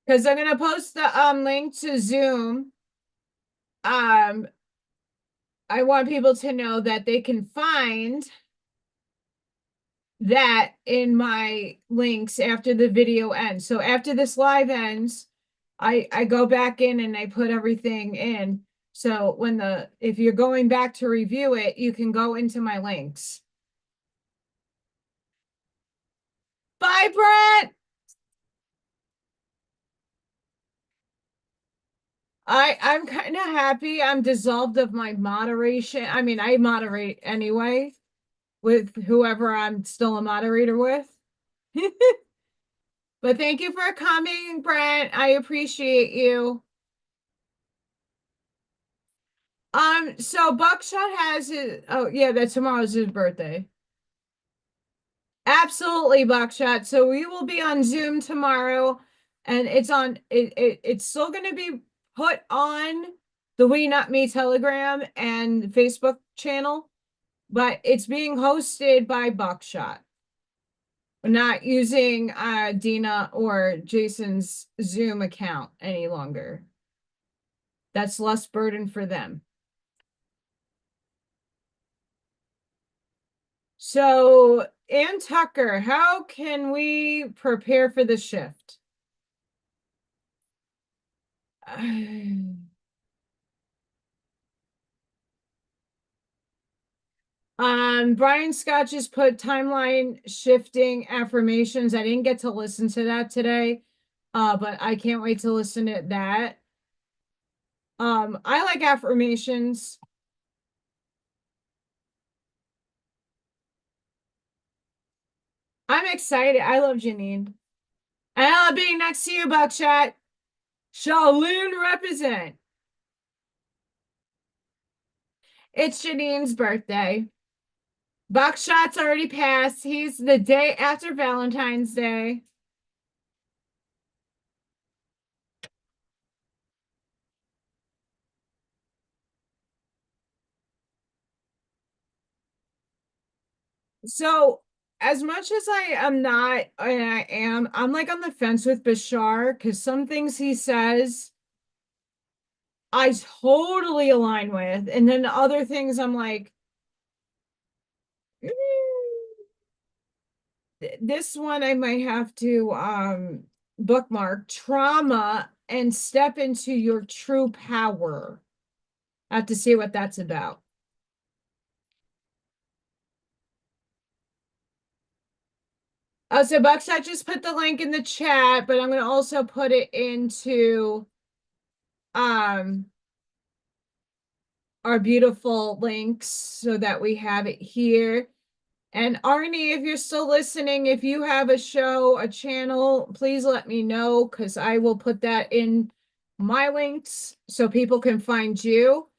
Because I'm gonna post the link to Zoom. Um, I want people to know that they can find that in my links after the video ends. So after this live ends, I go back in and I put everything in. So if you're going back to review it, you can go into my links. Bye, Brett. I'm kind of happy. I'm dissolved of my moderation. I mean, I moderate anyway with whoever I'm still a moderator with. But thank you for coming, Brent. I appreciate you. So Buckshot has his, oh yeah, that tomorrow's his birthday. Absolutely, Buckshot. So we will be on Zoom tomorrow, and it's still gonna be put on the We Not Me Telegram and Facebook channel, but it's being hosted by Buckshot. We're not using Dina or Jason's Zoom account any longer. That's less burden for them. So, Ann Tucker, how can we prepare for the shift? Brian Scott just put timeline shifting affirmations. I didn't get to listen to that today, but I can't wait to listen to that. I like affirmations. I'm excited. I love Janine. I love being next to you, Buckshot. Shaolin represent. It's Janine's birthday. Buckshot's already passed. He's the day after Valentine's Day. So, as much as I am not, and I am, I'm like on the fence with Bashar because some things he says I totally align with, and then other things I'm like, mm, this one I might have to bookmark trauma and step into your true power. I have to see what that's about. So Buckshot just put the link in the chat, but I'm going to also put it into um our beautiful links so that we have it here. And Arnie, if you're still listening, if you have a show, a channel, please let me know because I will put that in my links so people can find you.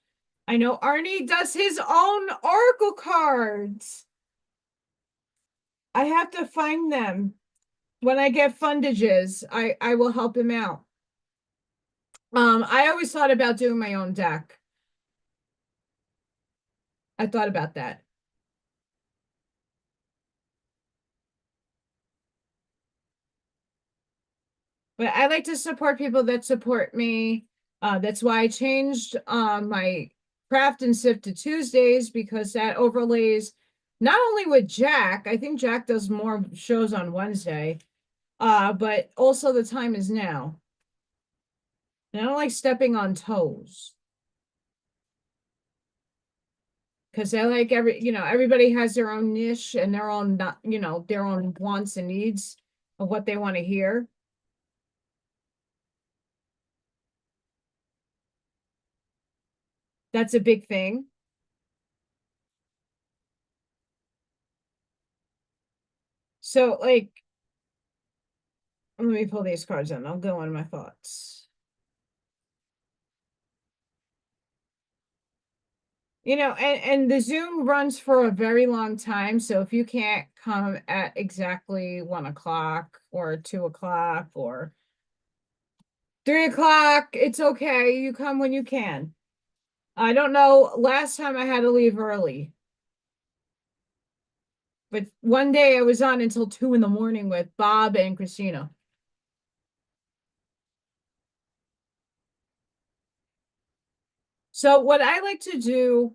I know Arnie does his own oracle cards. I have to find them. When I get fundages, I will help him out. I always thought about doing my own deck. I thought about that. But I like to support people that support me. That's why I changed my craft and sip to Tuesdays because that overlays not only with Jack, I think Jack does more shows on Wednesday, But also the time is now. And I don't like stepping on toes. Because I like everybody has their own niche and their own not, their own wants and needs of what they want to hear. That's a big thing. So like let me pull these cards in. I'll go on my thoughts. And the Zoom runs for a very long time. So if you can't come at exactly 1 o'clock or 2 o'clock or 3 o'clock, it's okay. You come when you can. I don't know. Last time I had to leave early, but one day I was on until 2 in the morning with Bob and Christina. So what I like to do,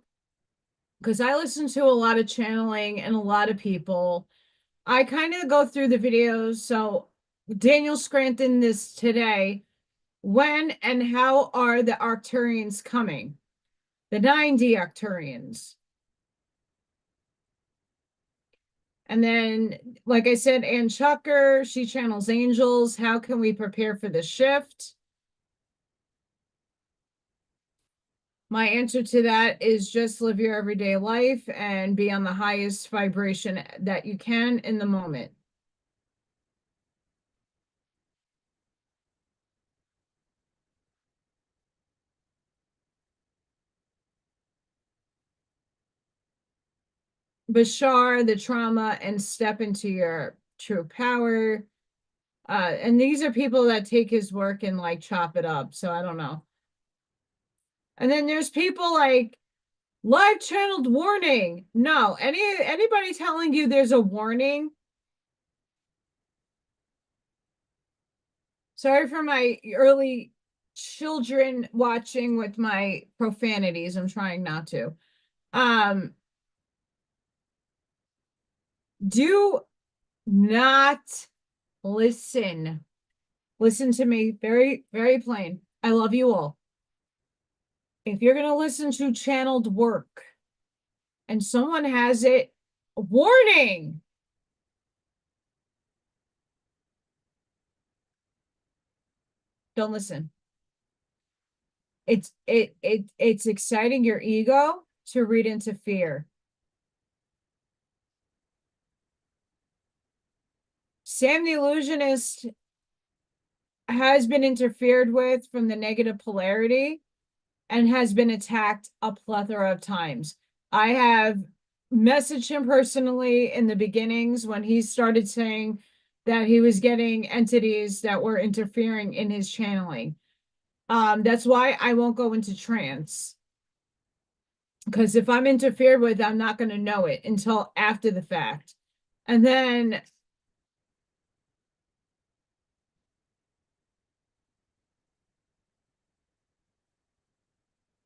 because I listen to a lot of channeling and a lot of people, I kind of go through the videos. So Daniel Scranton this today. When and how are the Arcturians coming? The 9D Arcturians. And then, like I said, Ann Chucker, she channels angels. How can we prepare for the shift? My answer to that is just live your everyday life and be on the highest vibration that you can in the moment. Bashar the trauma and step into your true power. And these are people that take his work and like chop it up. So I don't know. And then there's people like live channeled warning. No, anybody telling you there's a warning. Sorry for my early children watching with my profanities. I'm trying not to. Um, do not listen. Listen to me very, very plain. I love you all. If you're going to listen to channeled work and someone has it, warning. Don't listen. It's exciting your ego to read into fear. Sam the Illusionist has been interfered with from the negative polarity and has been attacked a plethora of times. I have messaged him personally in the beginnings when he started saying that he was getting entities that were interfering in his channeling. That's why I won't go into trance. Because if I'm interfered with, I'm not going to know it until after the fact. And then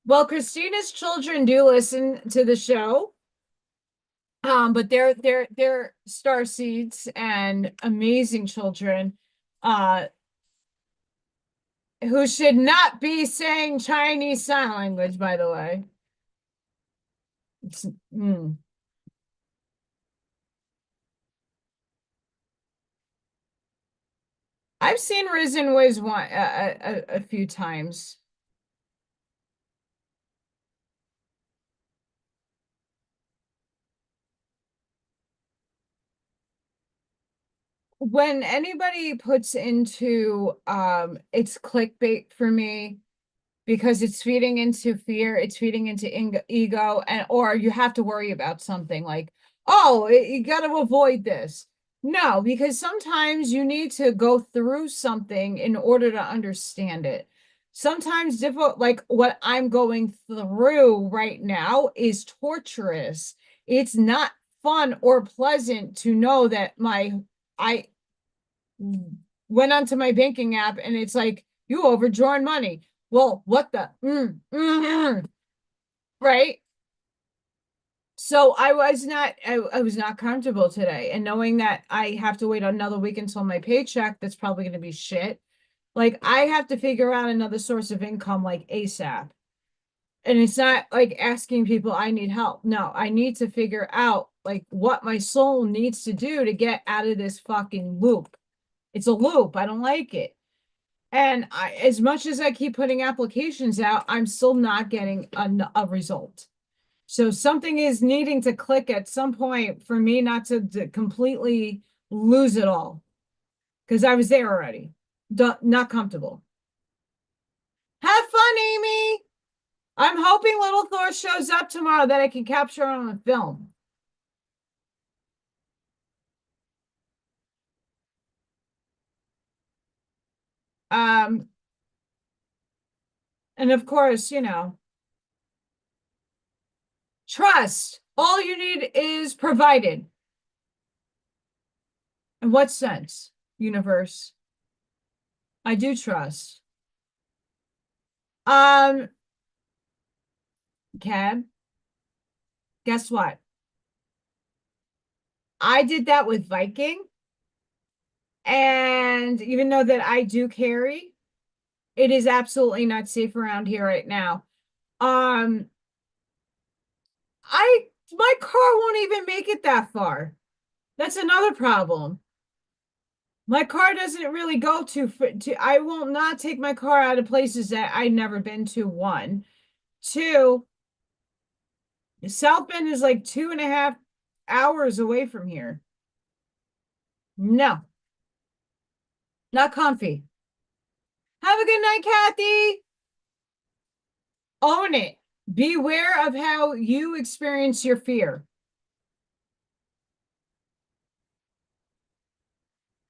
well, Christina's children do listen to the show. But they're star seeds and amazing children, uh, who should not be saying Chinese sign language, by the way. Mm. I've seen Risen Wiz a few times. When anybody puts into it's clickbait for me because it's feeding into fear, it's feeding into ego, and or you have to worry about something like, oh, you got to avoid this. No, because sometimes you need to go through something in order to understand it. Sometimes difficult, like what I'm going through right now is torturous. It's not fun or pleasant to know that I went onto my banking app and it's like, you overdrawn money. Well, what the? Right? So I was not comfortable today. And knowing that I have to wait another week until my paycheck, that's probably going to be shit. Like I have to figure out another source of income like ASAP. And it's not like asking people I need help. No, I need to figure out like what my soul needs to do to get out of this fucking loop. It's a loop. I don't like it. And as much as I keep putting applications out, I'm still not getting a result. So something is needing to click at some point for me not to completely lose it all because I was there already. Not comfortable. Have fun, Amy. I'm hoping Little Thor shows up tomorrow that I can capture on a film. Um, and of course, trust. All you need is provided. In what sense, universe? I do trust. Um, Cab, guess what? I did that with Viking. And even though that I do carry, it is absolutely not safe around here right now. Um, my car won't even make it that far. That's another problem. My car doesn't really go to I will not take my car out of places that I've never been to, one. Two, South Bend is like 2.5 hours away from here. No, not comfy. Have a good night, Kathy. Own it. Beware of how you experience your fear.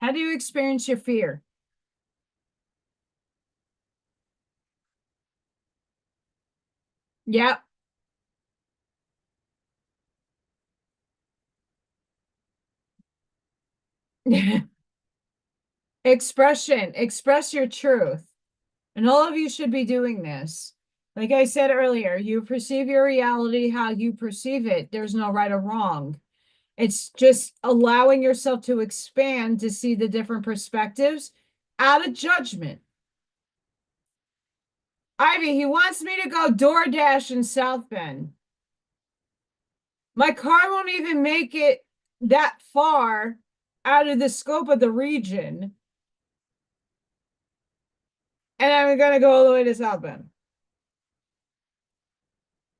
How do you experience your fear? Yep. Expression. Express your truth. And all of you should be doing this. Like I said earlier, you perceive your reality how you perceive it. There's no right or wrong. It's just allowing yourself to expand to see the different perspectives out of judgment. Ivy, he wants me to go DoorDash in South Bend. My car won't even make it that far out of the scope of the region. And I'm gonna go all the way to South Bend.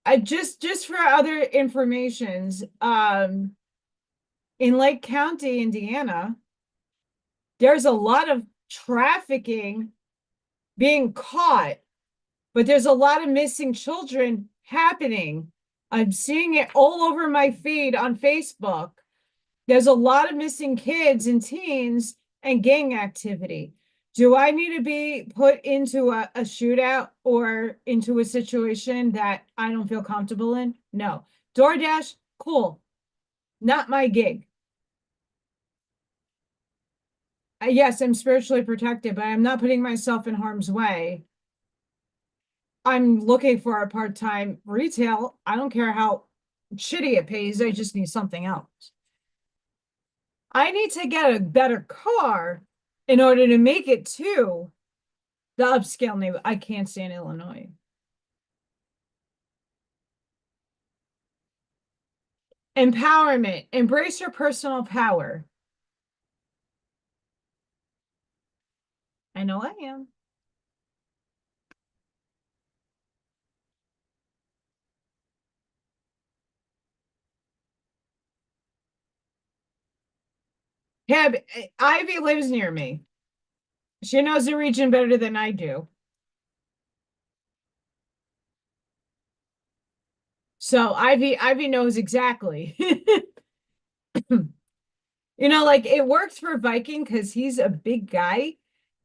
I just for other informations, in Lake County, Indiana, there's a lot of trafficking being caught, but there's a lot of missing children happening. I'm seeing it all over my feed on Facebook. There's a lot of missing kids and teens and gang activity. Do I need to be put into a shootout or into a situation that I don't feel comfortable in? No. DoorDash, cool. Not my gig. Yes, I'm spiritually protected, but I'm not putting myself in harm's way. I'm looking for a part-time retail. I don't care how shitty it pays. I just need something else. I need to get a better car in order to make it to the upscale neighborhood. I can't stand Illinois. Empowerment. Embrace your personal power. I know I am. Heb, Ivy lives near me. She knows the region better than I do. So Ivy knows exactly. Like it works for Viking because he's a big guy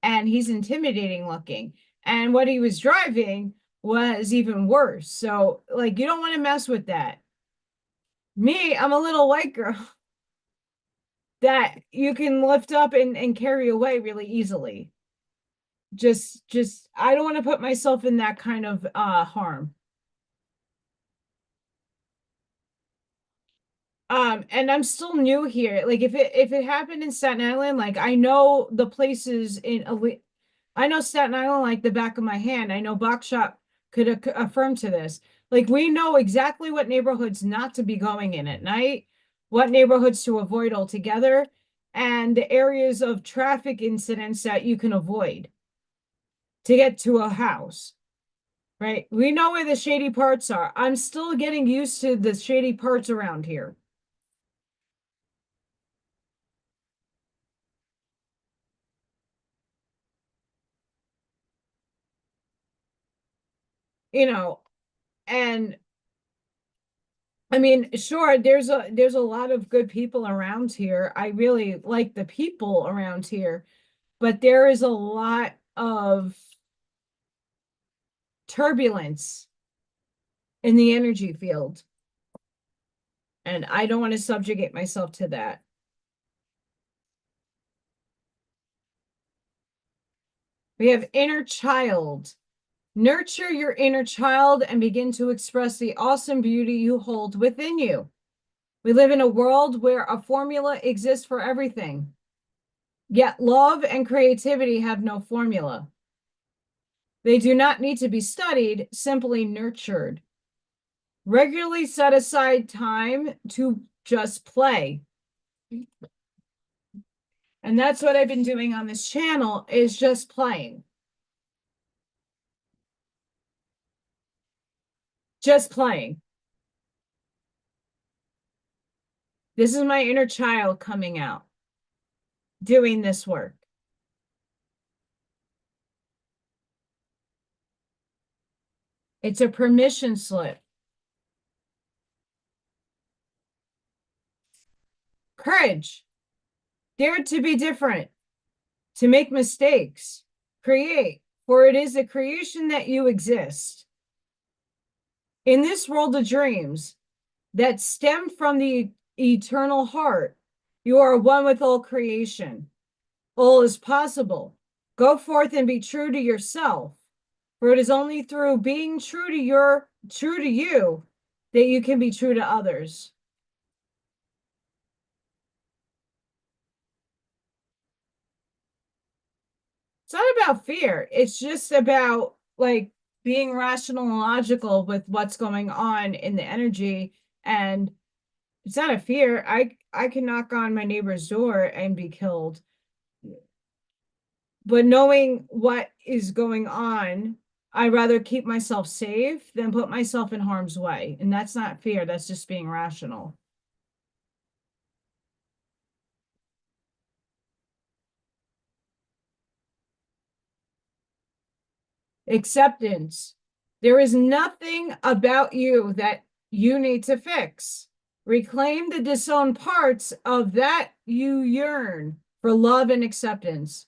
and he's intimidating looking. And what he was driving was even worse. So, like, you don't want to mess with that. Me, I'm a little white girl that you can lift up and carry away really easily. Just I don't want to put myself in that kind of harm. And I'm still new here. Like if it happened in Staten Island, like I know the places I know Staten Island like the back of my hand. I know Buckshot could affirm to this. Like we know exactly what neighborhoods not to be going in at night, what neighborhoods to avoid altogether, and the areas of traffic incidents that you can avoid to get to a house. Right? We know where the shady parts are. I'm still getting used to the shady parts around here. You know, and I mean, sure, there's a lot of good people around here. I really like the people around here, but there is a lot of turbulence in the energy field, and I don't want to subjugate myself to that. We have inner child. Nurture your inner child and begin to express the awesome beauty you hold within you. We live in a world where a formula exists for everything. Yet love and creativity have no formula. They do not need to be studied, simply nurtured. Regularly set aside time to just play. And that's what I've been doing on this channel is just playing. Just playing. This is my inner child coming out, doing this work. It's a permission slip. Courage. Dare to be different, to make mistakes, create, for it is a creation that you exist. In this world of dreams that stem from the eternal heart, you are one with all creation. All is possible. Go forth and be true to yourself, for it is only through being true to you that you can be true to others. It's not about fear. It's just about like being rational and logical with what's going on in the energy. And it's not a fear. I can knock on my neighbor's door and be killed. But knowing what is going on, I'd rather keep myself safe than put myself in harm's way. And that's not fear, that's just being rational. Acceptance. There is nothing about you that you need to fix. Reclaim the disowned parts of that you yearn for love and acceptance.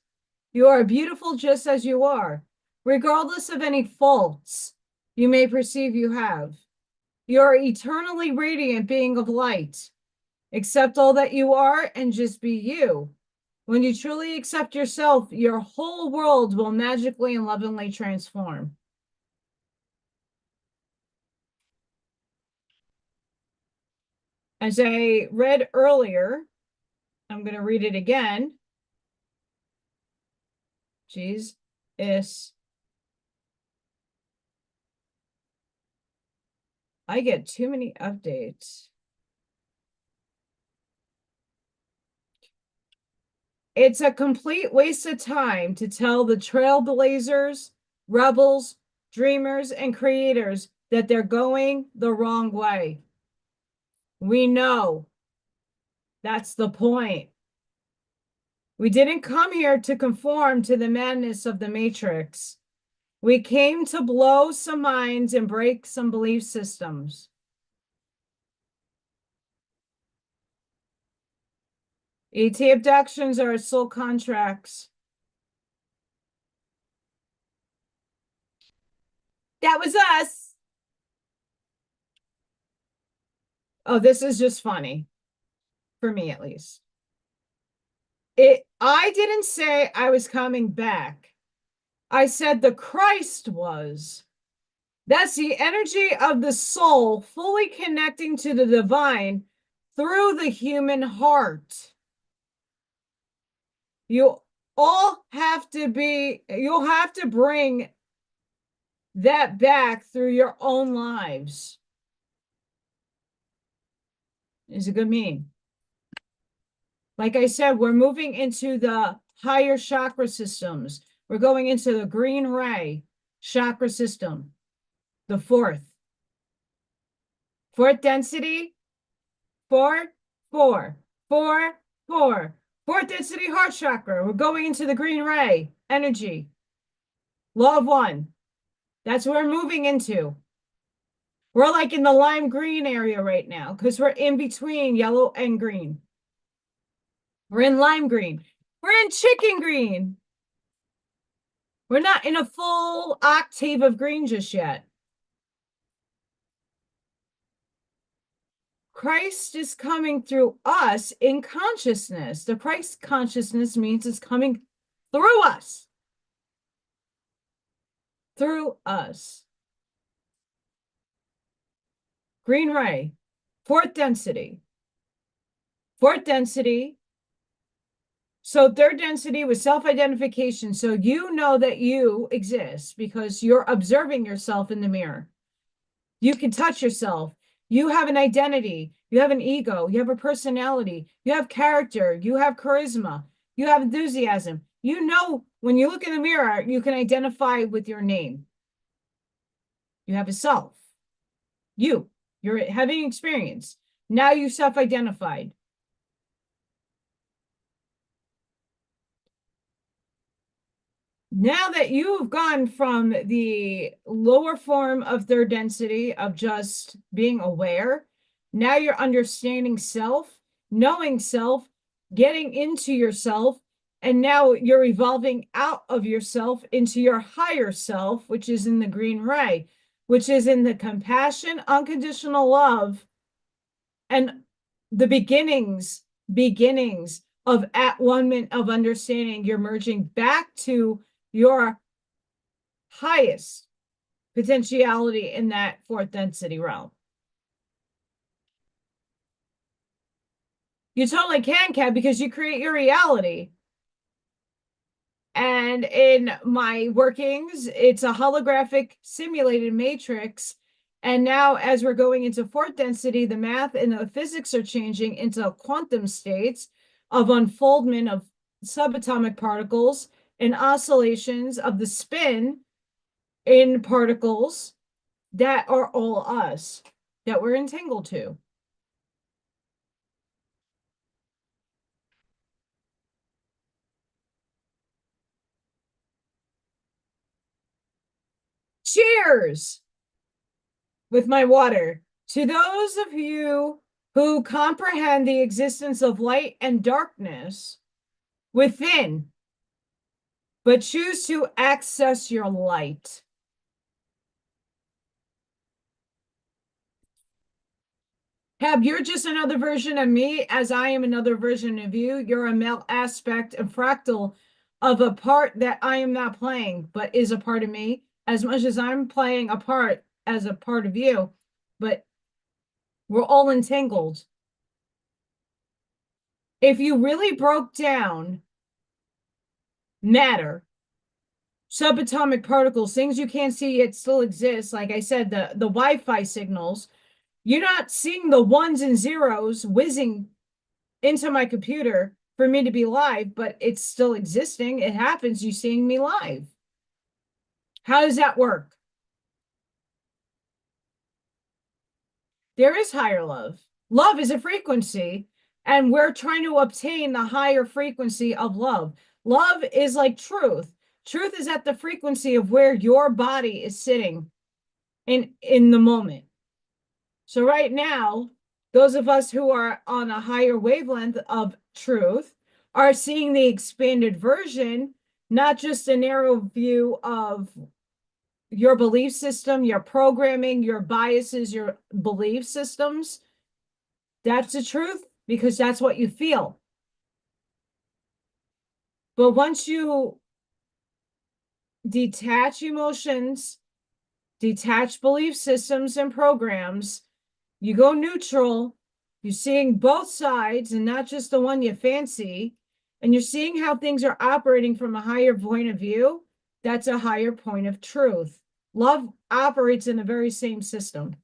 You are beautiful just as you are, regardless of any faults you may perceive you have. You are eternally radiant being of light. Accept all that you are and just be you. When you truly accept yourself, your whole world will magically and lovingly transform. As I read earlier, I'm going to read it again. Jeez, I get too many updates. It's a complete waste of time to tell the trailblazers, rebels, dreamers, and creators that they're going the wrong way. We know. That's the point. We didn't come here to conform to the madness of the Matrix. We came to blow some minds and break some belief systems. ET abductions are soul contracts. That was us. Oh, this is just funny. For me, at least. I didn't say I was coming back. I said the Christ was. That's the energy of the soul fully connecting to the divine through the human heart. You all have to be, you'll have to bring that back through your own lives. Is a good mean. Like I said, we're moving into the higher chakra systems. We're going into the green ray chakra system, the fourth. Fourth density, 4, 4, 4, 4. Fourth density heart chakra. We're going into the green ray energy. Law of one. That's what we're moving into. We're like in the lime green area right now because we're in between yellow and green. We're in lime green. We're in chicken green. We're not in a full octave of green just yet. Christ is coming through us in consciousness. The Christ consciousness means it's coming through us. Through us. Green ray, fourth density. Fourth density. So third density was self-identification. So you know that you exist because you're observing yourself in the mirror. You can touch yourself. You have an identity. You have an ego. You have a personality. You have character. You have charisma. You have enthusiasm. You know, when you look in the mirror, you can identify with your name. You have a self. You're having experience. Now you self-identified. Now that you've gone from the lower form of third density of just being aware, now you're understanding self, knowing self, getting into yourself, and now you're evolving out of yourself into your higher self, which is in the green ray, which is in the compassion, unconditional love, and the beginnings of at-one-ment of understanding. You're merging back to your highest potentiality in that fourth density realm. You totally can, Kat, because you create your reality. And in my workings, it's a holographic simulated matrix. And now as we're going into fourth density, the math and the physics are changing into quantum states of unfoldment of subatomic particles and oscillations of the spin in particles that are all us, that we're entangled to. Cheers with my water. To those of you who comprehend the existence of light and darkness within, but choose to access your light. Heb, you're just another version of me, as I am another version of you. You're a male aspect and fractal of a part that I am not playing, but is a part of me, as much as I'm playing a part as a part of you. But we're all entangled. If you really broke down matter, subatomic particles, things you can't see yet still exist, like I said, the Wi-Fi signals, you're not seeing the ones and zeros whizzing into my computer for me to be live, but it's still existing. It happens. You're seeing me live. How does that work? There is higher love. Love is a frequency, and we're trying to obtain the higher frequency of love. Love is like truth. Truth is at the frequency of where your body is sitting in the moment. So right now, those of us who are on a higher wavelength of truth are seeing the expanded version, not just a narrow view of your belief system, your programming, your biases, your belief systems. That's the truth because that's what you feel. But once you detach emotions, detach belief systems and programs, you go neutral, You're seeing both sides and not just the one you fancy. And you're seeing how things are operating from a higher point of view. That's a higher point of truth. Love operates in the very same system.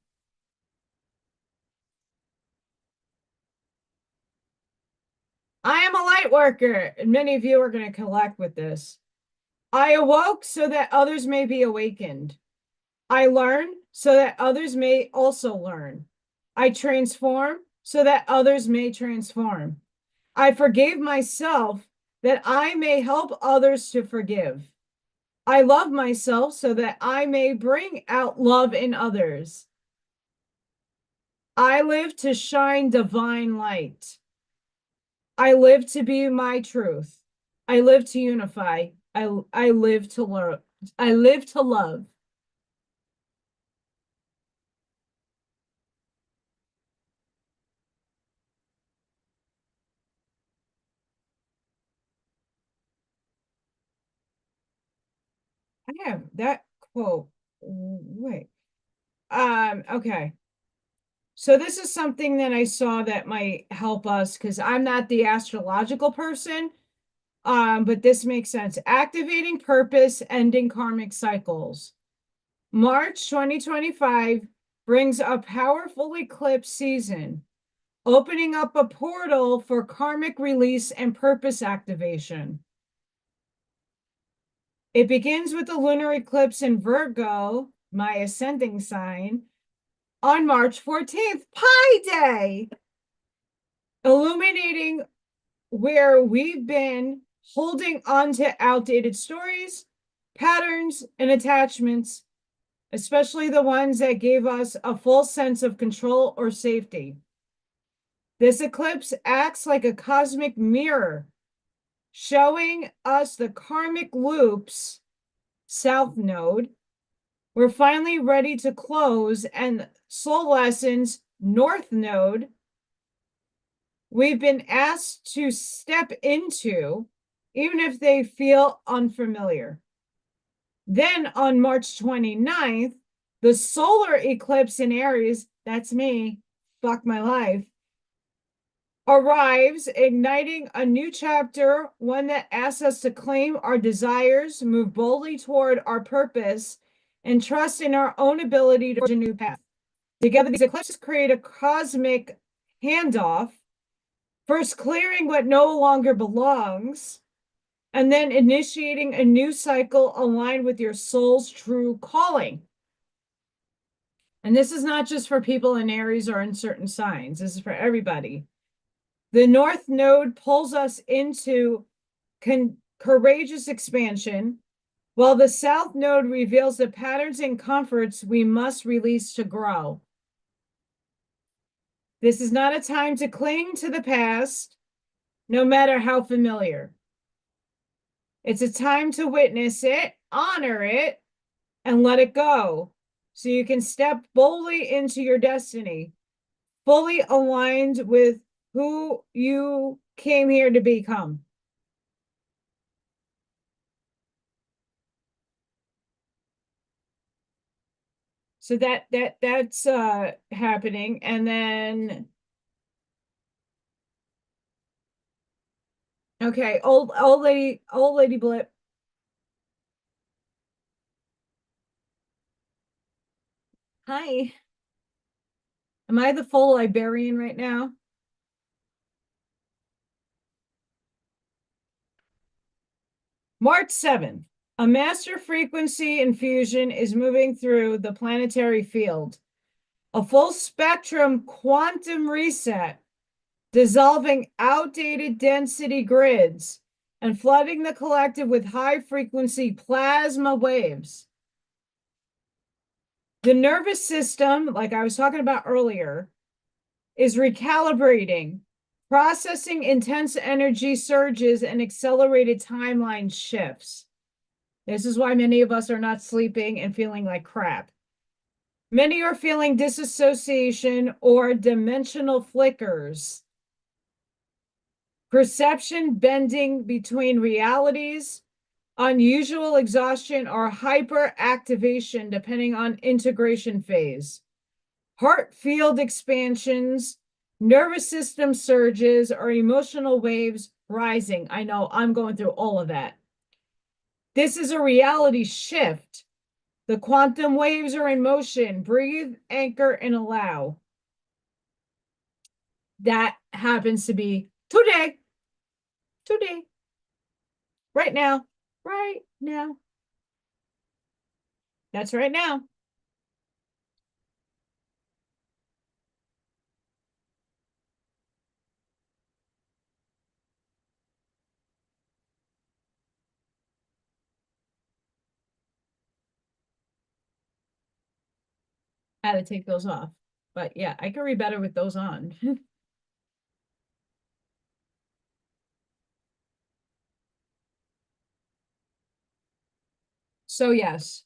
I am a light worker, and many of you are going to collect with this. I awoke so that others may be awakened. I learn so that others may also learn. I transform so that others may transform. I forgave myself that I may help others to forgive. I love myself so that I may bring out love in others. I live to shine divine light. I live to be my truth. I live to unify. I live to learn. I live to love. I have that quote. Wait. Okay. So this is something that I saw that might help us because I'm not the astrological person. But this makes sense. Activating purpose, ending karmic cycles. March 2025 brings a powerful eclipse season, opening up a portal for karmic release and purpose activation. It begins with the lunar eclipse in Virgo, my ascending sign, on March 14th, Pi Day, illuminating where we've been holding on to outdated stories, patterns, and attachments, especially the ones that gave us a full sense of control or safety. This eclipse acts like a cosmic mirror, showing us the karmic loops, South Node. We're finally ready to close, and Soul Lessons, North Node, we've been asked to step into, even if they feel unfamiliar. Then on March 29th, the solar eclipse in Aries, that's me, fuck my life, arrives, igniting a new chapter, one that asks us to claim our desires, move boldly toward our purpose, and trust in our own ability to forge a new path. Together, these eclipses create a cosmic handoff, first clearing what no longer belongs, and then initiating a new cycle aligned with your soul's true calling. And this is not just for people in Aries or in certain signs, this is for everybody. The North Node pulls us into courageous expansion, while the South Node reveals the patterns and comforts we must release to grow. This is not a time to cling to the past, no matter how familiar. It's a time to witness it, honor it, and let it go so you can step boldly into your destiny, fully aligned with who you came here to become. So that's happening. And then okay, old lady blip. Hi. Am I the full librarian right now? March 7th. A master frequency infusion is moving through the planetary field. A full spectrum quantum reset, dissolving outdated density grids and flooding the collective with high frequency plasma waves. The nervous system, like I was talking about earlier, is recalibrating, processing intense energy surges and accelerated timeline shifts. This is why many of us are not sleeping and feeling like crap. Many are feeling disassociation or dimensional flickers, perception bending between realities, unusual exhaustion, or hyperactivation, depending on integration phase. Heart field expansions, nervous system surges or emotional waves rising. I know I'm going through all of that. This is a reality shift. The quantum waves are in motion. Breathe, anchor, and allow. That happens to be today, today, right now, right now. That's right now. I had to take those off. But yeah, I can read better with those on. So yes.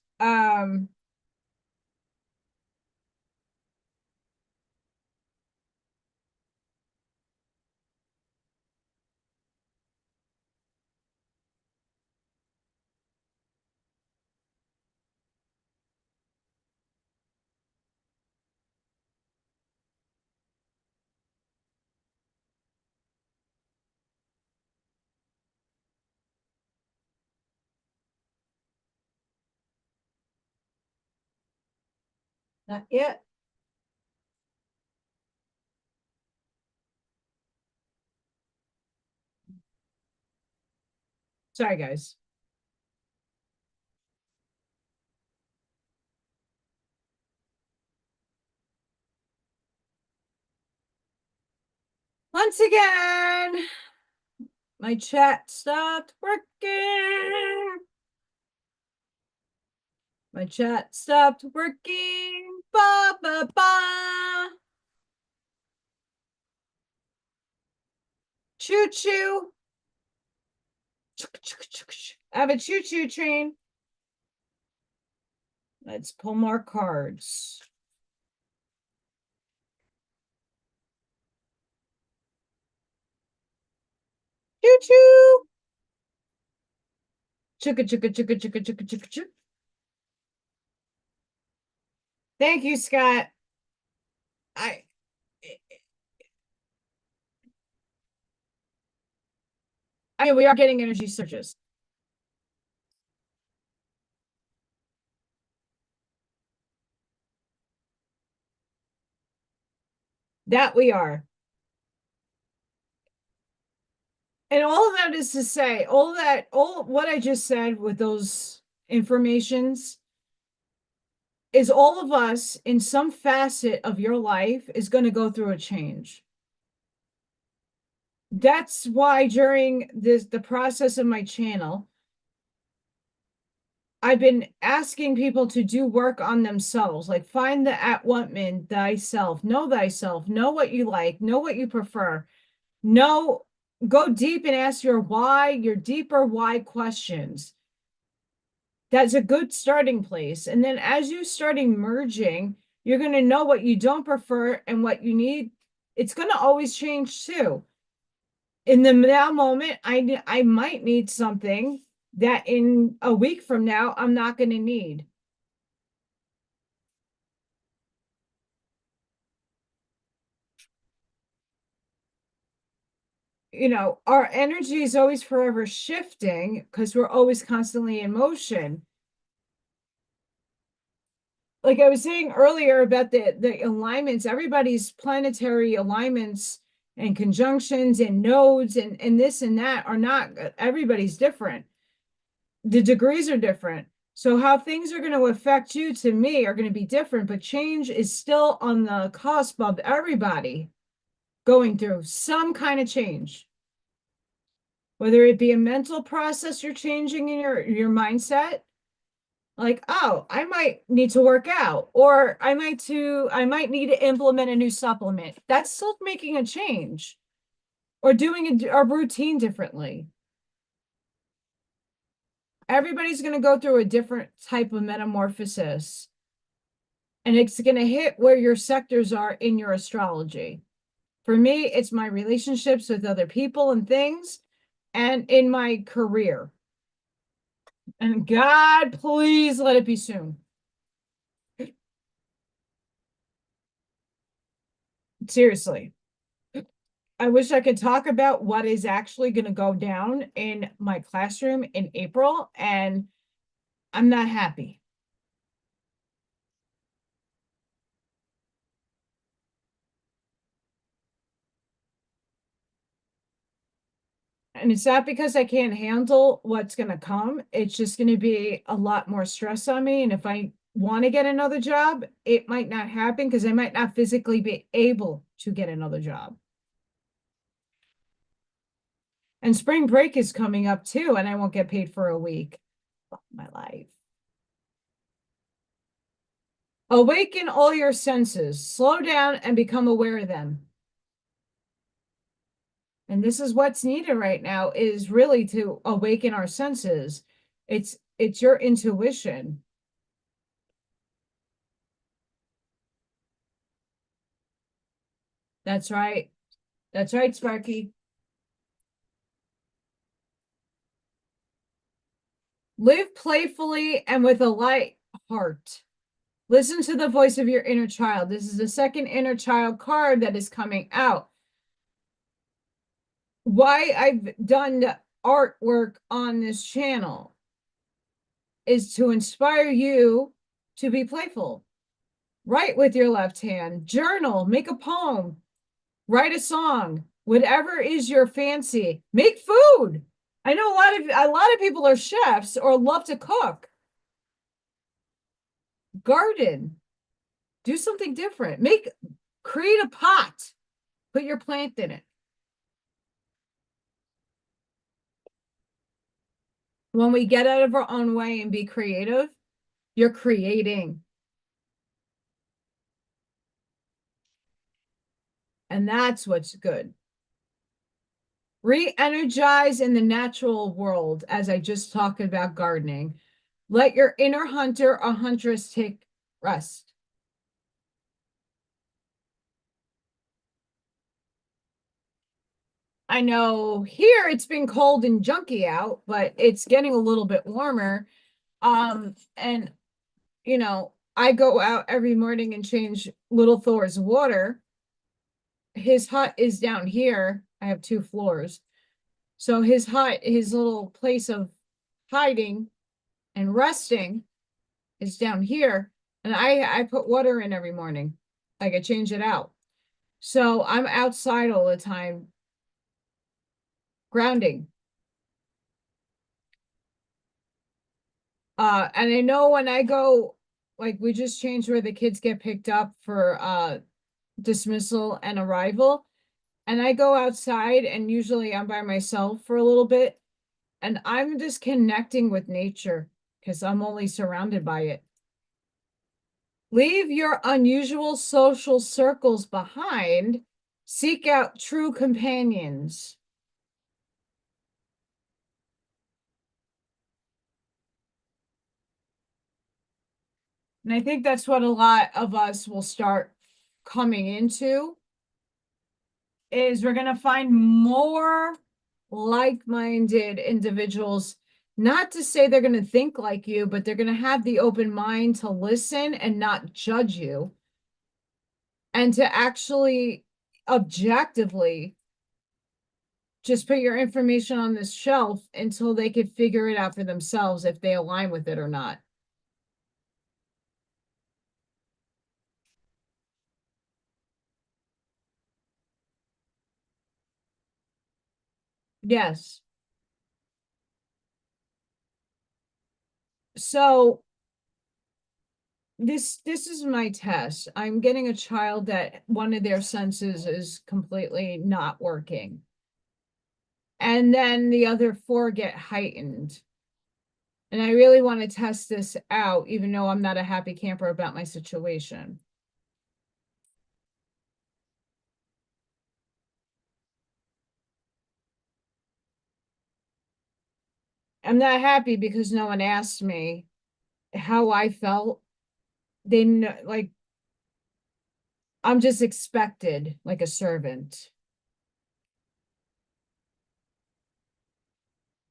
Not yet. Sorry, guys. Once again, my chat stopped working. My chat stopped working. Ba ba ba. Choo choo. I have a choo choo train. Let's pull more cards. Choo choo. Chugga chugga chugga chugga chugga chugga chugga. Thank you, Scott. I I mean, we are getting energy surges. That we are. And all of that is to say, all that, all what I just said with those informations is all of us in some facet of your life is going to go through a change. That's why during the process of my channel, I've been asking people to do work on themselves, like find the at one man thyself, know what you like, know what you prefer, know, go deep and ask your why, your deeper why questions. That's a good starting place. And then as you start emerging, you're going to know what you don't prefer and what you need. It's going to always change too. In the now moment, I might need something that in a week from now I'm not going to need. You know, our energy is always forever shifting because we're always constantly in motion. Like I was saying earlier about the alignments, everybody's planetary alignments and conjunctions and nodes and this and that are not, everybody's different. The degrees are different. So how things are going to affect you to me are going to be different, but change is still on the cusp of everybody going through some kind of change. Whether it be a mental process you're changing in your mindset, like, oh, I might need to work out, or I might need to implement a new supplement. That's still making a change or doing a routine differently. Everybody's going to go through a different type of metamorphosis, and it's going to hit where your sectors are in your astrology. For me, it's my relationships with other people and things, and in my career. And God, please let it be soon. Seriously. I wish I could talk about what is actually going to go down in my classroom in April, and I'm not happy. And it's not because I can't handle what's going to come. It's just going to be a lot more stress on me. And if I want to get another job, it might not happen because I might not physically be able to get another job. And spring break is coming up too, and I won't get paid for a week. Fuck my life. Awaken all your senses, slow down and become aware of them. And this is what's needed right now is really to awaken our senses. It's your intuition. That's right. That's right, Sparky. Live playfully and with a light heart. Listen to the voice of your inner child. This is the second inner child card that is coming out. Why I've done the artwork on this channel is to inspire you to be playful. Write with your left hand, journal, make a poem, write a song, whatever is your fancy. Make food. I know a lot of people are chefs or love to cook. Garden. Do something different. Create a pot. Put your plant in it. When we get out of our own way and be creative, you're creating. And that's what's good. Re-energize in the natural world, as I just talked about gardening. Let your inner hunter or huntress take rest. I know here it's been cold and junky out, but it's getting a little bit warmer. And I go out every morning and change little Thor's water. His hut is down here. I have 2 floors. So his hut, his little place of hiding and resting is down here. And I put water in every morning. Like I change it out. So I'm outside all the time, grounding. And I know when I go, like we just changed where the kids get picked up for dismissal and arrival. And I go outside and usually I'm by myself for a little bit. And I'm just connecting with nature because I'm only surrounded by it. Leave your unusual social circles behind. Seek out true companions. And I think that's what a lot of us will start coming into is we're going to find more like-minded individuals. Not to say they're going to think like you, but they're going to have the open mind to listen and not judge you. And to actually objectively just put your information on this shelf until they could figure it out for themselves if they align with it or not. Yes. So this is my test. I'm getting a child that one of their senses is completely not working. And then the other 4 get heightened. And I really want to test this out, even though I'm not a happy camper about my situation. I'm not happy because no one asked me how I felt. They know, like, I'm just expected like a servant.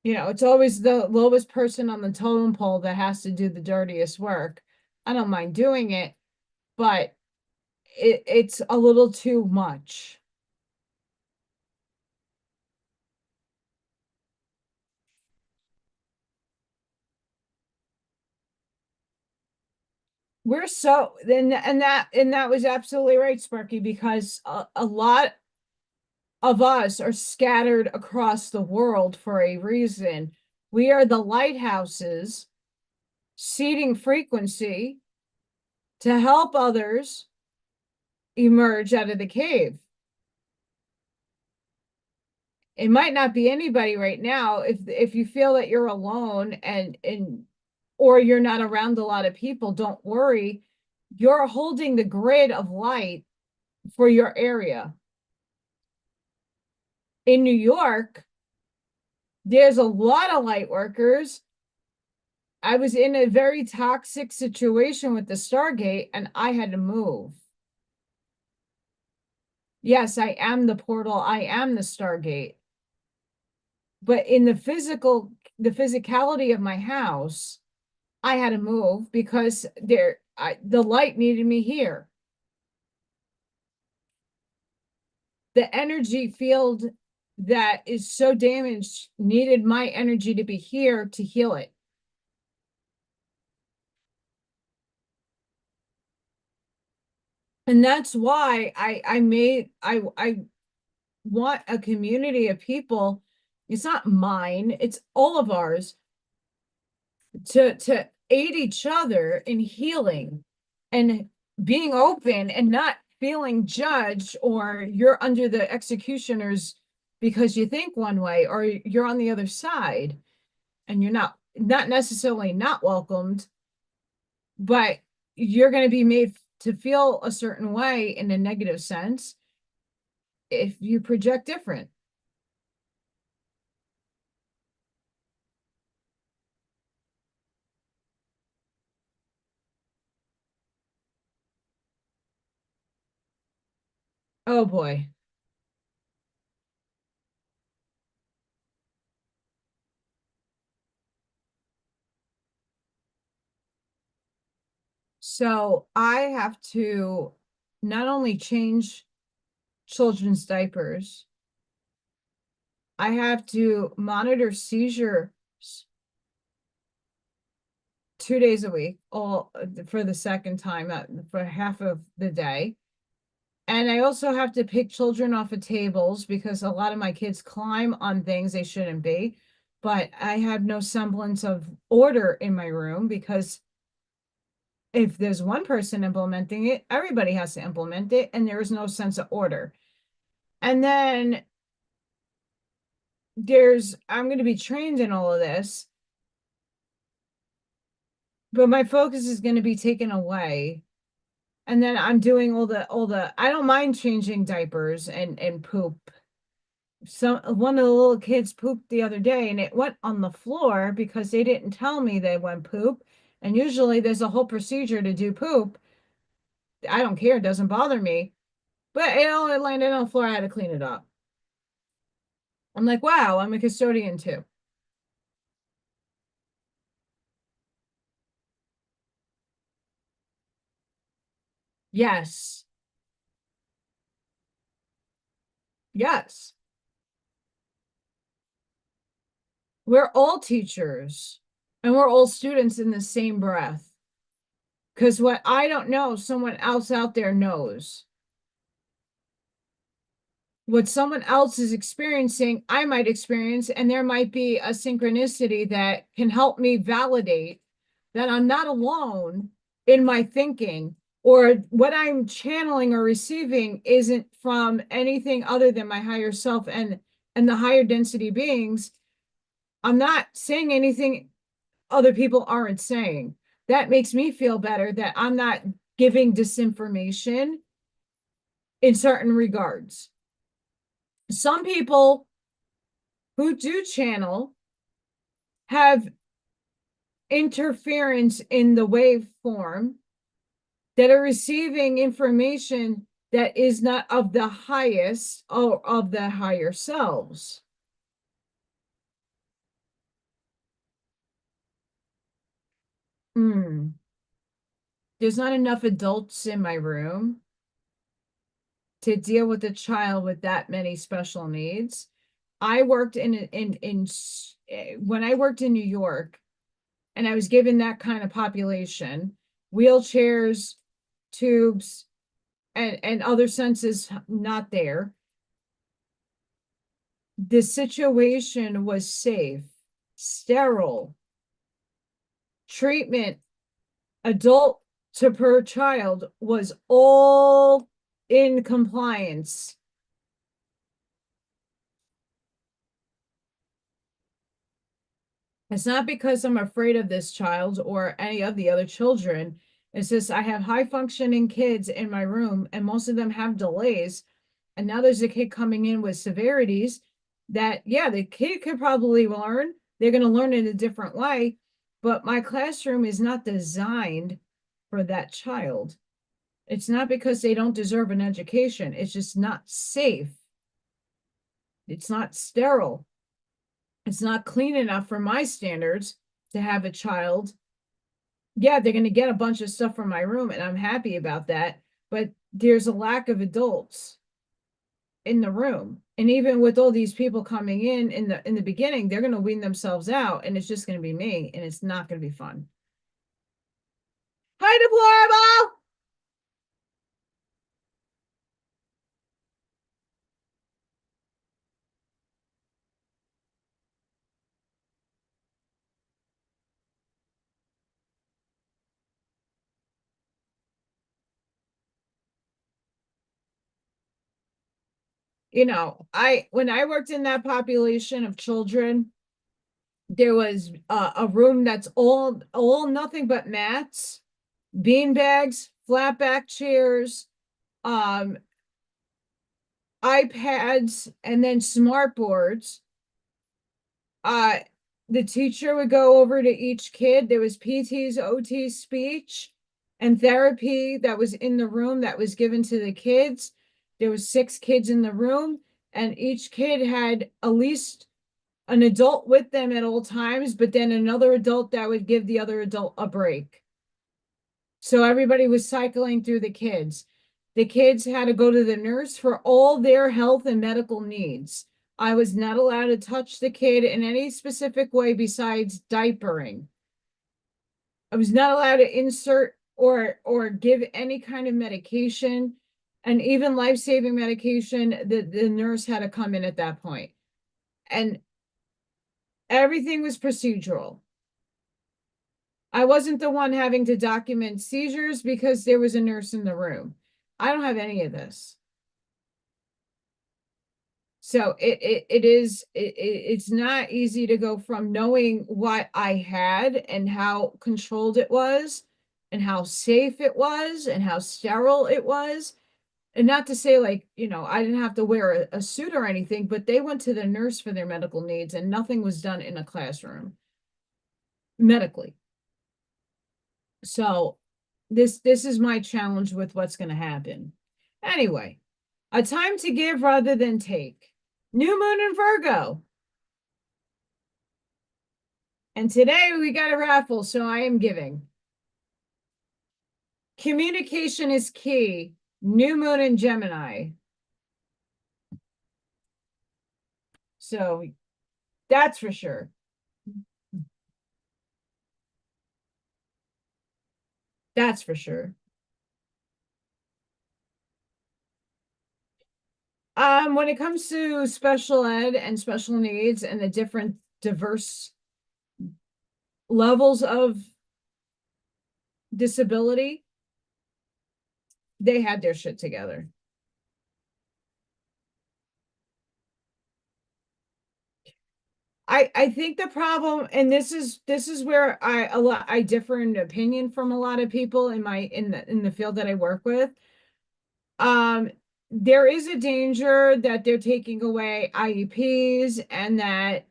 It's always the lowest person on the totem pole that has to do the dirtiest work. I don't mind doing it, but it's a little too much. we're so then and that was absolutely right, Sparky, because a lot of us are scattered across the world for a reason. We are the lighthouses seeding frequency to help others emerge out of the cave. It might not be anybody right now. If you feel that you're alone and or you're not around a lot of people, don't worry. You're holding the grid of light for your area. In New York, there's a lot of light workers. I was in a very toxic situation with the Stargate and I had to move. Yes, I am the portal. I am the Stargate. But in the physicality of my house, I had to move because the light needed me here. The energy field that is so damaged needed my energy to be here to heal it. And that's why I want a community of people. It's not mine, it's all of ours to aid each other in healing and being open and not feeling judged or you're under the executioners because you think one way or you're on the other side and you're not necessarily not welcomed, but you're going to be made to feel a certain way in a negative sense if you project different. Oh boy. So I have to not only change children's diapers, I have to monitor seizures 2 days a week, all for the second time for half of the day. And I also have to pick children off of tables because a lot of my kids climb on things they shouldn't be. But I have no semblance of order in my room because if there's one person implementing it, everybody has to implement it, and there is no sense of order. And then I'm going to be trained in all of this, but my focus is going to be taken away. And then I'm doing all the I don't mind changing diapers and poop. One of the little kids pooped the other day and it went on the floor because they didn't tell me they went poop. And usually there's a whole procedure to do poop. I don't care, it doesn't bother me. But it landed on the floor. I had to clean it up. I'm like, wow, I'm a custodian too. Yes. Yes. We're all teachers and we're all students in the same breath. Because what I don't know, someone else out there knows. What someone else is experiencing, I might experience, and there might be a synchronicity that can help me validate that I'm not alone in my thinking, or what I'm channeling or receiving isn't from anything other than my higher self and the higher density beings. I'm not saying anything other people aren't saying. That makes me feel better that I'm not giving disinformation in certain regards. Some people who do channel have interference in the waveform that are receiving information that is not of the highest or of the higher selves. There's not enough adults in my room to deal with a child with that many special needs. I worked in when I worked in New York and I was given that kind of population, wheelchairs, tubes, and other senses not there. The situation was safe, sterile, treatment, adult to per child was all in compliance. It's not because I'm afraid of this child or any of the other children. It's just I have high functioning kids in my room, and most of them have delays. And now there's a kid coming in with severities that, yeah, the kid could probably learn. They're going to learn in a different way. But my classroom is not designed for that child. It's not because they don't deserve an education, it's just not safe. It's not sterile. It's not clean enough for my standards to have a child. Yeah, they're going to get a bunch of stuff from my room, and I'm happy about that. But there's a lack of adults in the room. And even with all these people coming in the beginning, they're going to wean themselves out, and it's just going to be me, and it's not going to be fun. Hi, deplorable. I when I worked in that population of children, there was a room that's all nothing but mats, bean bags, flat back chairs, um iPads, and then smart boards. uh the teacher would go over to each kid. There was PTs, OTs, speech and therapy that was in the room that was given to the kids. There was 6 kids in the room, and each kid had at least an adult with them at all times, but then another adult that would give the other adult a break. So everybody was cycling through the kids. The kids had to go to the nurse for all their health and medical needs. I was not allowed to touch the kid in any specific way besides diapering. I was not allowed to insert or give any kind of medication, and even life-saving medication. The nurse had to come in at that point. And everything was procedural. I wasn't the one having to document seizures because there was a nurse in the room. I don't have any of this. So it's not easy to go from knowing what I had and how controlled it was and how safe it was and how sterile it was. And not to say, like, I didn't have to wear a suit or anything, but they went to the nurse for their medical needs, and nothing was done in a classroom medically. So this is my challenge with what's going to happen. Anyway, a time to give rather than take. New moon in Virgo. And today we got a raffle, so I am giving. Communication is key. New moon in Gemini. So that's for sure. That's for sure. When it comes to special ed and special needs and the different diverse levels of disability, they had their shit together. I think the problem, and this is where I differ in opinion from a lot of people in the field that I work with. Um, there is a danger that they're taking away IEPs, and that,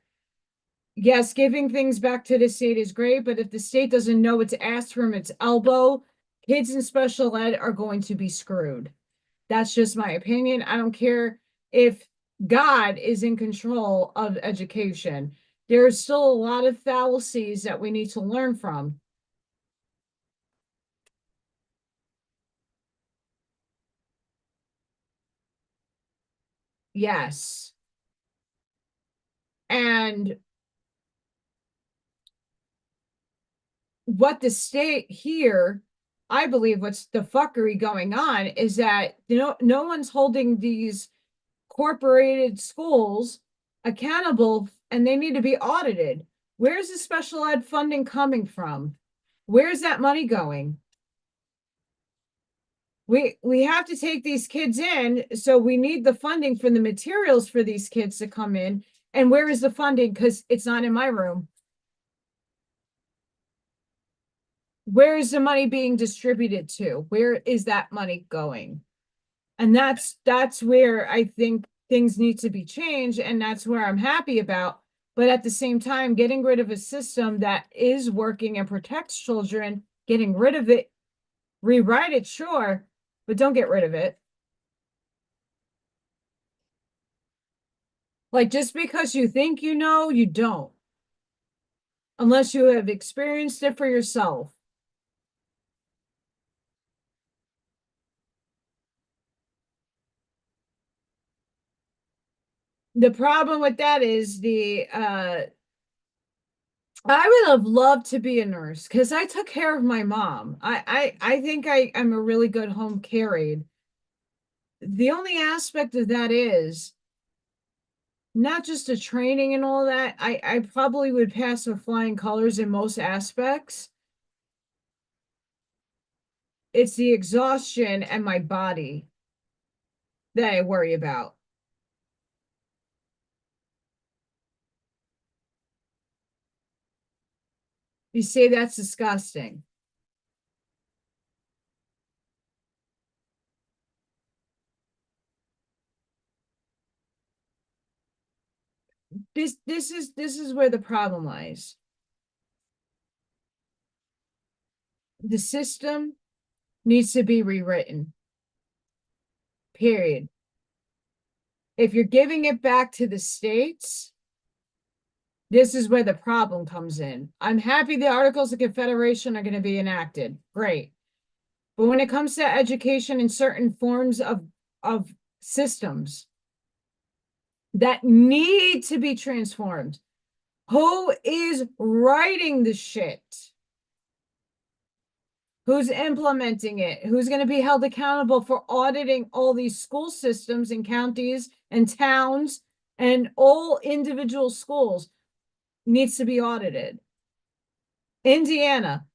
yes, giving things back to the state is great, but if the state doesn't know its ass from its elbow, kids in special ed are going to be screwed. That's just my opinion. I don't care if God is in control of education. There's still a lot of fallacies that we need to learn from. Yes. And what the state here I believe what's the fuckery going on is that, no one's holding these corporated schools accountable, and they need to be audited. Where's the special ed funding coming from? Where's that money going? We have to take these kids in, so we need the funding for the materials for these kids to come in. And where is the funding? Because it's not in my room. Where is the money being distributed to? Where is that money going? And that's where I think things need to be changed, and that's where I'm happy about. But at the same time, getting rid of a system that is working and protects children, getting rid of it, rewrite it, sure, but don't get rid of it. Like, just because you think you don't, unless you have experienced it for yourself. The problem with that is I would have loved to be a nurse because I took care of my mom. I think I am a really good home care aide. The only aspect of that is not just the training and all that. I probably would pass with flying colors in most aspects. It's the exhaustion and my body that I worry about. You say that's disgusting. This is where the problem lies. The system needs to be rewritten. Period. If you're giving it back to the states, this is where the problem comes in. I'm happy the Articles of Confederation are going to be enacted. Great. But when it comes to education in certain forms of systems that need to be transformed, who is writing the shit? Who's implementing it? Who's going to be held accountable for auditing all these school systems in counties and towns and all individual schools? Needs to be audited. Indiana,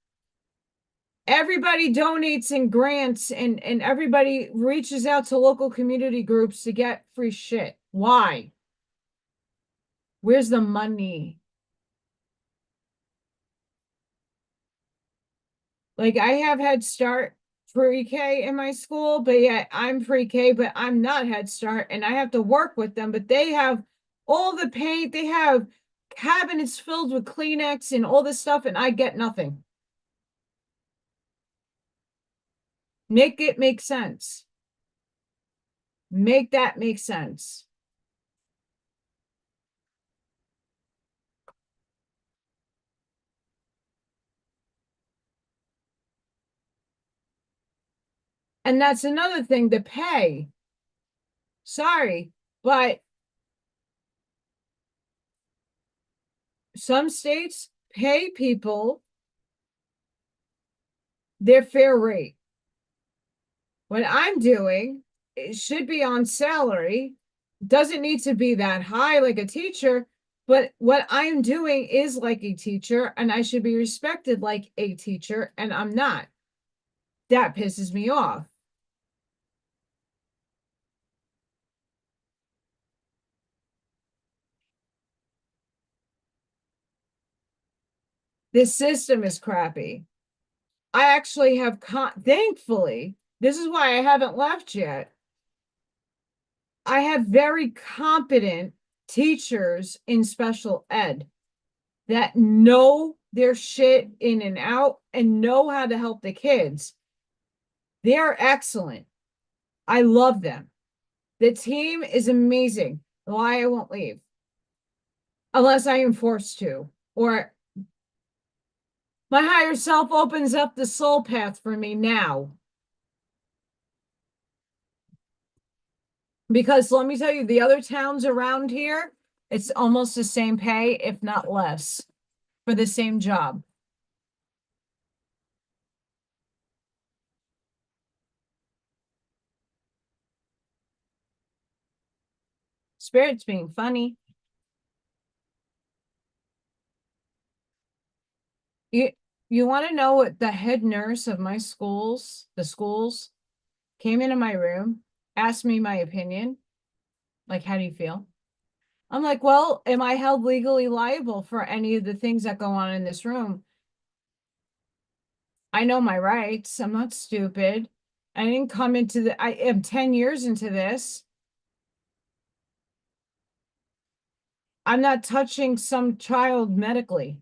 everybody donates and grants, and everybody reaches out to local community groups to get free shit. Why? Where's the money? Like, I have Head Start pre-K in my school, but yet I'm pre-K, but I'm not Head Start, and I have to work with them, but they have all the paint, they have cabinets filled with Kleenex and all this stuff, and I get nothing. Make it make sense. Make that make sense. And that's another thing, the pay. Sorry, but some states pay people their fair rate. What I'm doing, it should be on salary, doesn't need to be that high like a teacher, but what I'm doing is like a teacher, and I should be respected like a teacher, and I'm not. That pisses me off. This system is crappy. I actually have, thankfully, this is why I haven't left yet. I have very competent teachers in special ed that know their shit in and out and know how to help the kids. They are excellent. I love them. The team is amazing. Why I won't leave unless I am forced to, or my higher self opens up the soul path for me now. Because let me tell you, the other towns around here, it's almost the same pay, if not less, for the same job. Spirit's being funny. You you want to know what the head nurse of my schools, came into my room, asked me my opinion. Like, how do you feel? I'm like, well, am I held legally liable for any of the things that go on in this room? I know my rights. I'm not stupid. I didn't come I am 10 years into this. I'm not touching some child medically.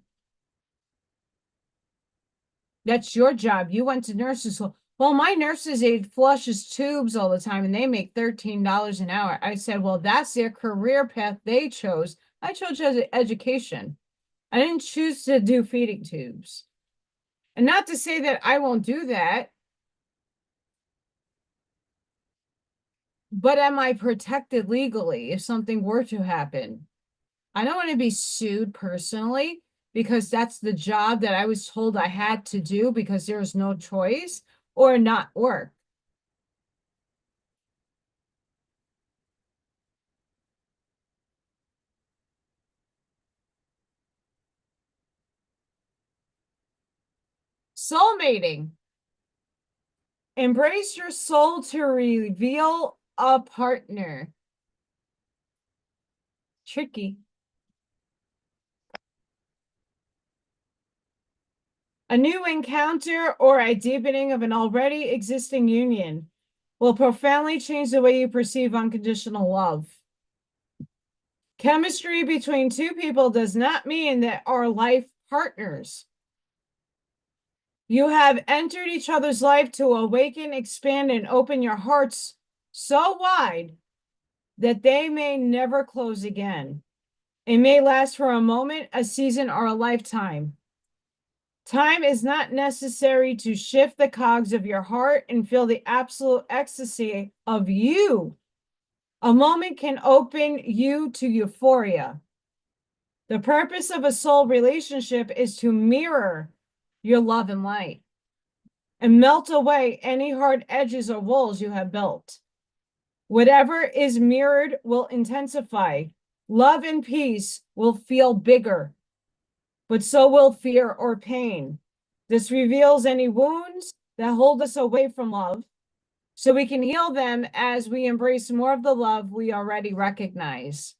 That's your job. You went to nursing school. Well, my nurses aid flushes tubes all the time and they make $13 an hour. I said, well, that's their career path they chose. I chose education. I didn't choose to do feeding tubes. And not to say that I won't do that, but am I protected legally if something were to happen? I don't want to be sued personally because that's the job that I was told I had to do because there's no choice or not work. Soulmating. Embrace your soul to reveal a partner. Tricky. A new encounter or a deepening of an already existing union will profoundly change the way you perceive unconditional love. Chemistry between two people does not mean that are life partners. You have entered each other's life to awaken, expand, and open your hearts so wide that they may never close again. It may last for a moment, a season, or a lifetime. Time is not necessary to shift the cogs of your heart and feel the absolute ecstasy of you. A moment can open you to euphoria. The purpose of a soul relationship is to mirror your love and light and melt away any hard edges or walls you have built. Whatever is mirrored will intensify. Love and peace will feel bigger, but so will fear or pain. This reveals any wounds that hold us away from love so we can heal them as we embrace more of the love we already recognize.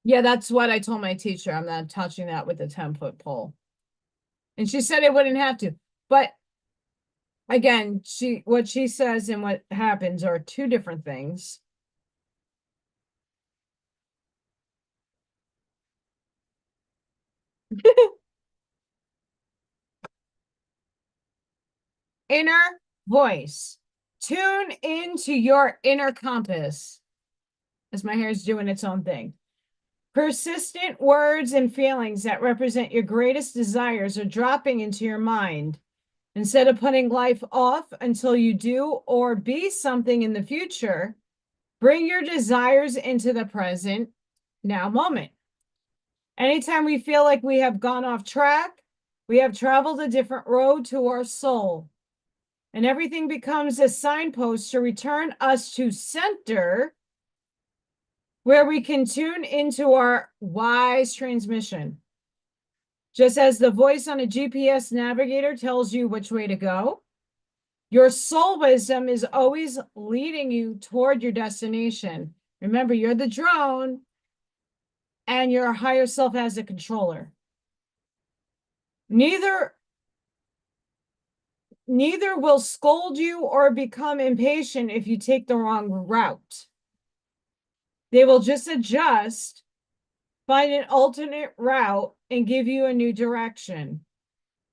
Yeah, that's what I told my teacher. I'm not touching that with a 10-foot pole. And she said it wouldn't have to. But again, what she says and what happens are two different things. Inner voice. Tune into your inner compass as my hair is doing its own thing. Persistent words and feelings that represent your greatest desires are dropping into your mind. Instead of putting life off until you do or be something in the future, bring your desires into the present now moment. Anytime we feel like we have gone off track, we have traveled a different road to our soul. And everything becomes a signpost to return us to center where we can tune into our wise transmission. Just as the voice on a GPS navigator tells you which way to go, your soul wisdom is always leading you toward your destination. Remember, you're the drone and your higher self has a controller. Neither will scold you or become impatient if you take the wrong route. They will just adjust, find an alternate route, and give you a new direction.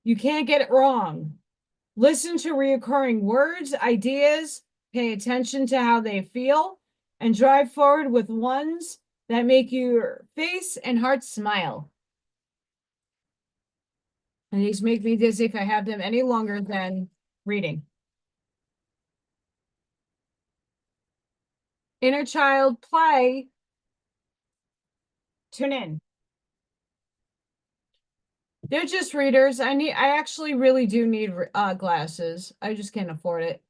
You can't get it wrong. Listen to recurring words, ideas, pay attention to how they feel, and drive forward with ones that make your face and heart smile. And these make me dizzy if I have them any longer than reading. Inner child play tune in. They're just readers. I actually really do need glasses. I just can't afford it.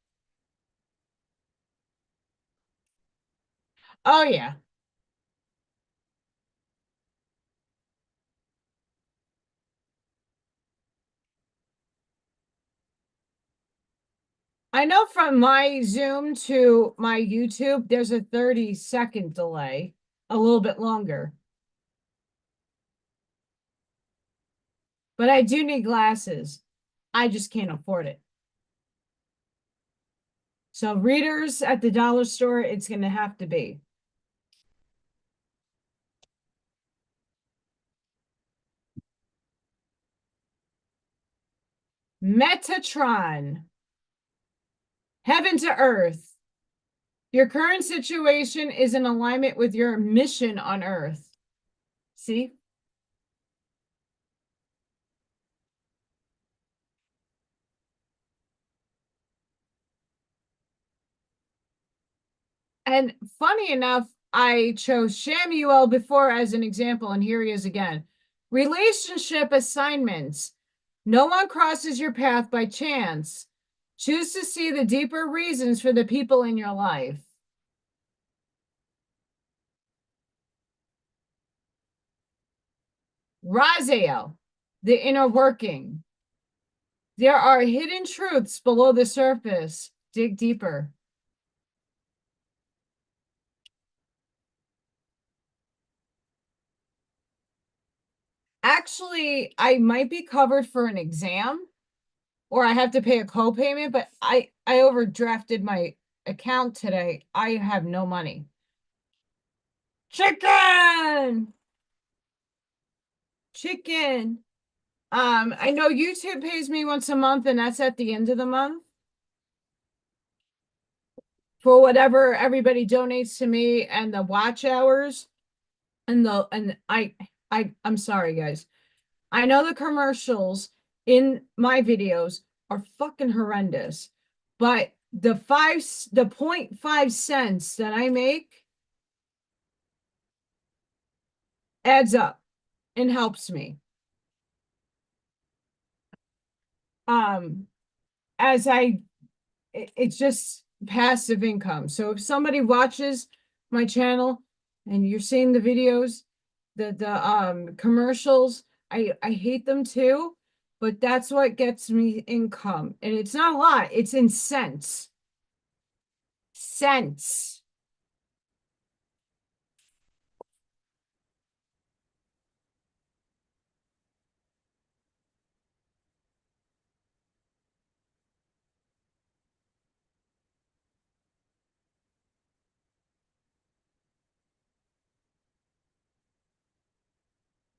Oh yeah. I know from my Zoom to my YouTube, there's a 30-second delay, a little bit longer. But I do need glasses. I just can't afford it. So readers at the dollar store, it's going to have to be. Metatron. Heaven to earth. Your current situation is in alignment with your mission on earth. See? And funny enough, I chose Shamuel before as an example, and here he is again. Relationship assignments. No one crosses your path by chance. Choose to see the deeper reasons for the people in your life. Raziel, the inner working. There are hidden truths below the surface. Dig deeper. Actually, I might be covered for an exam or I have to pay a co-payment, but I overdrafted my account today. I have no money. Chicken! Chicken. I know YouTube pays me once a month, and that's at the end of the month for whatever everybody donates to me and the watch hours and I'm sorry, guys. I know the commercials in my videos are fucking horrendous, but the 0.5 cents that I make adds up and helps me. As it's just passive income. So if somebody watches my channel and you're seeing the videos, the commercials, I hate them too, but that's what gets me income. And it's not a lot, it's in cents. Cents.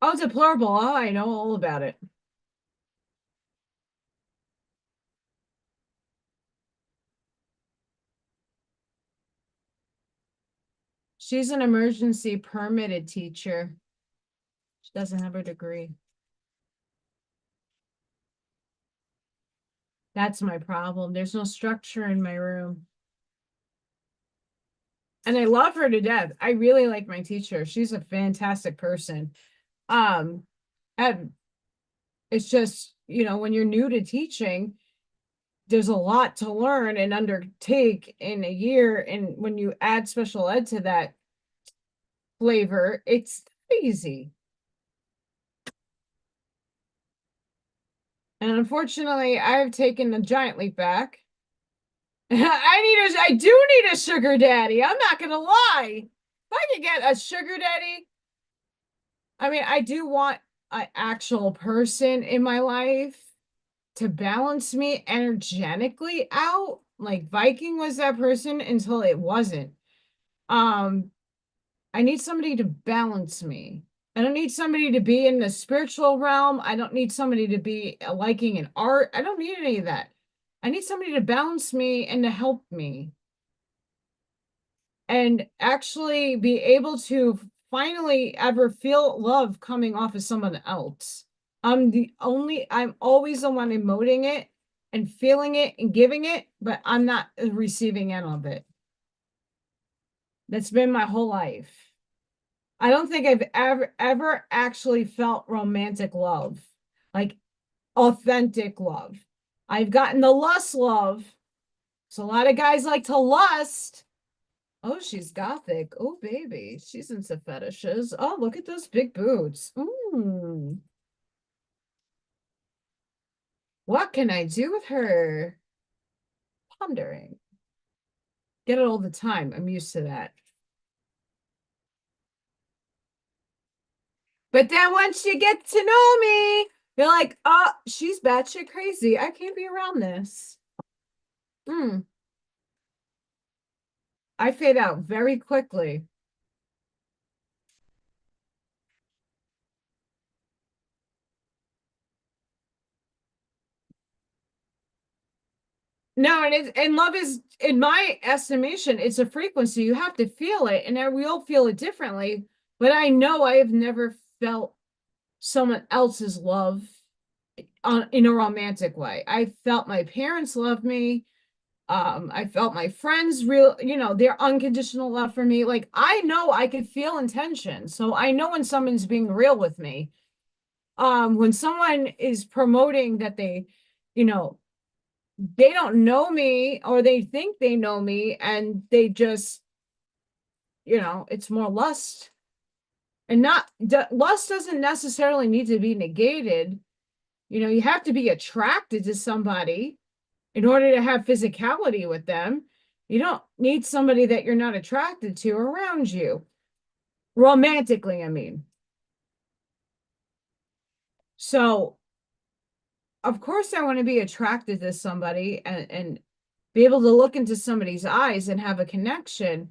Oh, deplorable. Oh, I know all about it. She's an emergency permitted teacher. She doesn't have her degree. That's my problem. There's no structure in my room. And I love her to death. I really like my teacher. She's a fantastic person. Um, and it's just, when you're new to teaching, there's a lot to learn and undertake in a year. And when you add special ed to that flavor, it's easy. And unfortunately, I've taken a giant leap back. I do need a sugar daddy. I'm not gonna lie. If I could get a sugar daddy, I mean, I do want an actual person in my life to balance me energetically out. Like Viking was that person until it wasn't. Um, I need somebody to balance me. I don't need somebody to be in the spiritual realm. I don't need somebody to be liking in art. I don't need any of that. I need somebody to balance me and to help me and actually be able to finally ever feel love coming off of someone else. I'm always the one emoting it and feeling it and giving it, but I'm not the receiving end of it. That's been my whole life. I don't think I've ever actually felt romantic love, like authentic love. I've gotten the lust love. So a lot of guys like to lust. Oh, she's gothic. Oh, baby. She's into fetishes. Oh, look at those big boots. What can I do with her? Pondering. Get it all the time. I'm used to that. But then once you get to know me, you're like, oh, she's batshit crazy. I can't be around this. Hmm. I fade out very quickly. No, and love is, in my estimation, it's a frequency. You have to feel it, and we all feel it differently. But I know I have never felt someone else's love in a romantic way. I felt my parents love me. I felt my friends real, their unconditional love for me. Like I know I could feel intention. So I know when someone's being real with me. When someone is promoting that you know, they don't know me or they think they know me and they just, it's more lust. And not lust doesn't necessarily need to be negated. You have to be attracted to somebody in order to have physicality with them. You don't need somebody that you're not attracted to around you. Romantically, I mean. So, of course, I want to be attracted to somebody and be able to look into somebody's eyes and have a connection.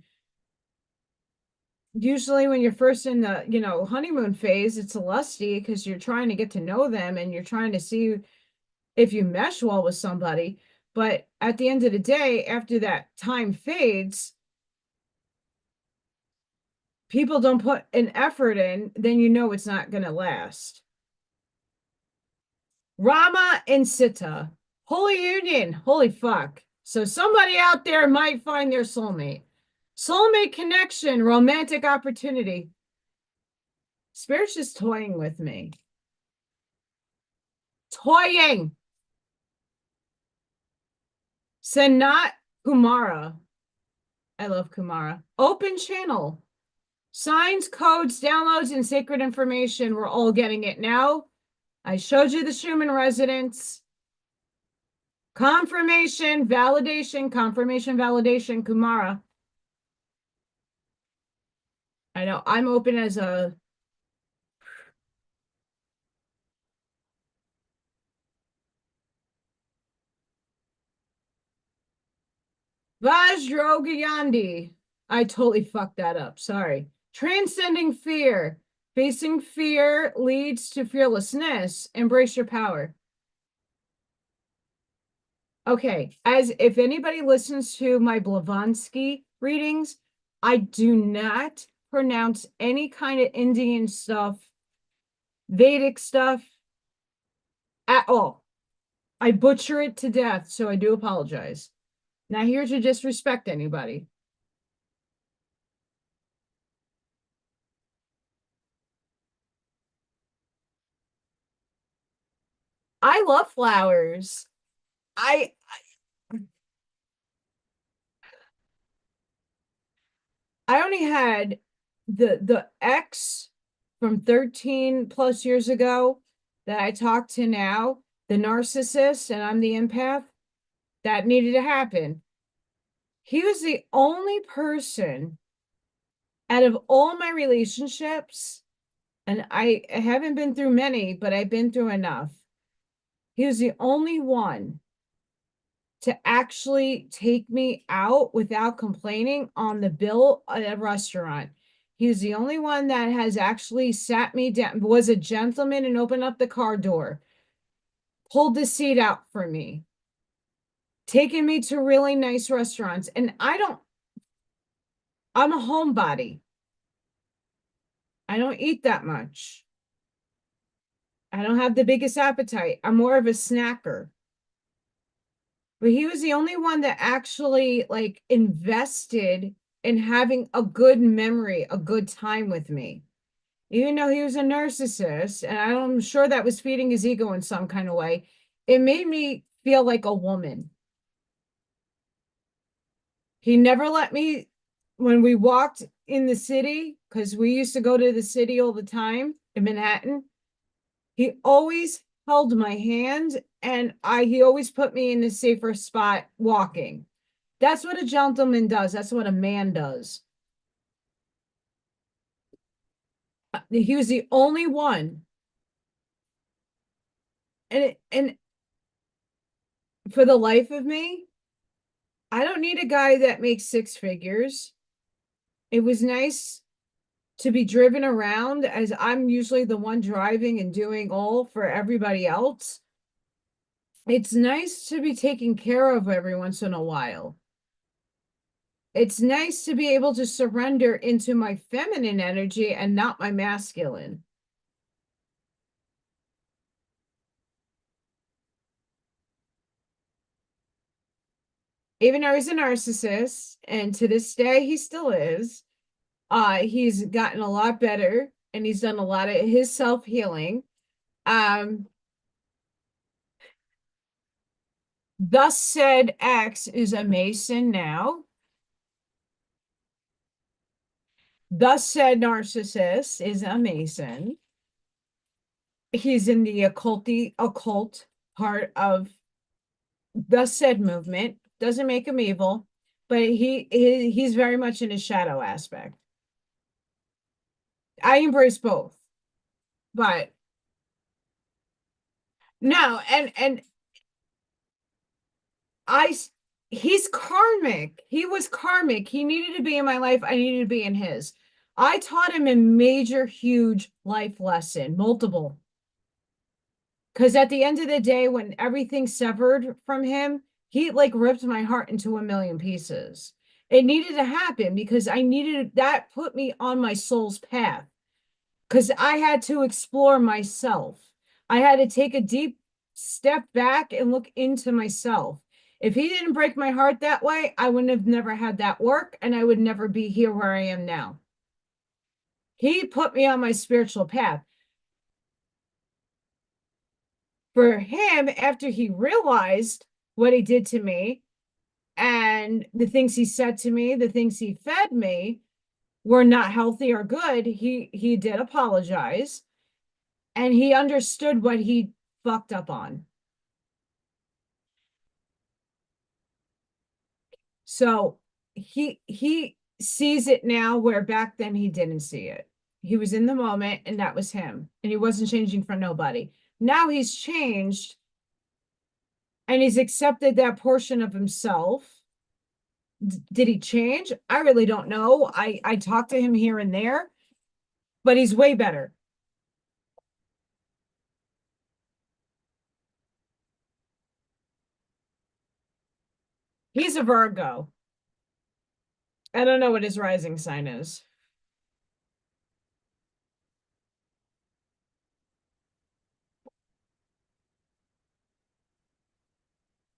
Usually, when you're first in the, honeymoon phase, it's lusty because you're trying to get to know them and you're trying to see if you mesh well with somebody. But at the end of the day, after that time fades, people don't put an effort in, then you know it's not going to last. Rama and Sita, Holy Union, holy fuck. So somebody out there might find their soulmate. Soulmate connection, romantic opportunity. Spirit's just toying with me. Toying. Sanat Kumara. I love Kumara. Open channel. Signs, codes, downloads, and sacred information. We're all getting it now. I showed you the Schumann resonance. Confirmation, validation, Kumara. I know I'm open as a Vajrogayandi. I totally fucked that up. Sorry. Transcending fear. Facing fear leads to fearlessness. Embrace your power. Okay, as if anybody listens to my Blavatsky readings, I do not pronounce any kind of Indian stuff, Vedic stuff at all. I butcher it to death, so I do apologize. Not here to disrespect anybody. I love flowers. I I only had the ex from 13 plus years ago that I talk to now, the narcissist, and I'm the empath. That needed to happen. He was the only person out of all my relationships, and I haven't been through many, but I've been through enough. He was the only one to actually take me out without complaining on the bill at a restaurant. He was the only one that has actually sat me down, was a gentleman and opened up the car door, pulled the seat out for me, taken me to really nice restaurants. And I'm a homebody. I don't eat that much. I don't have the biggest appetite. I'm more of a snacker. But he was the only one that actually like invested in having a good memory, a good time with me. Even though he was a narcissist, and I'm sure that was feeding his ego in some kind of way, it made me feel like a woman. He never let me, when we walked in the city, because we used to go to the city all the time in Manhattan, he always held my hand and he always put me in a safer spot walking. That's what a gentleman does. That's what a man does. He was the only one. And for the life of me, I don't need a guy that makes six figures. It was nice to be driven around as I'm usually the one driving and doing all for everybody else. It's nice to be taken care of every once in a while. It's nice to be able to surrender into my feminine energy and not my masculine. Even though he's a narcissist, and to this day he still is, he's gotten a lot better and he's done a lot of his self-healing. Um, thus said X is a Mason now. Thus said narcissist is a Mason. He's in the occult part of thus said movement. Doesn't make him evil, but he's very much in his shadow aspect. I embrace both, but no, and I he's karmic. He was karmic. He needed to be in my life. I needed to be in his. I taught him a major, huge life lesson, multiple. Because at the end of the day, when everything severed from him, he like ripped my heart into a million pieces. It needed to happen because I needed that put me on my soul's path. Because I had to explore myself. I had to take a deep step back and look into myself. If he didn't break my heart that way, I wouldn't have never had that work and I would never be here where I am now. He put me on my spiritual path. For him, after he realized what he did to me and the things he said to me, the things he fed me were not healthy or good, he did apologize and he understood what he fucked up on. So he sees it now where back then he didn't see it. He was in the moment and that was him. And he wasn't changing for nobody. Now he's changed and he's accepted that portion of himself. Did he change? I really don't know. I talk to him here and there, but he's way better. He's a Virgo. I don't know what his rising sign is.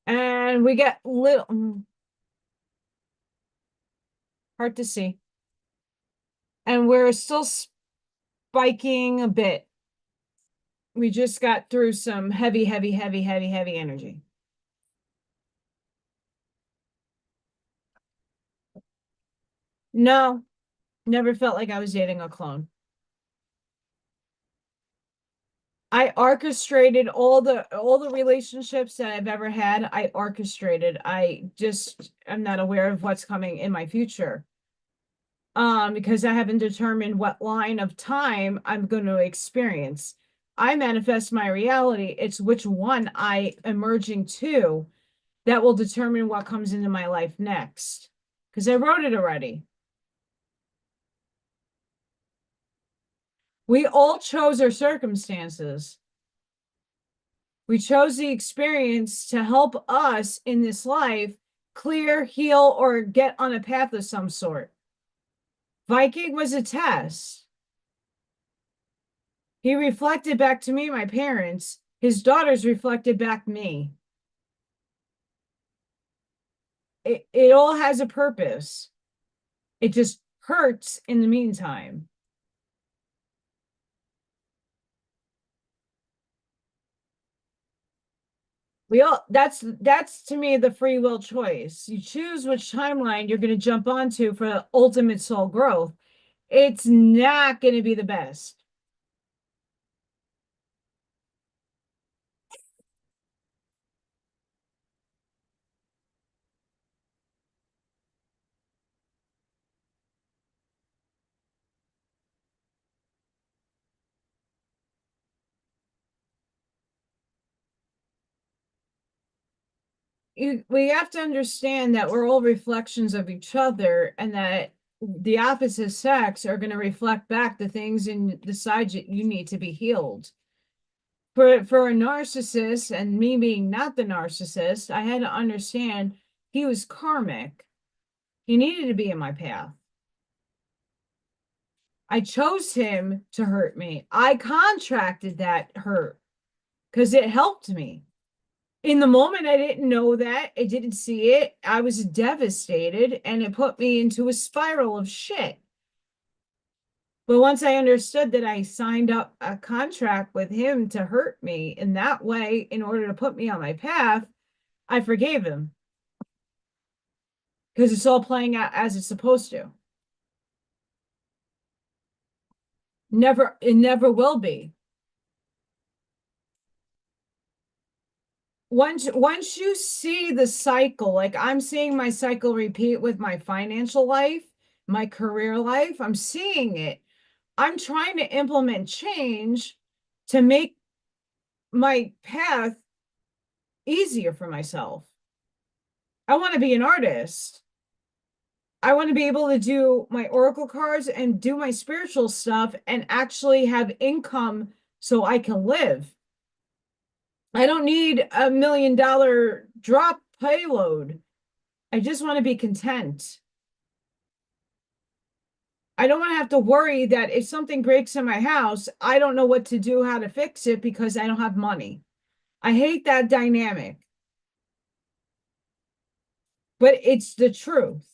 And we get little hard to see. And we're still spiking a bit. We just got through some heavy, heavy, heavy, heavy, heavy energy. No, never felt like I was dating a clone. I orchestrated all the relationships that I've ever had. I orchestrated. I just am not aware of what's coming in my future. Because I haven't determined what line of time I'm going to experience. I manifest my reality. It's which one I emerging to that will determine what comes into my life next. Because I wrote it already. We all chose our circumstances. We chose the experience to help us in this life clear, heal, or get on a path of some sort. Viking was a test. He reflected back to me, my parents. His daughters reflected back me. It all has a purpose. It just hurts in the meantime. We all that's to me the free will choice. You choose which timeline you're going to jump onto for ultimate soul growth. It's not going to be the best. We have to understand that we're all reflections of each other, and that the opposite sex are going to reflect back the things in the sides that you need to be healed. For a narcissist, and me being not the narcissist, I had to understand he was karmic. He needed to be in my path. I chose him to hurt me. I contracted that hurt because it helped me. In the moment, I didn't know that. I didn't see it. I was devastated, and it put me into a spiral of shit. But once I understood that I signed up a contract with him to hurt me in that way in order to put me on my path, I forgave him because it's all playing out as it's supposed to. Never, it never will be. Once you see the cycle, like I'm seeing my cycle repeat with my financial life, my career life, I'm seeing it. I'm trying to implement change to make my path easier for myself. I want to be an artist. I want to be able to do my oracle cards and do my spiritual stuff and actually have income so I can live. I don't need $1 million drop payload. I just want to be content. I don't want to have to worry that if something breaks in my house, I don't know what to do, how to fix it because I don't have money. I hate that dynamic, but it's the truth.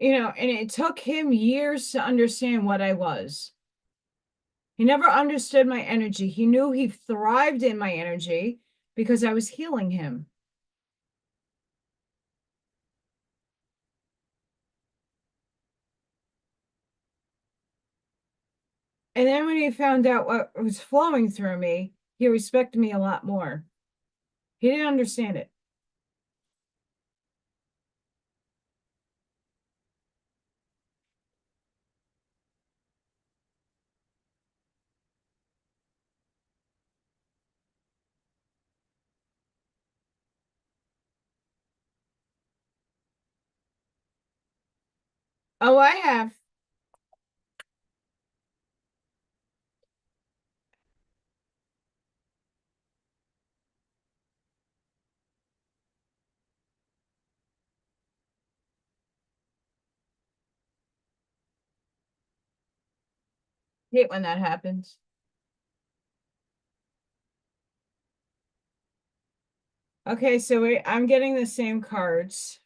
And it took him years to understand what I was. He never understood my energy. He knew he thrived in my energy because I was healing him. And then when he found out what was flowing through me, he respected me a lot more. He didn't understand it. Oh, I have. Hate when that happens. Okay, so I'm getting the same cards.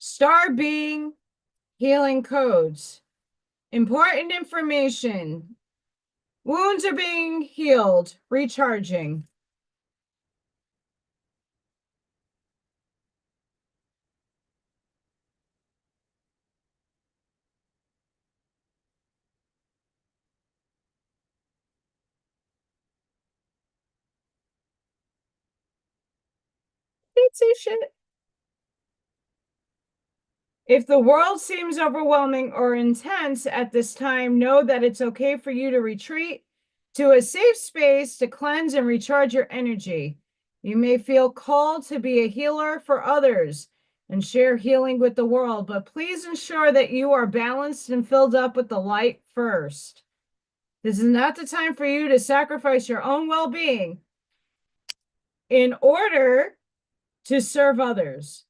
Star being healing codes. Important information. Wounds are being healed, recharging. Can't say shit. If the world seems overwhelming or intense at this time, know that it's okay for you to retreat to a safe space to cleanse and recharge your energy. You may feel called to be a healer for others and share healing with the world, but please ensure that you are balanced and filled up with the light first. This is not the time for you to sacrifice your own well being in order to serve others.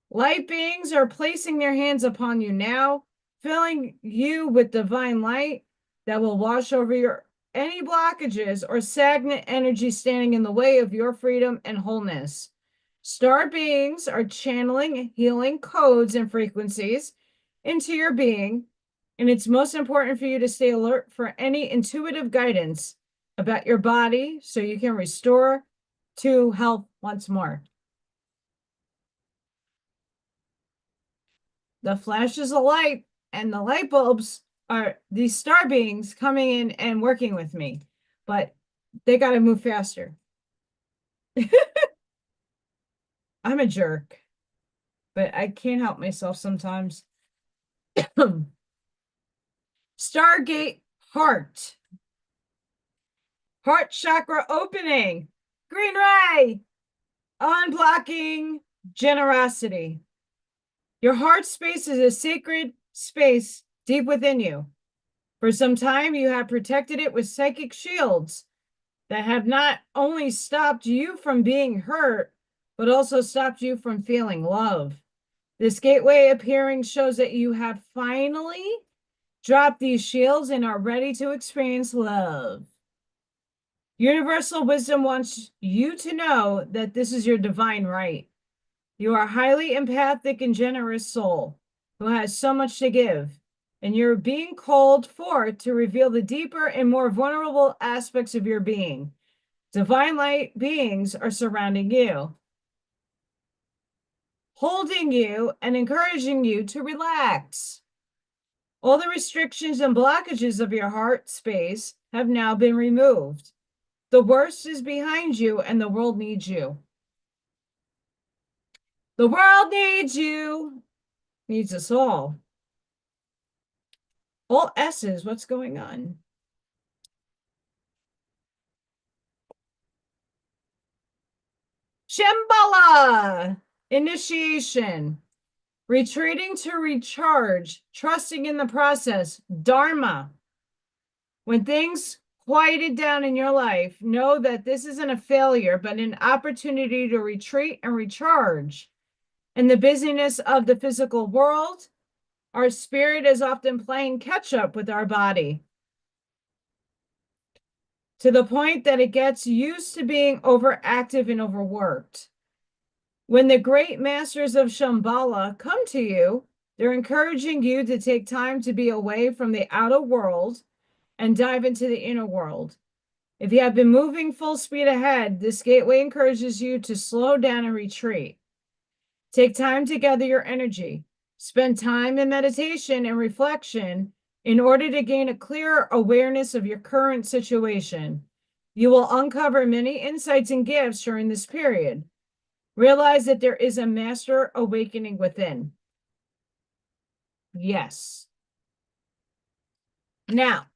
Light beings are placing their hands upon you now, filling you with divine light that will wash over your any blockages or stagnant energy standing in the way of your freedom and wholeness. Star beings are channeling healing codes and frequencies into your being, and it's most important for you to stay alert for any intuitive guidance about your body so you can restore to health once more. The flashes of light and the light bulbs are these star beings coming in and working with me, but they got to move faster. I'm a jerk, but I can't help myself sometimes. Stargate heart. Heart chakra opening. Green ray. Unblocking generosity. Your heart space is a sacred space deep within you. For some time, you have protected it with psychic shields that have not only stopped you from being hurt, but also stopped you from feeling love. This gateway appearing shows that you have finally dropped these shields and are ready to experience love. Universal wisdom wants you to know that this is your divine right. You are a highly empathic and generous soul who has so much to give, and you're being called forth to reveal the deeper and more vulnerable aspects of your being. Divine light beings are surrounding you, holding you and encouraging you to relax. All the restrictions and blockages of your heart space have now been removed. The worst is behind you, and the world needs you. The world needs you. Needs us all. All S's, what's going on? Shambhala, initiation, retreating to recharge, trusting in the process, Dharma. When things quieted down in your life, know that this isn't a failure, but an opportunity to retreat and recharge. In the busyness of the physical world, our spirit is often playing catch up with our body to the point that it gets used to being overactive and overworked. When the great masters of Shambhala come to you, they're encouraging you to take time to be away from the outer world and dive into the inner world. If you have been moving full speed ahead, this gateway encourages you to slow down and retreat. Take time to gather your energy. Spend time in meditation and reflection in order to gain a clearer awareness of your current situation. You will uncover many insights and gifts during this period. Realize that there is a master awakening within. Yes. Now,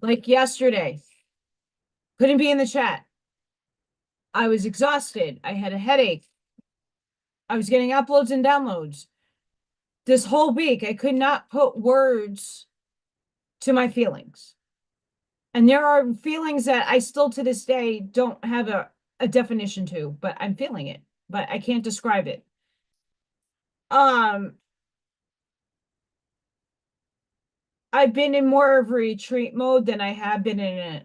like yesterday, couldn't be in the chat. I was exhausted. I had a headache. I was getting uploads and downloads. This whole week, I could not put words to my feelings. And there are feelings that I still to this day don't have a definition to, but I'm feeling it, but I can't describe it. I've been in more of a retreat mode than I have been in a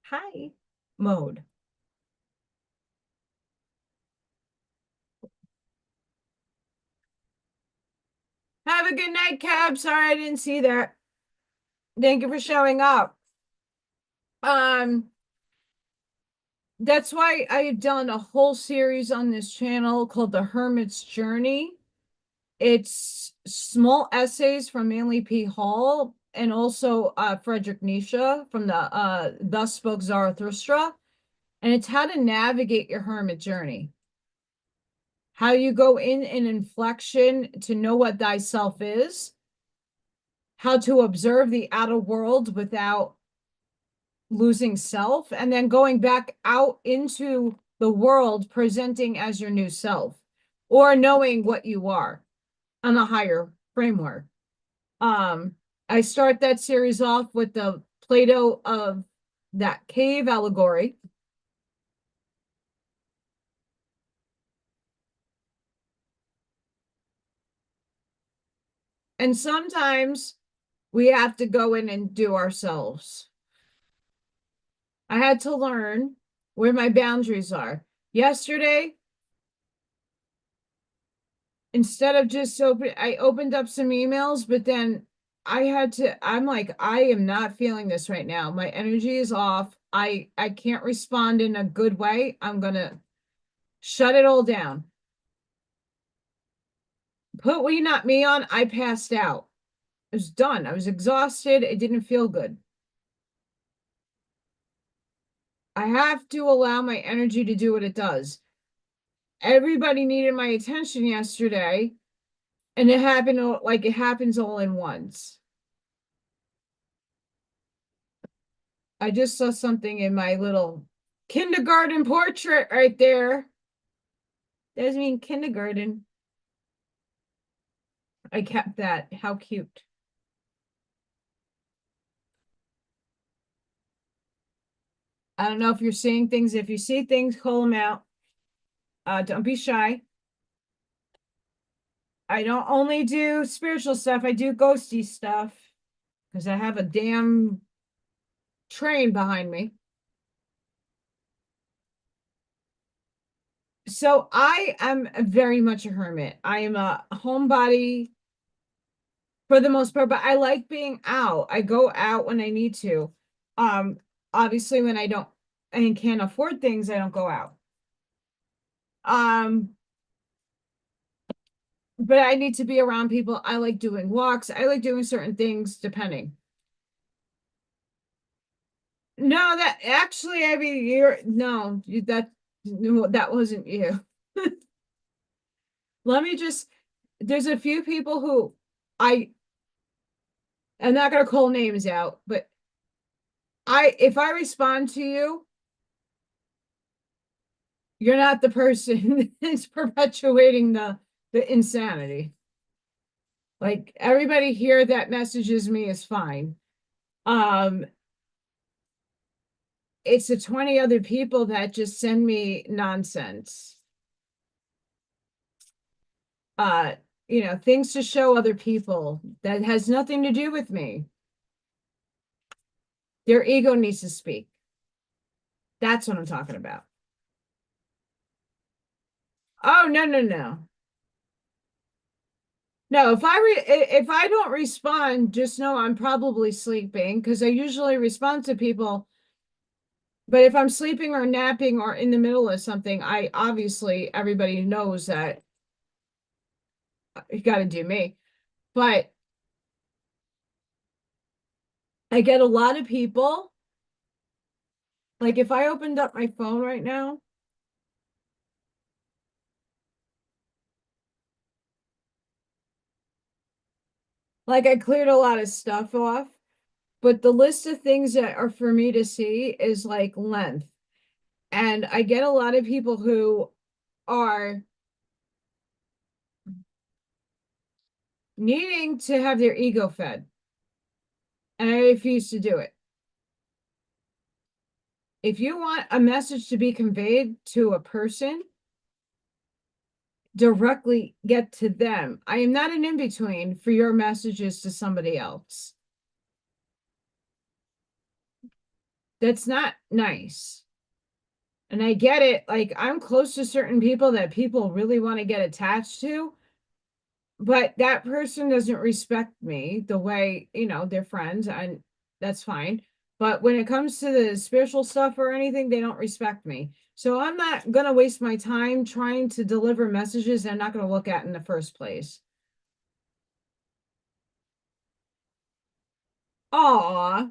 high mode. Have a good night, Cab. Sorry I didn't see that. Thank you for showing up. That's why I've done a whole series on this channel called The Hermit's Journey. It's small essays from Manly P. Hall and also Friedrich Nietzsche from the Thus Spoke Zarathustra. And it's how to navigate your hermit journey. How you go in an inflection to know what thyself is. How to observe the outer world without losing self, and then going back out into the world presenting as your new self or knowing what you are on a higher framework. I start that series off with the Plato of that cave allegory. And sometimes we have to go in and do ourselves. I had to learn where my boundaries are. Yesterday, instead of just I opened up some emails, but then I'm like, I am not feeling this right now. My energy is off. I can't respond in a good way. I'm gonna shut it all down. Put We Not Me on, I passed out. I was done. I was exhausted. It didn't feel good. I have to allow my energy to do what it does. Everybody needed my attention yesterday, and it happened like it happens all in once. I just saw something in my little kindergarten portrait right there. Doesn't mean kindergarten. I kept that. How cute. I don't know if you're seeing things. If you see things, call them out. Don't be shy. I don't only do spiritual stuff, I do ghosty stuff because I have a damn train behind me. So I am very much a hermit. I am a homebody for the most part, but I like being out. I go out when I need to. Um, Obviously when I don't and can't afford things, I don't go out. Um, but I need to be around people. I like doing walks. I like doing certain things depending. No, that actually, I mean, you're no, that no, that wasn't you. Let me just, there's a few people who I, I'm not gonna call names out, but if I respond to you, you're not the person that's perpetuating the insanity. Like everybody here that messages me is fine. Um, it's the 20 other people that just send me nonsense. Uh, things to show other people that has nothing to do with me. Their ego needs to speak. That's what I'm talking about. Oh, no, no, no. No, if I don't respond, just know I'm probably sleeping because I usually respond to people. But if I'm sleeping or napping or in the middle of something, I obviously everybody knows that you got to do me. But I get a lot of people. Like if I opened up my phone right now, like I cleared a lot of stuff off, but the list of things that are for me to see is like length. And I get a lot of people who are needing to have their ego fed, and I refuse to do it. If you want a message to be conveyed to a person, directly get to them. I am not an in between for your messages to somebody else. That's not nice. And I get it. Like, I'm close to certain people that people really want to get attached to, but that person doesn't respect me the way, they're friends, and that's fine. But when it comes to the spiritual stuff or anything, they don't respect me. So I'm not going to waste my time trying to deliver messages I'm not going to look at in the first place. Aw.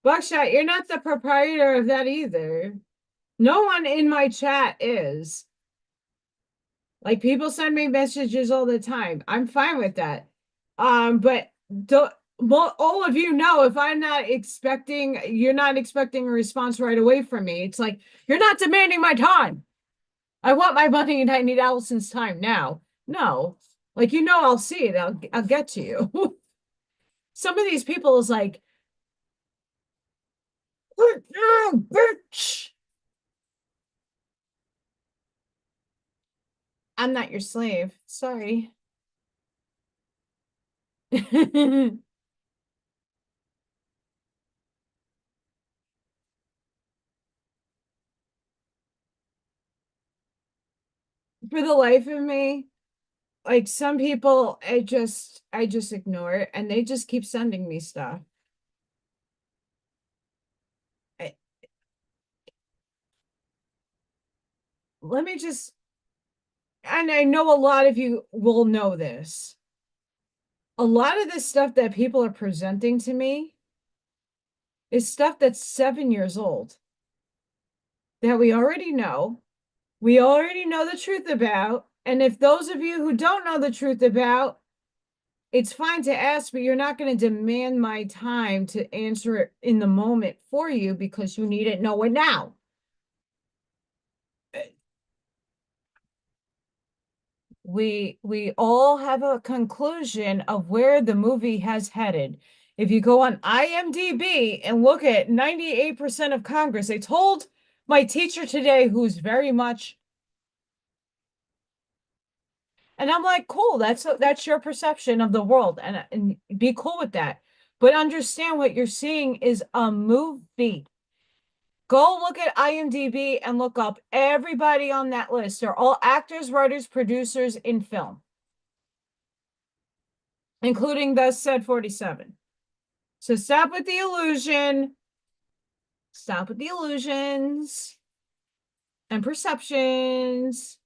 Buckshot, you're not the proprietor of that either. No one in my chat is. Like people send me messages all the time. I'm fine with that. But well, all of you know if I'm not expecting, you're not expecting a response right away from me. It's like you're not demanding my time. I want my money and I need Allison's time now. No, like I'll see it. I'll get to you. Some of these people is like, bitch. I'm not your slave. Sorry. For the life of me, like some people, I just ignore it and they just keep sending me stuff. I, let me just, and I know a lot of you will know this. A lot of this stuff that people are presenting to me is stuff that's 7 years old that we already know the truth about. And if those of you who don't know the truth about, it's fine to ask, but you're not going to demand my time to answer it in the moment for you because you need it know it now. We all have a conclusion of where the movie has headed. If you go on IMDb and look at 98% of Congress, I told my teacher today, who's very much, and I'm like, cool, that's your perception of the world, and be cool with that. But understand what you're seeing is a movie. Go look at IMDb and look up everybody on that list. They're all actors, writers, producers in film, including the said 47. So stop with the illusion. Stop with the illusions and perceptions.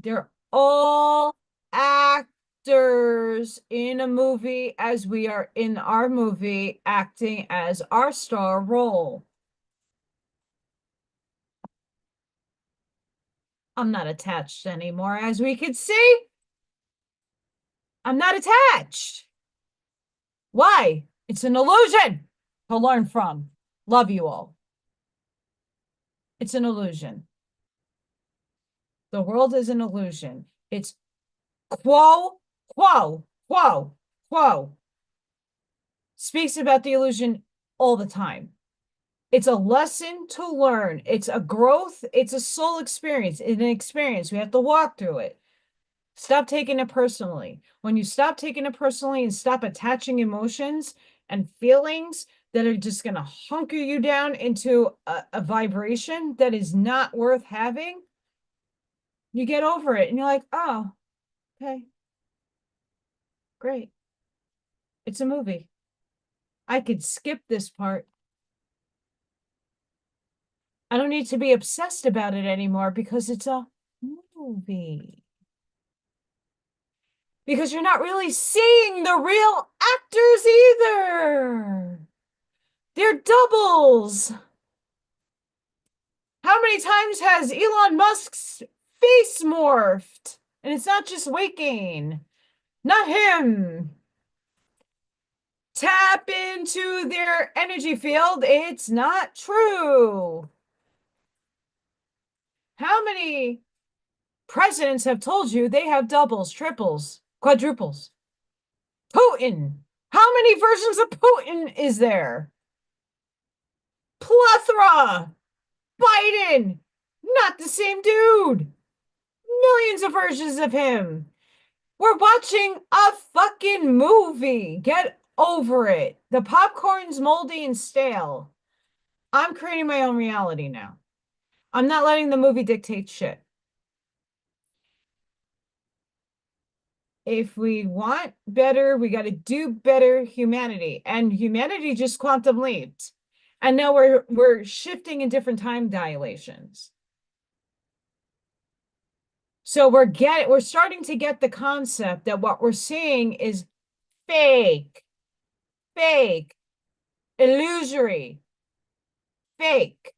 They're all actors in a movie as we are in our movie acting as our star role. I'm not attached anymore, as we could see. I'm not attached. Why? It's an illusion to learn from. Love you all. It's an illusion. The world is an illusion. It's quo, quo, quo, quo. Speaks about the illusion all the time. It's a lesson to learn. It's a growth. It's a soul experience. It's an experience. We have to walk through it. Stop taking it personally. When you stop taking it personally and stop attaching emotions and feelings that are just going to hunker you down into a vibration that is not worth having, you get over it and you're like, oh, okay, great. It's a movie. I could skip this part. I don't need to be obsessed about it anymore because it's a movie. Because you're not really seeing the real actors either. They're doubles. How many times has Elon Musk's face morphed? And it's not just waking. Not him. Tap into their energy field. It's not true. How many presidents have told you they have doubles, triples, quadruples? Putin. How many versions of Putin is there? Plethora. Biden. Not the same dude. Millions of versions of him. We're watching a fucking movie. Get over it. The popcorn's moldy and stale. I'm creating my own reality now. I'm not letting the movie dictate shit. If we want better, we got to do better humanity. And humanity just quantum leaped. And now we're shifting in different time dilations. So we're starting to get the concept that what we're seeing is fake, illusory, fake.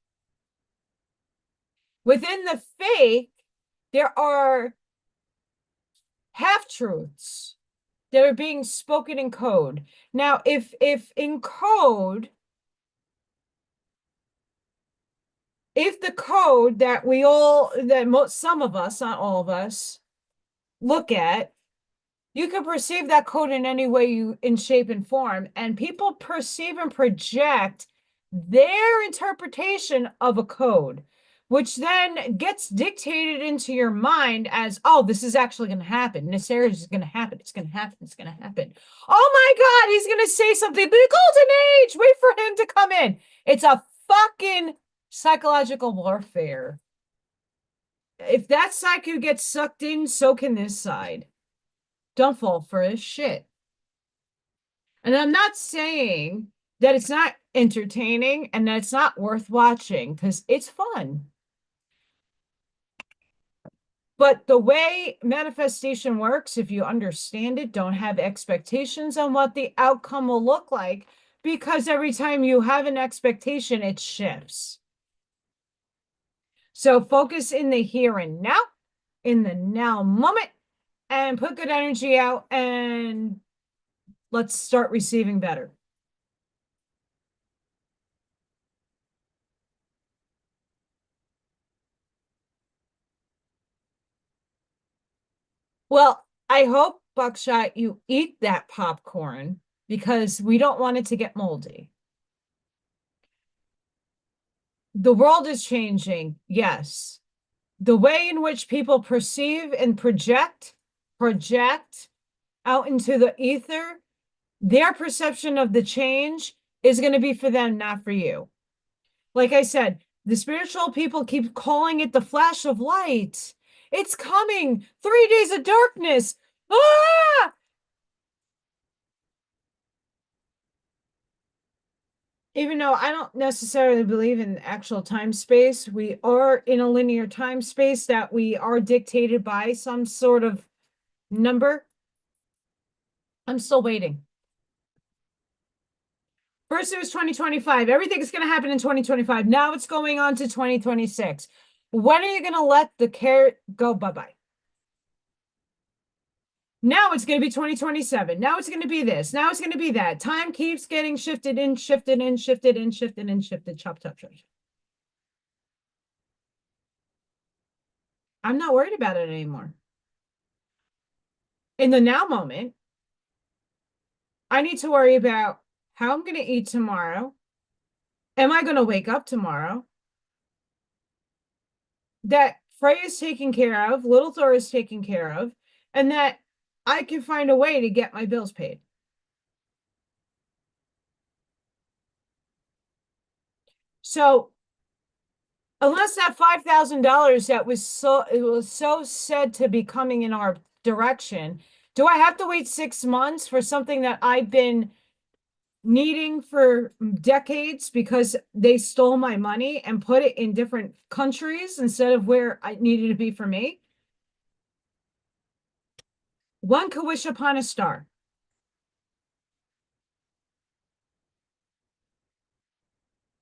Within the fake, there are half-truths that are being spoken in code. Now, if in code, if the code that some of us, not all of us, look at, you can perceive that code in any way in shape and form, and people perceive and project their interpretation of a code. which then gets dictated into your mind as, oh, this is actually going to happen. This area is going to happen. It's going to happen. It's going to happen. Oh my God, he's going to say something. The golden age. Wait for him to come in. It's a fucking psychological warfare. If that side could get sucked in, so can this side. Don't fall for this shit. And I'm not saying that it's not entertaining and that it's not worth watching because it's fun. But the way manifestation works, if you understand it, don't have expectations on what the outcome will look like, because every time you have an expectation, it shifts. So focus in the here and now, in the now moment, and put good energy out, and let's start receiving better. Well, I hope, Buckshot, you eat that popcorn because we don't want it to get moldy. The world is changing, yes. The way in which people perceive and project out into the ether, their perception of the change is going to be for them, not for you. Like I said, the spiritual people keep calling it the flash of light. It's coming. 3 days of darkness. Ah! Even though I don't necessarily believe in actual time space, we are in a linear time space that we are dictated by some sort of number. I'm still waiting. First, it was 2025. Everything is going to happen in 2025. Now it's going on to 2026. When are you going to let the carrot go bye-bye? Now it's going to be 2027. Now it's going to be this. Now it's going to be that. Time keeps getting shifted in, shifted in, shifted in, shifted in, shifted. Chop, chop, chop. I'm not worried about it anymore. In the now moment, I need to worry about how I'm going to eat tomorrow. Am I going to wake up tomorrow? That Frey is taken care of, Little Thor is taken care of, and that I can find a way to get my bills paid. So unless that $5,000 that was so said to be coming in our direction, do I have to wait 6 months for something that I've been needing for decades because they stole my money and put it in different countries instead of where I needed to be for me? One could wish upon a star.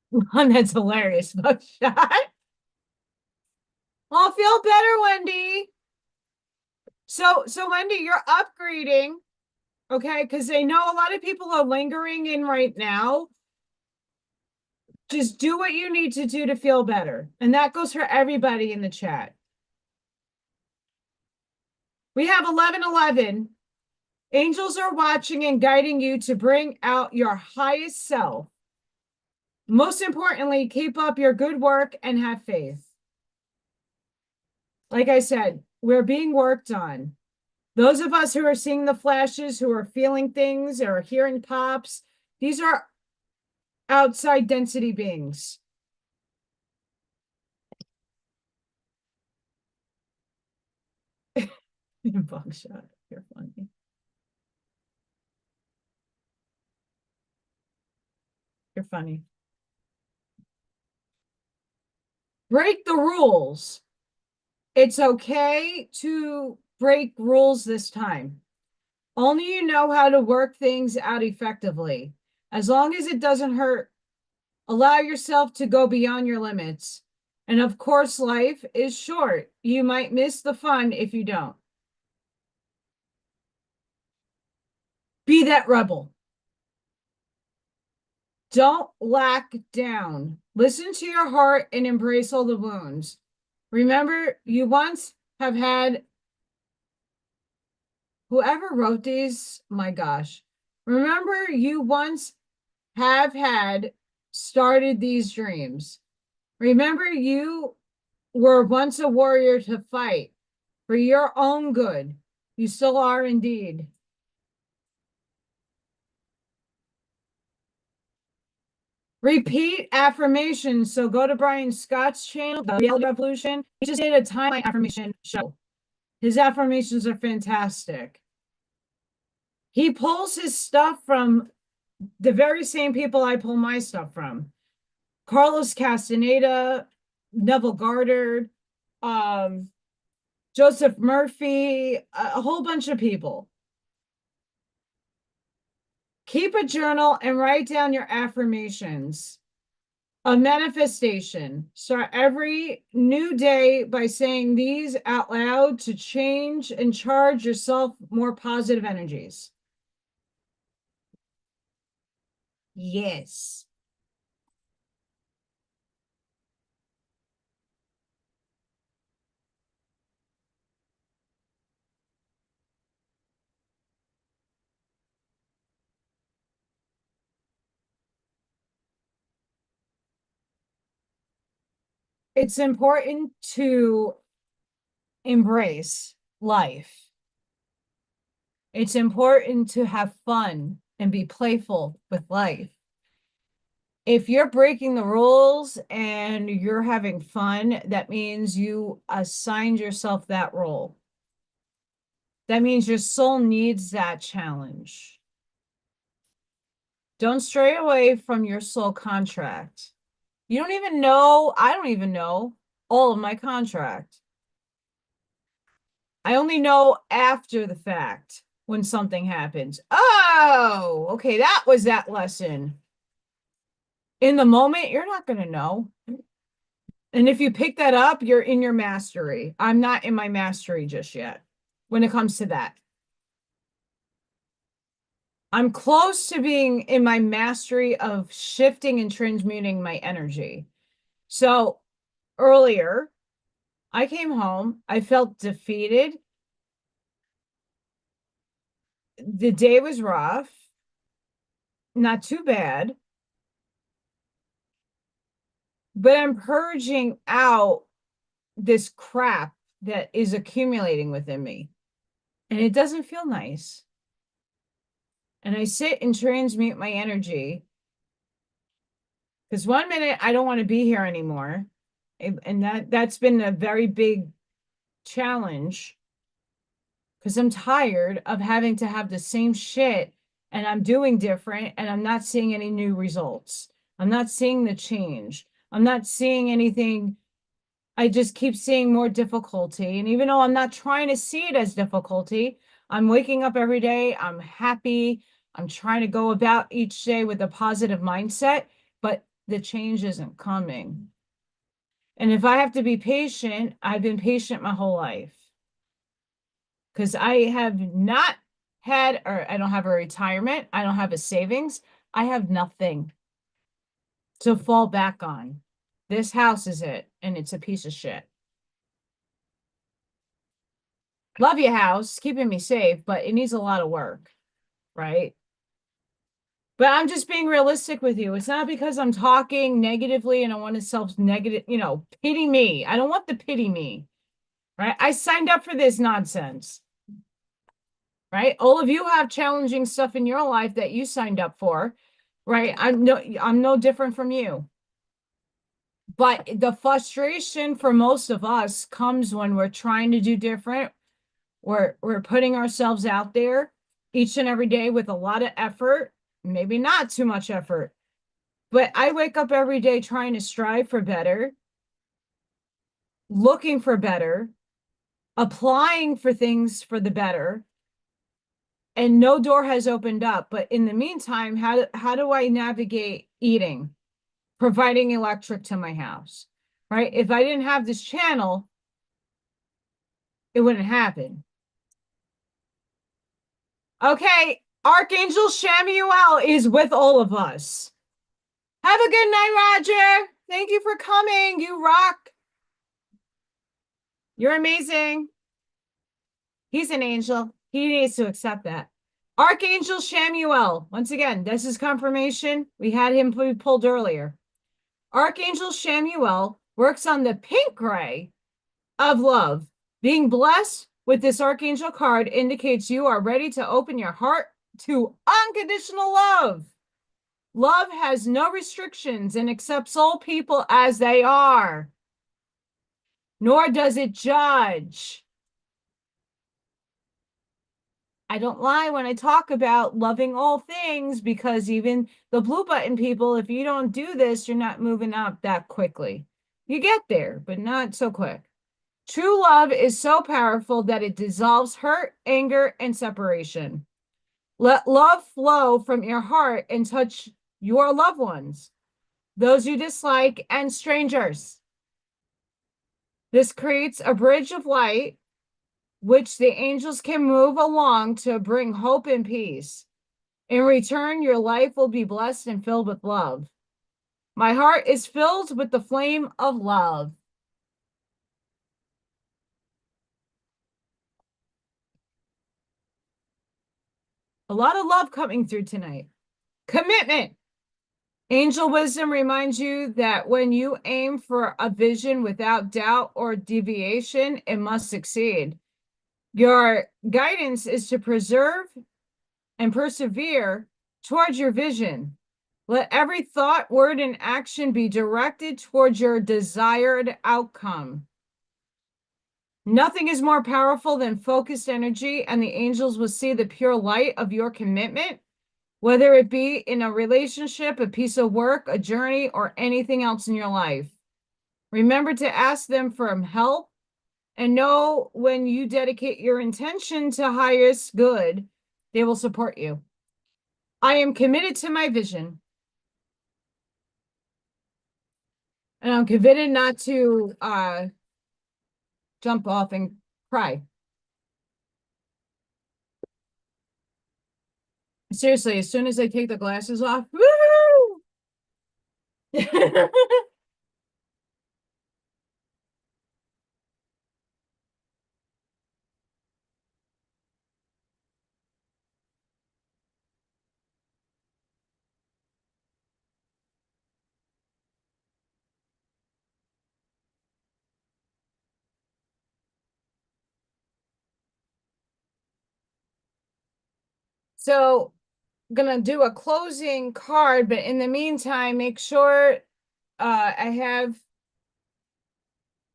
One that's hilarious, Buckshot. I'll feel better, Wendy. So Wendy, you're upgrading, okay? Because I know a lot of people are lingering in right now. Just do what you need to do to feel better. And that goes for everybody in the chat. We have 1111. Angels are watching and guiding you to bring out your highest self. Most importantly, keep up your good work and have faith. Like I said, we're being worked on. Those of us who are seeing the flashes, who are feeling things or hearing pops, these are outside density beings. Buckshot, you're funny. You're funny. Break the rules. It's okay to break rules this time. Only you know how to work things out effectively. As long as it doesn't hurt, allow yourself to go beyond your limits. And of course, life is short. You might miss the fun if you don't. Be that rebel. Don't lack down. Listen to your heart and embrace all the wounds. Remember, you once have had, whoever wrote these, my gosh. Remember, you once have had started these dreams. Remember, you were once a warrior to fight for your own good. You still are indeed. Repeat affirmations. So go to Brian Scott's channel, The Reality Revolution. He just did a timeline affirmation show. His affirmations are fantastic. He pulls his stuff from the very same people I pull my stuff from. Carlos Castaneda, Neville Goddard, Joseph Murphy, a whole bunch of people. Keep a journal and write down your affirmations. A manifestation. Start every new day by saying these out loud to change and charge yourself more positive energies. Yes. It's important to embrace life. It's important to have fun and be playful with life. If you're breaking the rules and you're having fun, that means you assigned yourself that role. That means your soul needs that challenge. Don't stray away from your soul contract. You don't even know, I don't even know all of my contract. I only know after the fact when something happens. Oh, okay, that was that lesson. In the moment, you're not going to know. And if you pick that up, you're in your mastery. I'm not in my mastery just yet when it comes to that. I'm close to being in my mastery of shifting and transmuting my energy. So earlier, I came home, I felt defeated. The day was rough, not too bad, but I'm purging out this crap that is accumulating within me. And it doesn't feel nice. And I sit and transmute my energy. Because one minute I don't want to be here anymore. And that's been a very big challenge. Because I'm tired of having to have the same shit and I'm doing different and I'm not seeing any new results. I'm not seeing the change. I'm not seeing anything. I just keep seeing more difficulty. And even though I'm not trying to see it as difficulty, I'm waking up every day. I'm happy. I'm trying to go about each day with a positive mindset, but the change isn't coming. And if I have to be patient, I've been patient my whole life. Because I have not had, or I don't have a retirement. I don't have a savings. I have nothing to fall back on. This house is it, and it's a piece of shit. Love your house, keeping me safe, but it needs a lot of work, right? But I'm just being realistic with you. It's not because I'm talking negatively and I want to self-negative, pity me. I don't want the pity me, right? I signed up for this nonsense, right? All of you have challenging stuff in your life that you signed up for, right? I'm no different from you. But the frustration for most of us comes when we're trying to do different. We're putting ourselves out there each and every day with a lot of effort, maybe not too much effort. But I wake up every day trying to strive for better, looking for better, applying for things for the better, and no door has opened up. But in the meantime, how do I navigate eating, providing electric to my house, right? If I didn't have this channel, it wouldn't happen. Okay, Archangel Shamuel is with all of us. Have a good night, Roger. Thank you for coming. You rock. You're amazing. He's an angel. He needs to accept that. Archangel Shamuel. Once again, this is confirmation. We had him pulled earlier. Archangel Shamuel works on the pink ray of love. Being blessed with this archangel card indicates you are ready to open your heart to unconditional love. Love has no restrictions and accepts all people as they are, nor does it judge. I don't lie when I talk about loving all things, because even the blue button people, if you don't do this, you're not moving up that quickly. You get there, but not so quick. True love is so powerful that it dissolves hurt, anger, and separation. Let love flow from your heart and touch your loved ones, those you dislike, and strangers. This creates a bridge of light, which the angels can move along to bring hope and peace. In return, your life will be blessed and filled with love. My heart is filled with the flame of love. A lot of love coming through tonight. Commitment. Angel wisdom reminds you that when you aim for a vision without doubt or deviation, it must succeed. Your guidance is to preserve and persevere towards your vision. Let every thought, word, and action be directed towards your desired outcome. Nothing is more powerful than focused energy, and the angels will see the pure light of your commitment, whether it be in a relationship, a piece of work, a journey, or anything else in your life. Remember to ask them for help, and know when you dedicate your intention to highest good, they will support you. I am committed to my vision, and I'm committed not to jump off and cry. Seriously, as soon as I take the glasses off, woo! So, gonna do a closing card, but in the meantime, make sure I have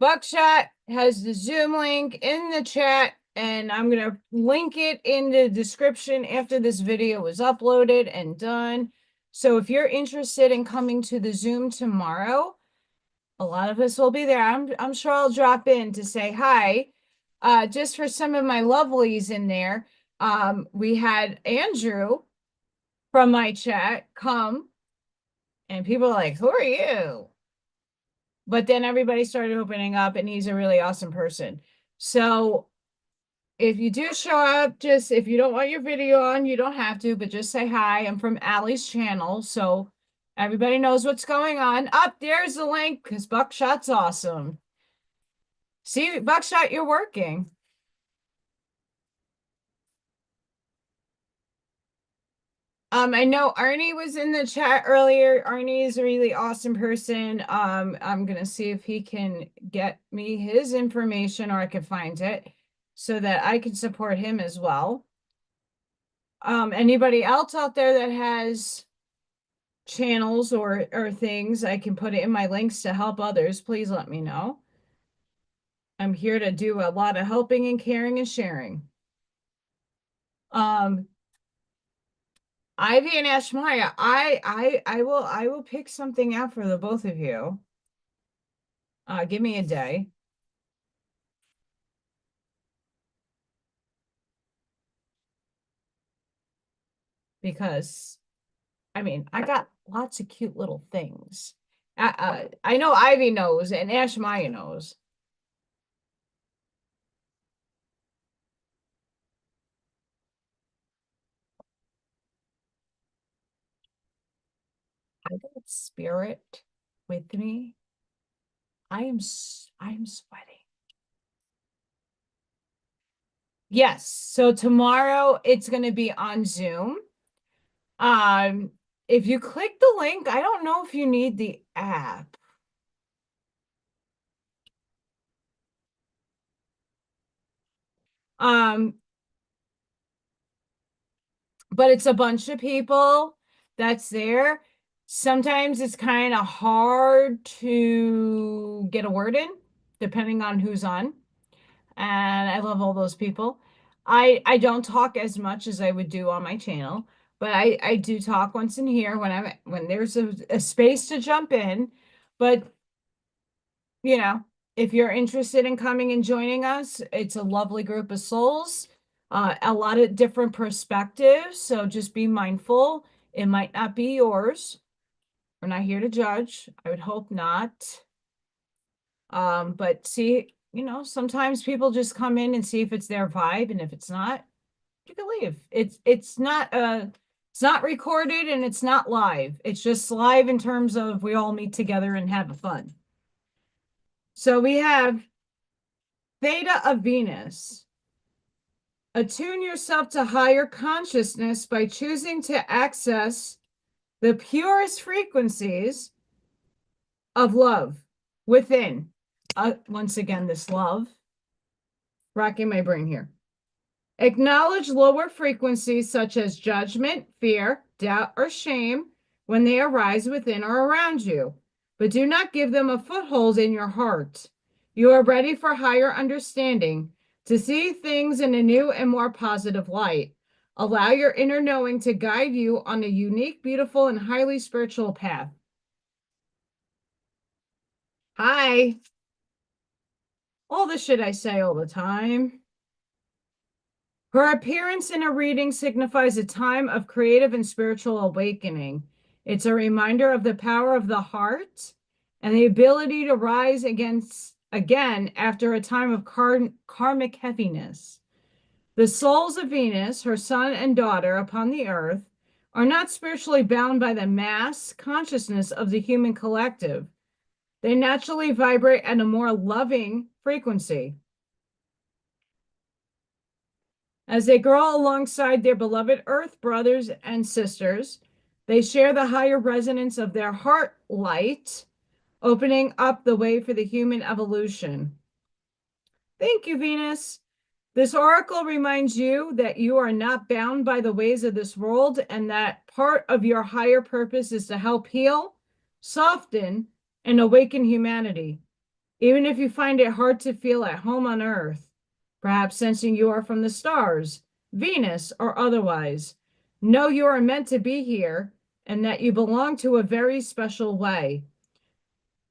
Buckshot has the Zoom link in the chat, and I'm gonna link it in the description after this video is uploaded and done. So if you're interested in coming to the Zoom tomorrow, a lot of us will be there. I'm sure I'll drop in to say hi. Just for some of my lovelies in there, we had Andrew from my chat come, and people are like, "Who are you?" But then everybody started opening up, and he's a really awesome person. So if you do show up, just if you don't want your video on, you don't have to, but just say hi. I'm from Ally's channel, so everybody knows what's going on. Up there's the link, because Buckshot's awesome. See, Buckshot, you're working. I know Arnie was in the chat earlier. Arnie is a really awesome person. I'm gonna see if he can get me his information, or I can find it so that I can support him as well. Anybody else out there that has channels or things, I can put it in my links to help others. Please let me know. I'm here to do a lot of helping and caring and sharing. Ivy and Ashmaya, I will pick something out for the both of you. Give me a day. Because I mean, I got lots of cute little things. I know Ivy knows, and Ashmaya knows. I got spirit with me. I am sweating. Yes. So tomorrow it's going to be on Zoom. If you click the link, I don't know if you need the app. Um, but it's a bunch of people that's there. Sometimes it's kind of hard to get a word in, depending on who's on. And I love all those people. I don't talk as much as I would do on my channel, but I do talk once in here when there's a space to jump in. But you know, if you're interested in coming and joining us, it's a lovely group of souls, a lot of different perspectives. So just be mindful. It might not be yours. We're not here to judge. I would hope not. But see, sometimes people just come in and see if it's their vibe, and if it's not, you can leave. It's not recorded and it's not live. It's just live in terms of we all meet together and have fun. So we have Theta of Venus. Attune yourself to higher consciousness by choosing to access the purest frequencies of love within. Once again, this love, rocking my brain here. Acknowledge lower frequencies such as judgment, fear, doubt, or shame when they arise within or around you, but do not give them a foothold in your heart. You are ready for higher understanding, to see things in a new and more positive light. Allow your inner knowing to guide you on a unique, beautiful, and highly spiritual path. Hi. All the shit I say all the time. Her appearance in a reading signifies a time of creative and spiritual awakening. It's a reminder of the power of the heart and the ability to rise again after a time of karmic heaviness. The souls of Venus, her son and daughter upon the earth, are not spiritually bound by the mass consciousness of the human collective. They naturally vibrate at a more loving frequency. As they grow alongside their beloved Earth brothers and sisters, they share the higher resonance of their heart light, opening up the way for the human evolution. Thank you, Venus. This oracle reminds you that you are not bound by the ways of this world, and that part of your higher purpose is to help heal, soften, and awaken humanity. Even if you find it hard to feel at home on Earth, perhaps sensing you are from the stars, Venus, or otherwise, know you are meant to be here and that you belong to a very special way.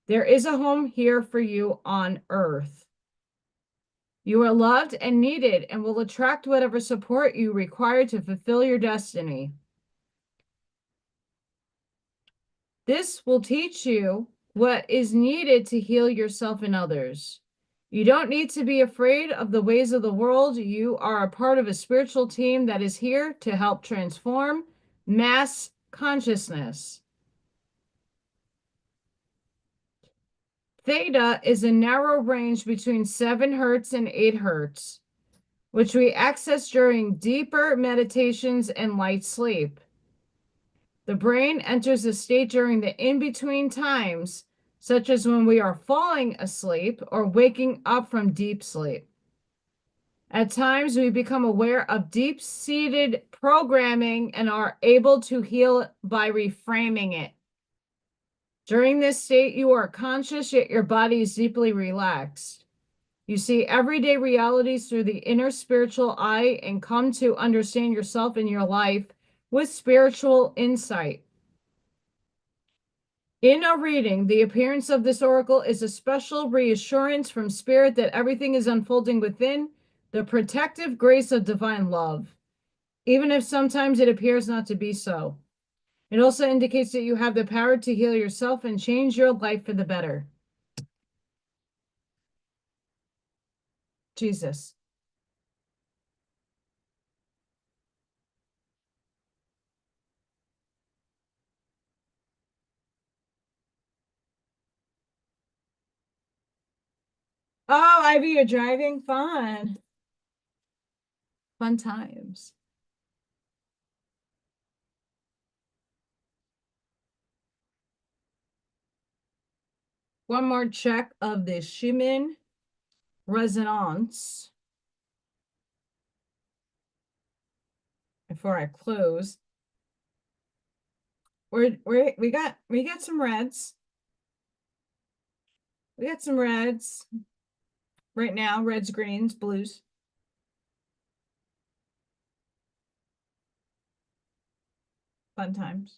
There is a home here for you on Earth. You are loved and needed and will attract whatever support you require to fulfill your destiny. This will teach you what is needed to heal yourself and others. You don't need to be afraid of the ways of the world. You are a part of a spiritual team that is here to help transform mass consciousness. Theta is a narrow range between 7 hertz and 8 hertz, which we access during deeper meditations and light sleep. The brain enters a state during the in-between times, such as when we are falling asleep or waking up from deep sleep. At times, we become aware of deep-seated programming and are able to heal by reframing it. During this state, you are conscious, yet your body is deeply relaxed. You see everyday realities through the inner spiritual eye and come to understand yourself and your life with spiritual insight. In a reading, the appearance of this oracle is a special reassurance from spirit that everything is unfolding within the protective grace of divine love, even if sometimes it appears not to be so. It also indicates that you have the power to heal yourself and change your life for the better. Jesus. Oh, Ivy, you're driving? Fun. Fun times. One more check of the Schumann resonance. before I close. We got some reds. We got some reds right now, reds, greens, blues. Fun times.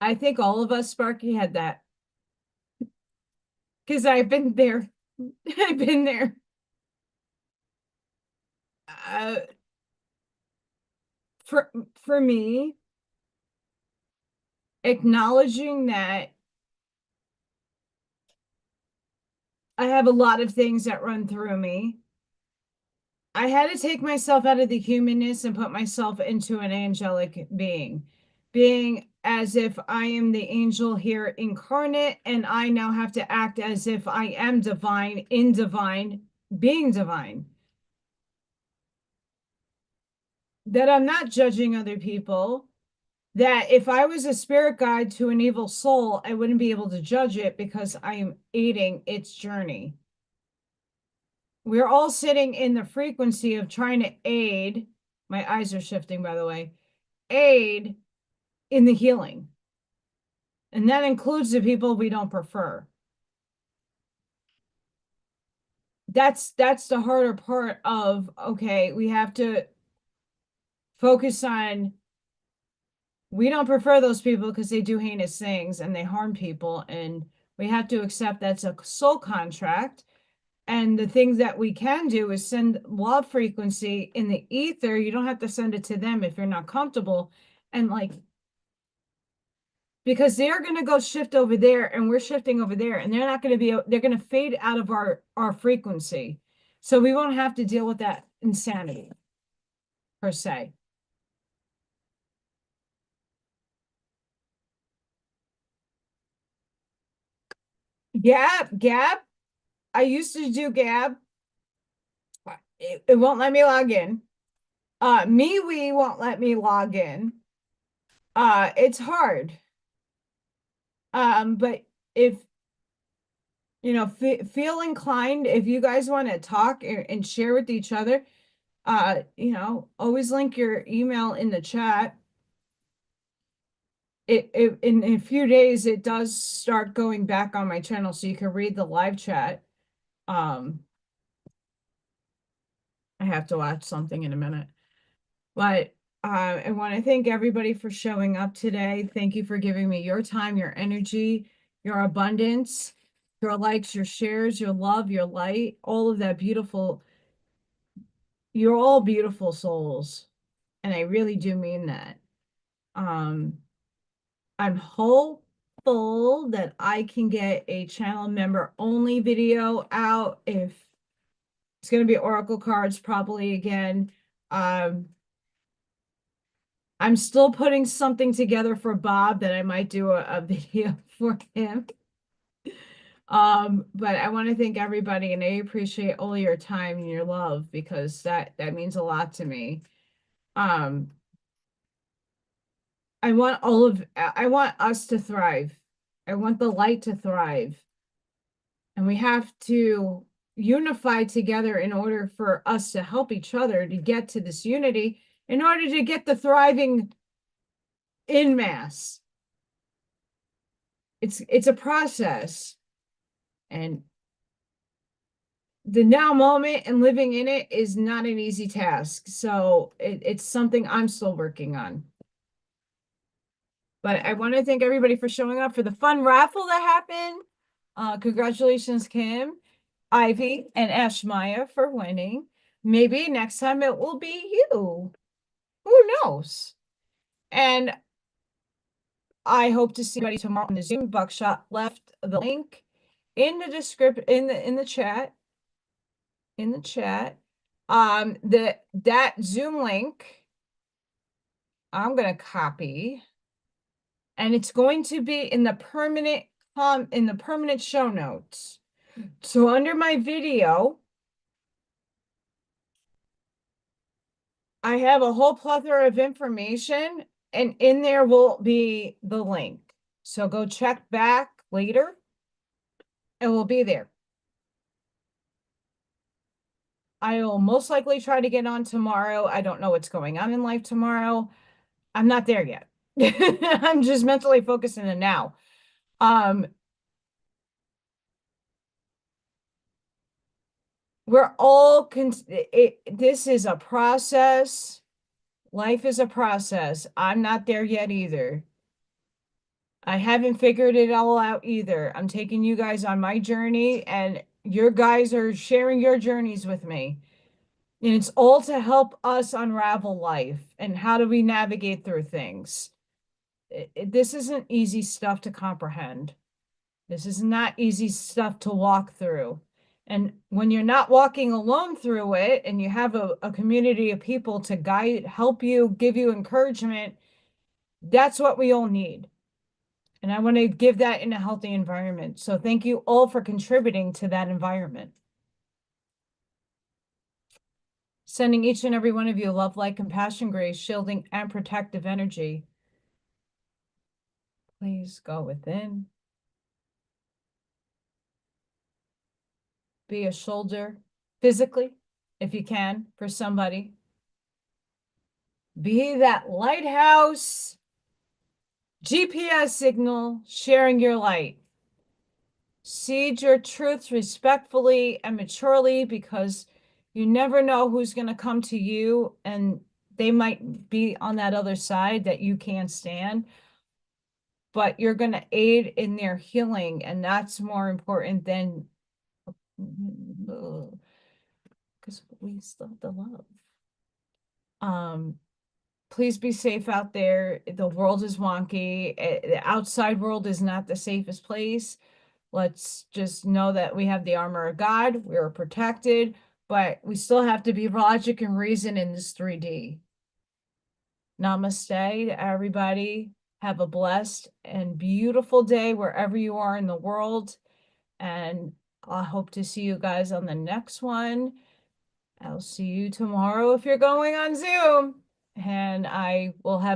I think all of us, Sparky, had that because I've been there. I've been there. Uh, for me, acknowledging that I have a lot of things that run through me. I had to take myself out of the humanness and put myself into an angelic being as if I am the angel here incarnate, and I now have to act as if I am divine, in divine, being divine. That I'm not judging other people. That if I was a spirit guide to an evil soul, I wouldn't be able to judge it because I am aiding its journey. We're all sitting in the frequency of trying to aid. My eyes are shifting, by the way. Aid in the healing. And that includes the people we don't prefer. That's the harder part of, okay, we have to focus on, we don't prefer those people because they do heinous things and they harm people, and we have to accept that's a soul contract. And the things that we can do is send love frequency in the ether. You don't have to send it to them if you're not comfortable. And like, because they're going to go shift over there and we're shifting over there, and they're not going to be, they're going to fade out of our frequency. So we won't have to deal with that insanity per se. Gab. I used to do Gab. It won't let me log in. MeWe won't let me log in. It's hard. But if you know, feel inclined, if you guys want to talk and share with each other, you know, always link your email in the chat. It in a few days it does start going back on my channel, so you can read the live chat. I have to watch something in a minute. But I want to thank everybody for showing up today. Thank you for giving me your time, your energy, your abundance, your likes, your shares, your love, your light, all of that beautiful. You're all beautiful souls. And I really do mean that. Um, I'm hopeful that I can get a channel member only video out. If it's going to be Oracle cards, probably again. I'm still putting something together for Bob that I might do a video for him. But I want to thank everybody, and I appreciate all your time and your love, because that means a lot to me. I want us to thrive. I want the light to thrive. And we have to unify together in order for us to help each other to get to this unity, in order to get the thriving in mass. It's a process. And the now moment and living in it is not an easy task. So it's something I'm still working on. But I want to thank everybody for showing up for the fun raffle that happened. Congratulations, Kim, Ivy, and Ashmaya for winning. Maybe next time it will be you. Who knows? And I hope to see everybody tomorrow in the Zoom. Buckshot left the link in the description, in the chat. In the chat. That Zoom link I'm gonna copy, and it's going to be in the permanent in the permanent show notes. So under my video, I have a whole plethora of information, and in there will be the link. So go check back later. It will be there. I will most likely try to get on tomorrow. I don't know what's going on in life tomorrow. I'm not there yet. I'm just mentally focused in the now. Um, we're all this is a process. Life is a process. I'm not there yet either. I haven't figured it all out either. I'm taking you guys on my journey, and your guys are sharing your journeys with me. And it's all to help us unravel life and how do we navigate through things. This isn't easy stuff to comprehend. This is not easy stuff to walk through. And when you're not walking alone through it and you have a community of people to guide, help you, give you encouragement, that's what we all need. And I want to give that in a healthy environment. So thank you all for contributing to that environment. Sending each and every one of you love, light, compassion, grace, shielding, and protective energy. Please go within. Be a shoulder physically, if you can, for somebody. Be that lighthouse GPS signal sharing your light. Seed your truths respectfully and maturely, because you never know who's going to come to you, and they might be on that other side that you can't stand, but you're going to aid in their healing, and that's more important than because we still have the love. Please be safe out there. The world is wonky. The outside world is not the safest place. Let's just know that we have the armor of God. We are protected, but we still have to be logic and reason in this 3D. Namaste to everybody. Have a blessed and beautiful day wherever you are in the world. And I hope to see you guys on the next one. I'll see you tomorrow if you're going on Zoom. And I will have